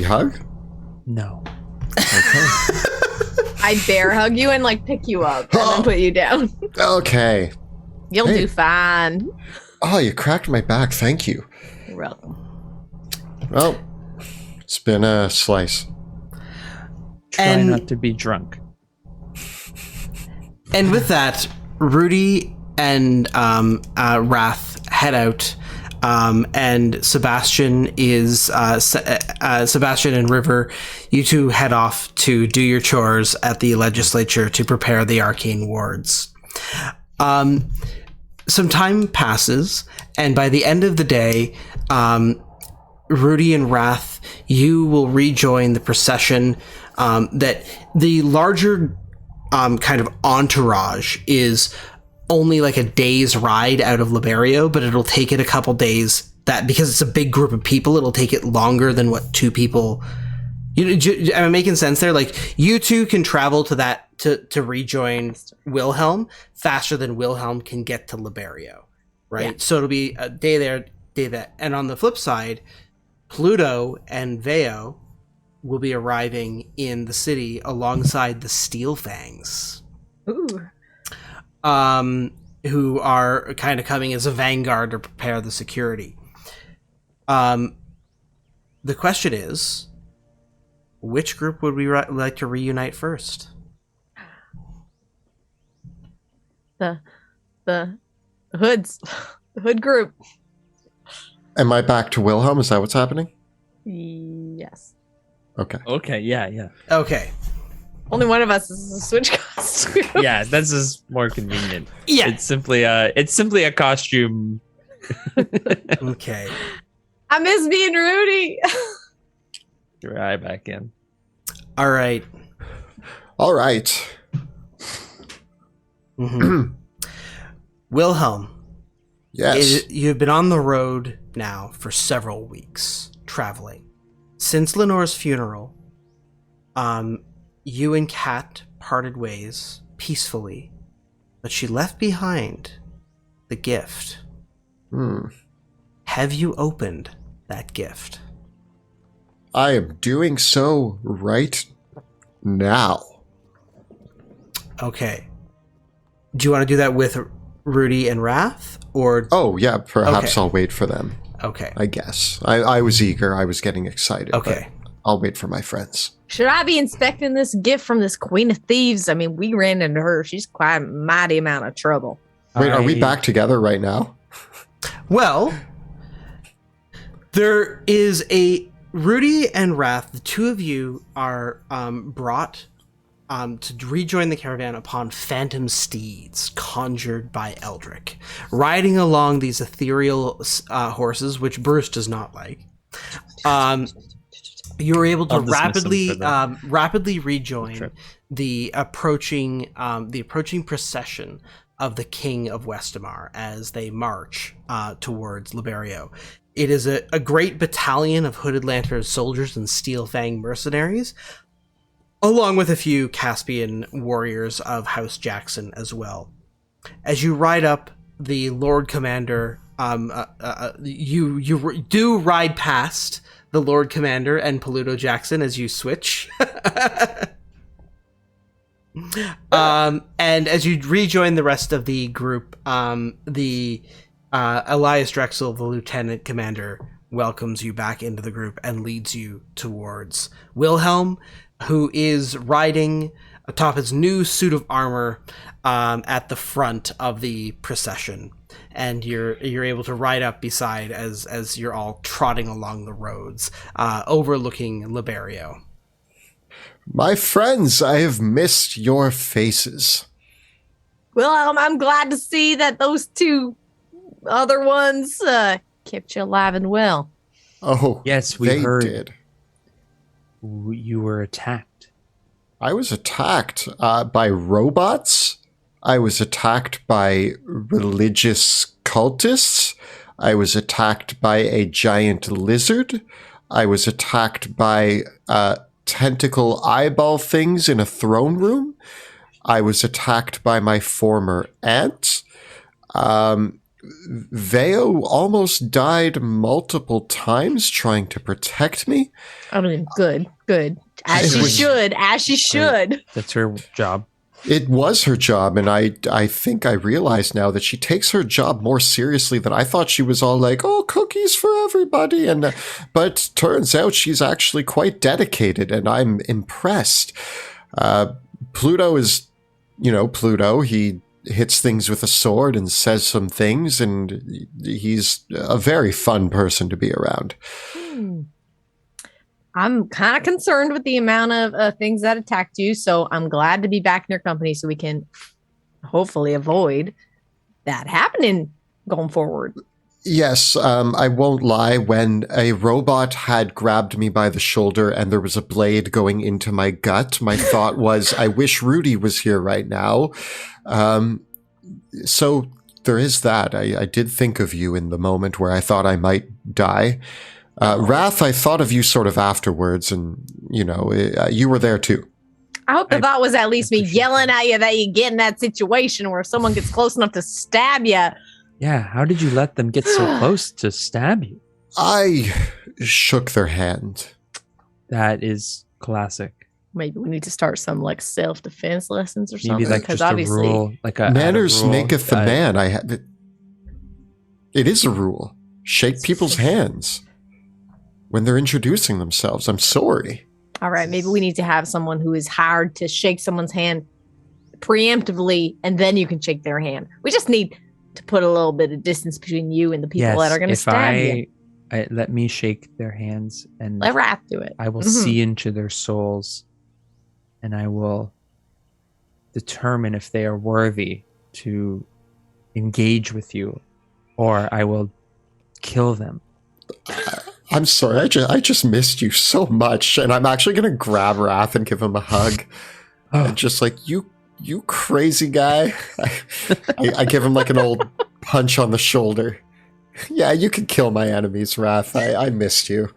hug? No. Okay. I bear hug you and pick you up and then put you down. Okay. You'll do fine. Oh, you cracked my back. Thank you. You're welcome. Well, it's been a slice. Try not to be drunk. And with that, Rudy and Wrath head out, and Sebastian and River, you two head off to do your chores at the legislature to prepare the arcane wards. Some time passes, and by the end of the day, Rudy and Wrath, you will rejoin the procession that the larger kind of entourage is only like a day's ride out of Liberio, but it'll take it a couple days. That because it's a big group of people, it'll take it longer than what two people. Am I making sense there? Like you two can travel to that to rejoin Wilhelm faster than Wilhelm can get to Liberio, right? Yeah. So it'll be a day there, day that. And on the flip side, Pluto and Veo will be arriving in the city alongside the Steel Fangs. Ooh. Who are kind of coming as a vanguard to prepare the security. The question is, which group would we like to reunite first? The hoods, the hood group. Am I back to Wilhelm? Is that what's happening? Yes. Okay. Okay. Yeah. Okay. Only one of us is a switch costume. Yeah, this is more convenient. Yeah. It's simply a costume. Okay. I miss being Rudy. Get right back in. All right. Mm-hmm. Wilhelm. Yes. You've been on the road now for several weeks, traveling. Since Lenore's funeral, you and Kat parted ways peacefully, but she left behind the gift. Have you opened that gift? I am doing so right now. Okay. Do you want to do that with Rudy and Wrath, or? Oh yeah, perhaps Okay. I'll wait for them. Okay. I guess. I was eager. I was getting excited. Okay. But I'll wait for my friends. Should I be inspecting this gift from this Queen of Thieves? I mean, we ran into her. She's quite a mighty amount of trouble. Wait, are we back together right now? Well, there is a Rudy and Wrath. The two of you are brought to rejoin the caravan upon phantom steeds conjured by Eldrick, riding along these ethereal horses, which Bruce does not like. You were able to rapidly rejoin the approaching procession of the King of Westamar as they march towards Liberio. It is a great battalion of Hooded Lantern soldiers and Steel Fang mercenaries, along with a few Caspian warriors of House Jackson as well. As you ride up, the Lord Commander, you do ride past the Lord Commander and Paluto Jackson as you switch. And as you rejoin the rest of the group, the Elias Drexel, the Lieutenant Commander, welcomes you back into the group and leads you towards Wilhelm, who is riding atop his new suit of armor at the front of the procession. And you're able to ride up beside as you're all trotting along the roads, overlooking Liberio. My friends, I have missed your faces. Well, I'm glad to see that those two other ones kept you alive and well. Oh, yes, we they heard. did. You were attacked. I was attacked by robots. I was attacked by religious cultists. I was attacked by a giant lizard. I was attacked by tentacle eyeball things in a throne room. I was attacked by my former aunt. Veo almost died multiple times trying to protect me. I mean, good. As she should. That's her job. It was her job, and I think I realize now that she takes her job more seriously than I thought. She was all like, "Oh, cookies for everybody," but turns out she's actually quite dedicated, and I'm impressed. Pluto is, Pluto. He hits things with a sword and says some things, and he's a very fun person to be around. I'm kind of concerned with the amount of things that attacked you, so I'm glad to be back in your company so we can hopefully avoid that happening going forward. Yes, I won't lie. When a robot had grabbed me by the shoulder and there was a blade going into my gut, my thought was, I wish Rudy was here right now. So there is that. I did think of you in the moment where I thought I might die. Wrath, I thought of you sort of afterwards, and, you were there too. I hope the thought was at least me yelling at you that you get in that situation where if someone gets close enough to stab you. Yeah, how did you let them get so close to stab you? I shook their hand. That is classic. Maybe we need to start some like self-defense lessons or Maybe something. like Because just obviously, a rule, like a Manners rule, maketh the man. It is a rule. Shake people's hands when they're introducing themselves. I'm sorry. all right, maybe we need to have someone who is hired to shake someone's hand preemptively, and then you can shake their hand. We just need to put a little bit of distance between you and the people that are going to stab you. Let me shake their hands and Let Wrath do it. I will see into their souls, and I will determine if they are worthy to engage with you, or I will kill them. I'm sorry. I just missed you so much, and I'm actually going to grab Wrath and give him a hug. And just like, you crazy guy. I give him like an old punch on the shoulder. Yeah, you can kill my enemies, Wrath. I missed you.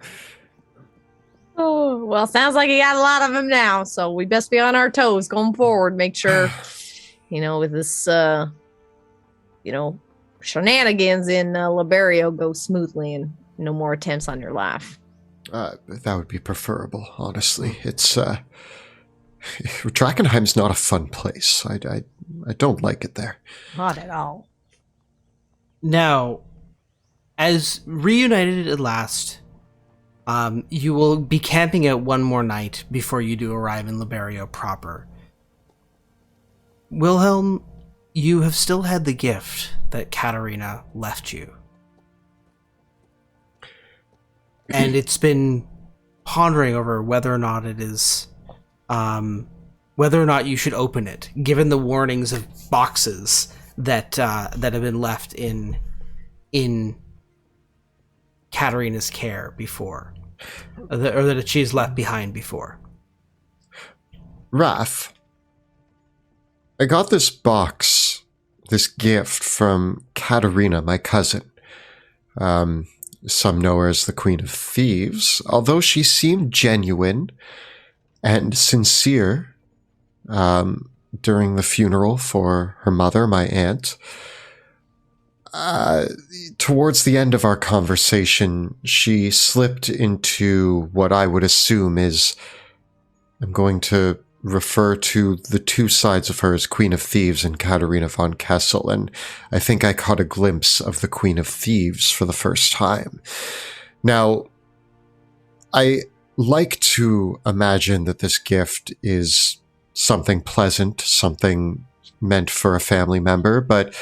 Oh, well, sounds like you got a lot of them now, so we best be on our toes going forward. Make sure, with this, shenanigans in Liberio go smoothly and no more attempts on your life. That would be preferable, honestly. It's, Drakkenheim's not a fun place. I don't like it there. Not at all. Now, as reunited at last, you will be camping out one more night before you do arrive in Liberio proper. Wilhelm, you have still had the gift that Katarina left you. And it's been pondering over whether or not it is, whether or not you should open it, given the warnings of boxes that have been left in Katarina's care before, or that she's left behind before. Wrath, I got this box, this gift from Katarina, my cousin. Some know her as the Queen of Thieves. Although she seemed genuine and sincere during the funeral for her mother, my aunt, towards the end of our conversation, she slipped into what I would assume is, I'm going to refer to the two sides of her as Queen of Thieves and Katarina von Kessel, and I think I caught a glimpse of the Queen of Thieves for the first time. Now, I like to imagine that this gift is something pleasant, something meant for a family member, but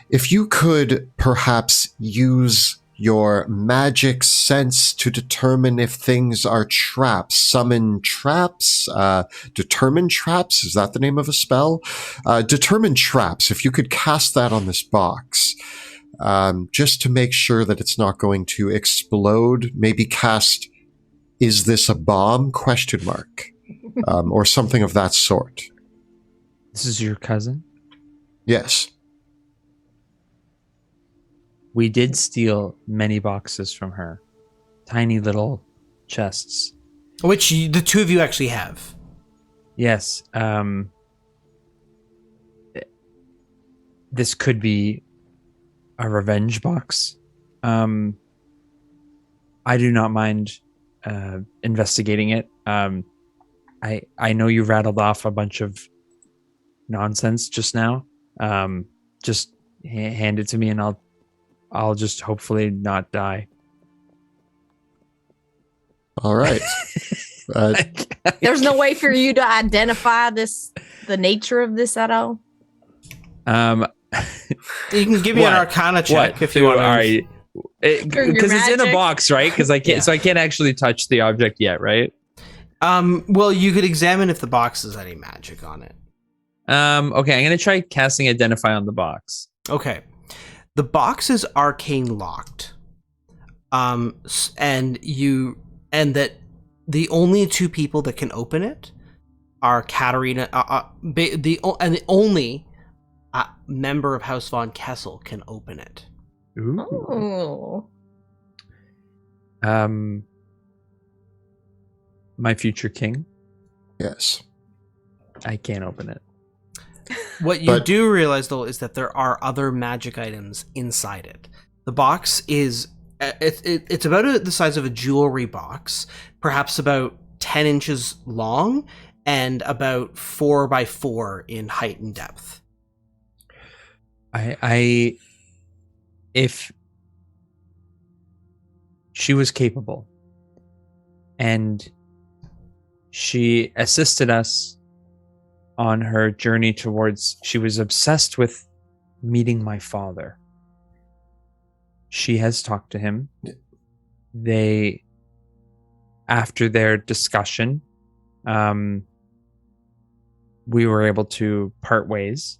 if you could perhaps use your magic sense to determine if things are traps, summon traps, determine traps, is that the name of a spell? Determine traps, if you could cast that on this box, just to make sure that it's not going to explode, maybe cast, is this a bomb, ? Or something of that sort. This is your cousin? Yes. We did steal many boxes from her. Tiny little chests. Which the two of you actually have. Yes. This could be a revenge box. I do not mind investigating it. I know you rattled off a bunch of nonsense just now. Just hand it to me and I'll just hopefully not die. All right. There's no way for you to identify the nature of this at all? You can give me an Arcana check if you want. All right. Because it's in a box, right? Because I can't. Yeah. So I can't actually touch the object yet, right? Well, you could examine if the box has any magic on it. Okay, I'm gonna try casting Identify on the box. Okay. The box is arcane locked. And that the only two people that can open it are Katarina, the only member of House von Kessel can open it. Oh. My future king. Yes. I can't open it. What you do realize, though, is that there are other magic items inside it. The box is it's about the size of a jewelry box, perhaps about 10 inches long and about 4 by 4 in height and depth. If she was capable and she assisted us on her journey towards, she was obsessed with meeting my father. She has talked to him. They, after their discussion, we were able to part ways.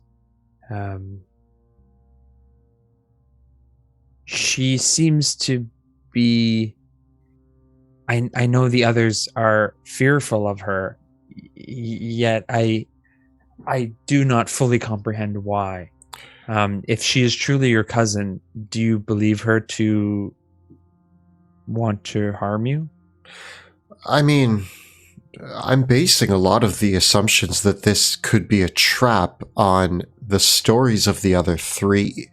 She seems to be, I know the others are fearful of her, yet I do not fully comprehend why. If she is truly your cousin, do you believe her to want to harm you? I mean, I'm basing a lot of the assumptions that this could be a trap on the stories of the other three.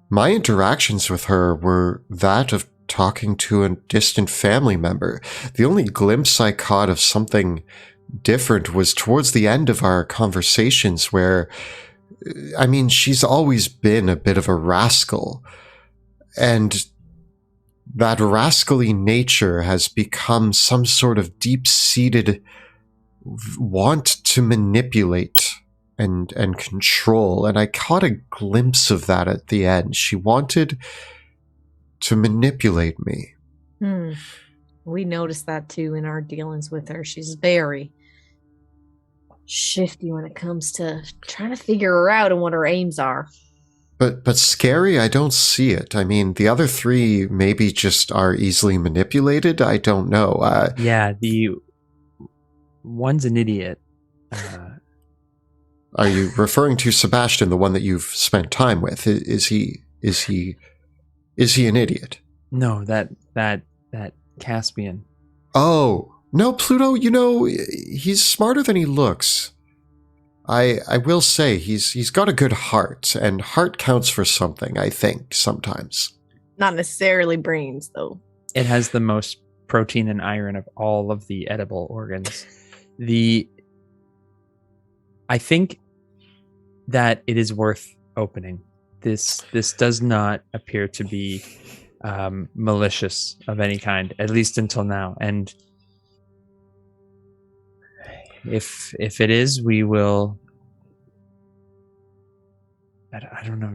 My interactions with her were that of talking to a distant family member. The only glimpse I caught of something different was towards the end of our conversations where, I mean, she's always been a bit of a rascal. And that rascally nature has become some sort of deep-seated want to manipulate and control. And I caught a glimpse of that at the end. She wanted to manipulate me. We noticed that too in our dealings with her. She's very shifty when it comes to trying to figure her out and what her aims are. But scary, I don't see it. I mean, the other three maybe just are easily manipulated. I don't know. Yeah, the one's an idiot. Are you referring to Sebastian, the one that you've spent time with? Is he an idiot? No, that Caspian. Oh, no, Pluto, he's smarter than he looks. I will say he's got a good heart, and heart counts for something, I think, sometimes. Not necessarily brains, though. It has the most protein and iron of all of the edible organs. I think that it is worth opening. This does not appear to be malicious of any kind, at least until now. And if it is, we will. I don't know.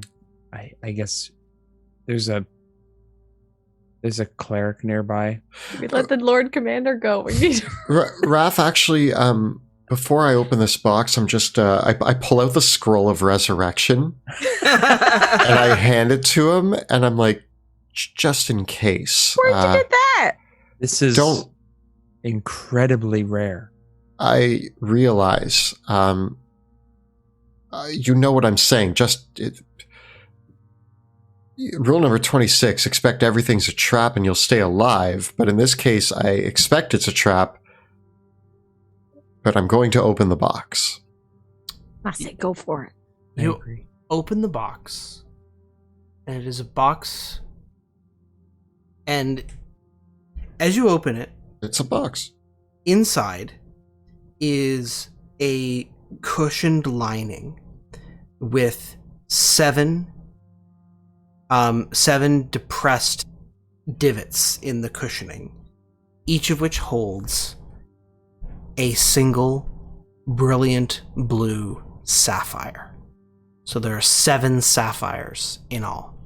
I guess there's a cleric nearby. We let the Lord Commander go. We need. Raph, actually, before I open this box, I'm just I pull out the scroll of resurrection and I hand it to him, and I'm like, just in case. Where'd you get that? This is incredibly rare. I realize. You know what I'm saying. Rule number 26, expect everything's a trap and you'll stay alive. But in this case, I expect it's a trap. But I'm going to open the box. I say go for it. You open the box. And it is a box. And as you open it, it's a box. Inside is a cushioned lining with seven depressed divots in the cushioning, each of which holds a single brilliant blue sapphire. So there are 7 sapphires in all.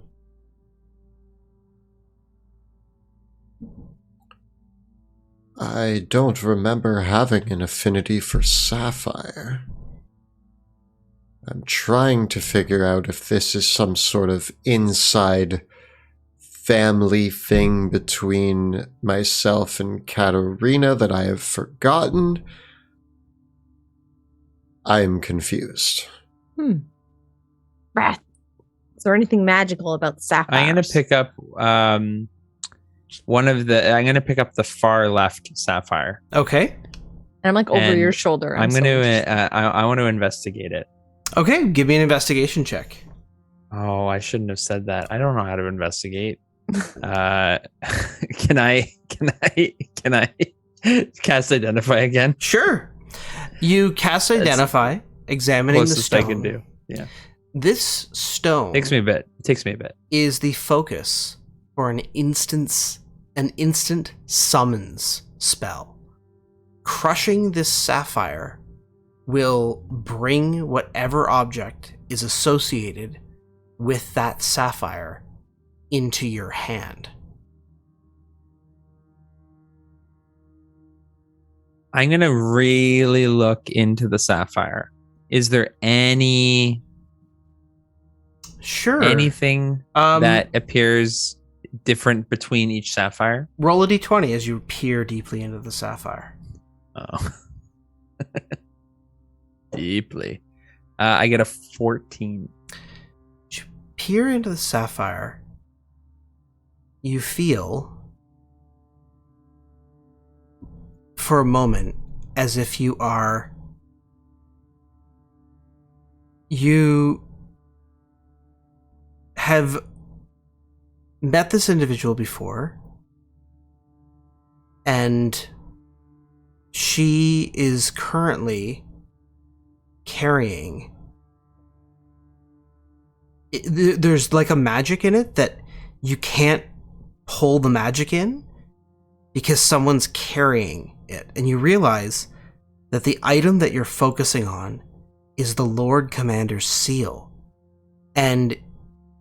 I don't remember having an affinity for sapphire. I'm trying to figure out if this is some sort of inside family thing between myself and Katarina that I have forgotten. I'm confused. Wrath. Is there anything magical about sapphires? I'm gonna pick up I'm gonna pick up the far left sapphire. Okay. And I'm like over And your shoulder. I'm so gonna interested. I want to investigate it. Okay, give me an investigation check. Oh, I shouldn't have said that. I don't know how to investigate. Can I cast identify again? Sure. You cast identify, examining the Closest stone. I can do. Yeah. This stone Takes me a bit. is the focus for an instant summons spell. Crushing this sapphire will bring whatever object is associated with that sapphire into your hand. I'm gonna really look into the sapphire. Is there anything that appears different between each sapphire? Roll a d20 as you peer deeply into the sapphire. Oh. Deeply. I get a 14. As you peer into the sapphire, you feel for a moment as if you have met this individual before, and she is currently carrying. There's like a magic in it that you can't pull the magic in because someone's carrying it, and you realize that the item that you're focusing on is the Lord Commander's seal. And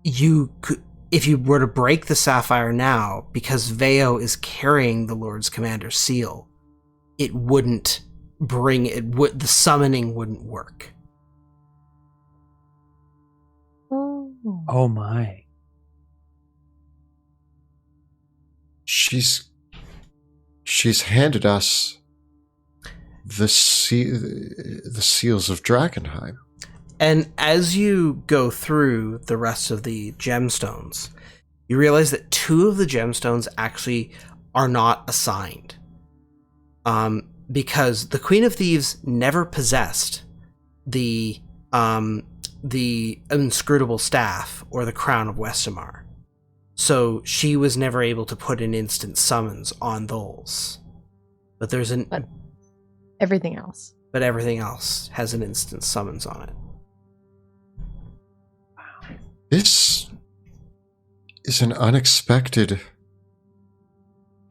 you could, if you were to break the sapphire now, because Veo is carrying the Lord's Commander's seal, it wouldn't bring it. The summoning wouldn't work. Oh my! She's handed us the seals of Drakkenheim. And as you go through the rest of the gemstones, you realize that 2 of the gemstones actually are not assigned. Because the Queen of Thieves never possessed the inscrutable staff or the crown of Westamar. So she was never able to put an instant summons on those. But everything else. But everything else has an instant summons on it. This is an unexpected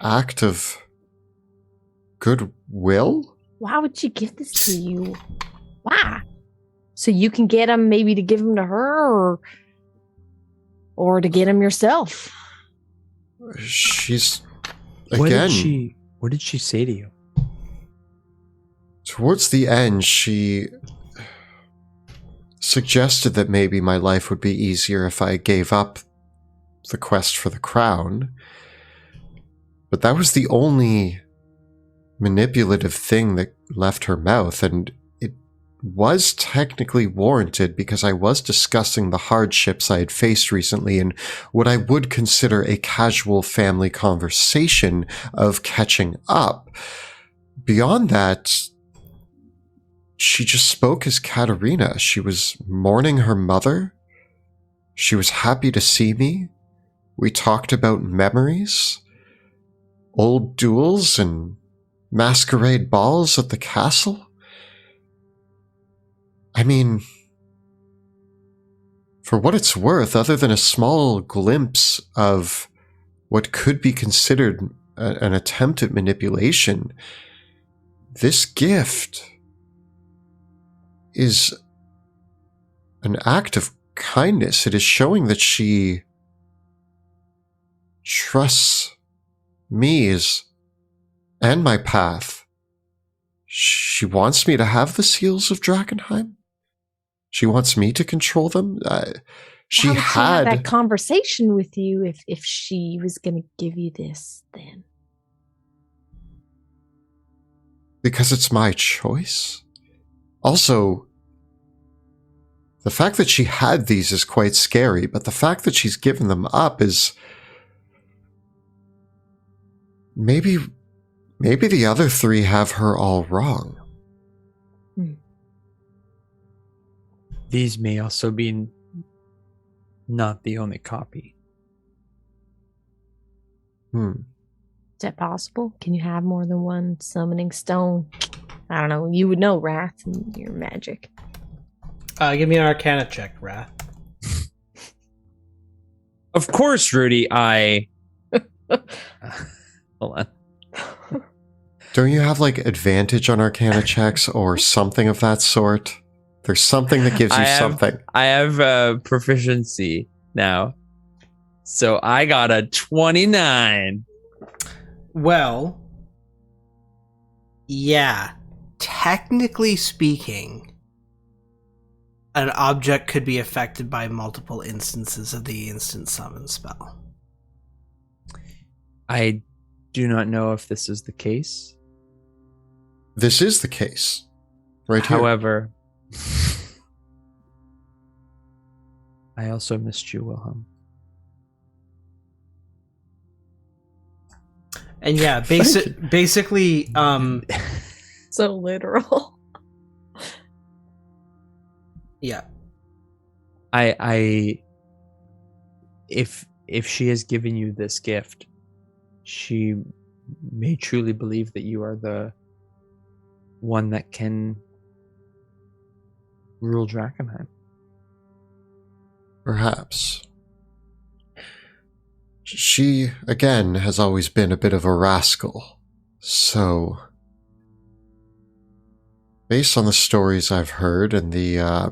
act of goodwill? Why would she give this to you? Why? So you can get him, maybe to give him to her, or to get him yourself. She's again. What did she say to you? Towards the end, she suggested that maybe my life would be easier if I gave up the quest for the crown. But that was the only manipulative thing that left her mouth, and it was technically warranted because I was discussing the hardships I had faced recently in what I would consider a casual family conversation of catching up. Beyond that, she just spoke as Katarina. She was mourning her mother. She was happy to see me. We talked about memories, old duels, and masquerade balls at the castle. I mean, for what it's worth, other than a small glimpse of what could be considered an attempt at manipulation, this gift is an act of kindness. It is showing that she trusts me and my path. She wants me to have the seals of Drakkenheim. She wants me to control them. She Why would she have had that conversation with you if she was going to give you this then? because it's my choice. Also, the fact that she had these is quite scary, but the fact that she's given them up is maybe the other three have her all wrong. These may also be not the only copy. Is that possible? Can you have more than one summoning stone? I don't know. You would know, Wrath, and your magic. Give me an Arcana check, Wrath. Of course, Rudy, I... Hold on. Don't you have like advantage on Arcana checks or something of that sort? There's something that gives you something. I have proficiency now. So I got a 29. Well, yeah. Technically speaking, an object could be affected by multiple instances of the instant summon spell. I do not know if this is the case. This is the case. Right here. However, I also missed you, Wilhelm. And yeah, basically, So literal. yeah. If she has given you this gift, she may truly believe that you are the one that can rule Drakkenheim. Perhaps. She, again, has always been a bit of a rascal. So, based on the stories I've heard and the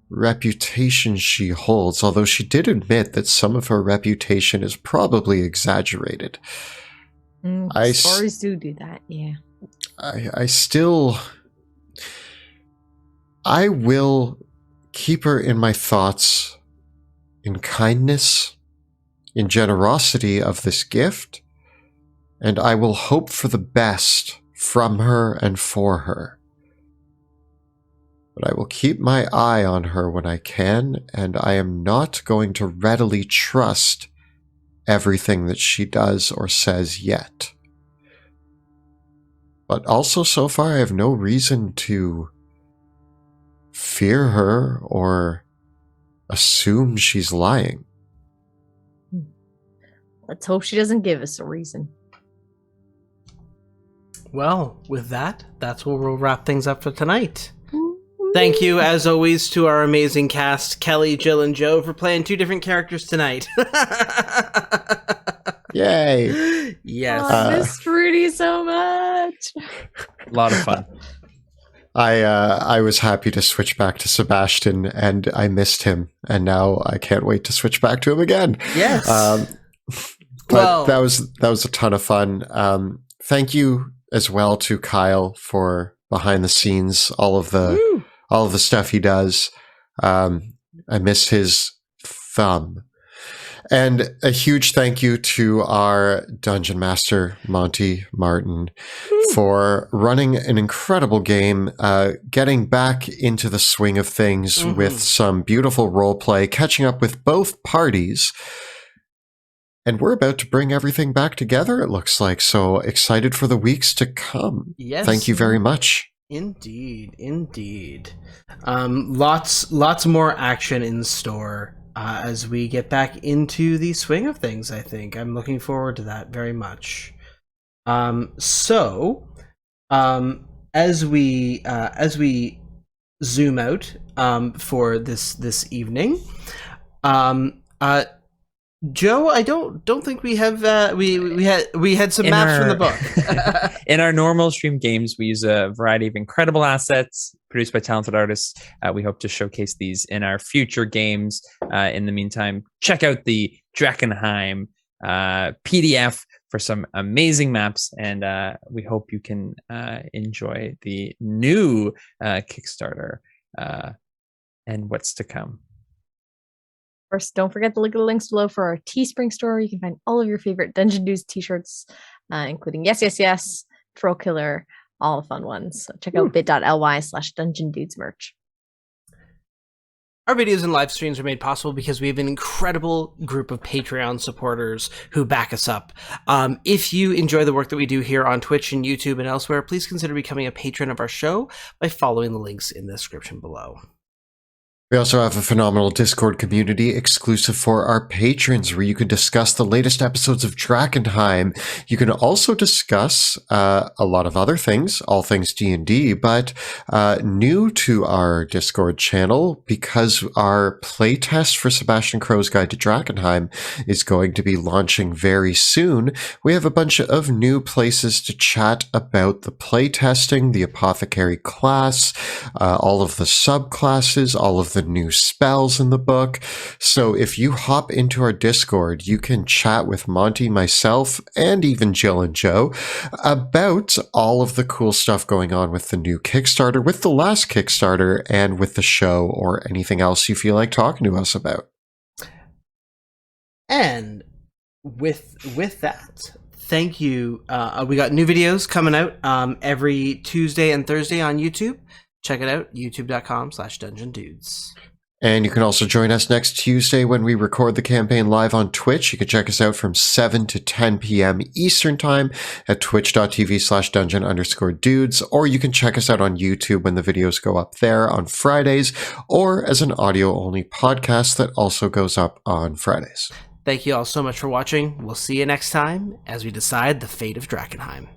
reputation she holds, although she did admit that some of her reputation is probably exaggerated. Stories do that, yeah. I will keep her in my thoughts in kindness, in generosity of this gift, and I will hope for the best from her and for her. But I will keep my eye on her when I can, and I am not going to readily trust everything that she does or says yet. But also, so far, I have no reason to fear her or assume she's lying. Let's hope she doesn't give us a reason. Well, with that's where we'll wrap things up for tonight. Thank you, as always, to our amazing cast, Kelly, Jill, and Joe, for playing 2 different characters tonight. Yay! Yes. I missed Rudy so much. A lot of fun. I was happy to switch back to Sebastian, and I missed him, and now I can't wait to switch back to him again. Yes. But that was a ton of fun. Thank you as well to Kyle for behind the scenes, all of the stuff he does. I miss his thumb. And a huge thank you to our Dungeon Master, Monty Martin, for running an incredible game, getting back into the swing of things with some beautiful roleplay, catching up with both parties. And we're about to bring everything back together, it looks like. So excited for the weeks to come. Yes. Thank you very much. Indeed. Lots more action in store as we get back into the swing of things, I think. I'm looking forward to that very much. So, as we zoom out for this evening, Joe, I don't think we have we had some maps from the book. In our normal stream games, we use a variety of incredible assets produced by talented artists. We hope to showcase these in our future games. In the meantime, check out the Drakkenheim PDF for some amazing maps, and we hope you can enjoy the new Kickstarter and what's to come. Of course, don't forget to look at the links below for our Teespring store. You can find all of your favorite Dungeon Dudes t-shirts, including Yes, Yes, Yes, Troll Killer, all the fun ones. So check out bit.ly/Dungeon Dudes merch. Our videos and live streams are made possible because we have an incredible group of Patreon supporters who back us up. If you enjoy the work that we do here on Twitch and YouTube and elsewhere, please consider becoming a patron of our show by following the links in the description below. We also have a phenomenal Discord community exclusive for our patrons where you can discuss the latest episodes of Drakkenheim. You can also discuss a lot of other things, all things D&D, but new to our Discord channel, because our playtest for Sebastian Crow's Guide to Drakkenheim is going to be launching very soon. We have a bunch of new places to chat about the playtesting, the apothecary class, all of the subclasses, all of the new spells in the book. So if you hop into our Discord, you can chat with Monty, myself, and even Jill and Joe about all of the cool stuff going on with the new Kickstarter, with the last Kickstarter, and with the show, or anything else you feel like talking to us about. And with that, thank you. We got new videos coming out every Tuesday and Thursday on YouTube. Check it out, youtube.com/Dungeon Dudes. And you can also join us next Tuesday when we record the campaign live on Twitch. You can check us out from 7 to 10 p.m. Eastern Time at twitch.tv/dungeon_dudes, or you can check us out on YouTube when the videos go up there on Fridays, or as an audio-only podcast that also goes up on Fridays. Thank you all so much for watching. We'll see you next time as we decide the fate of Drakkenheim.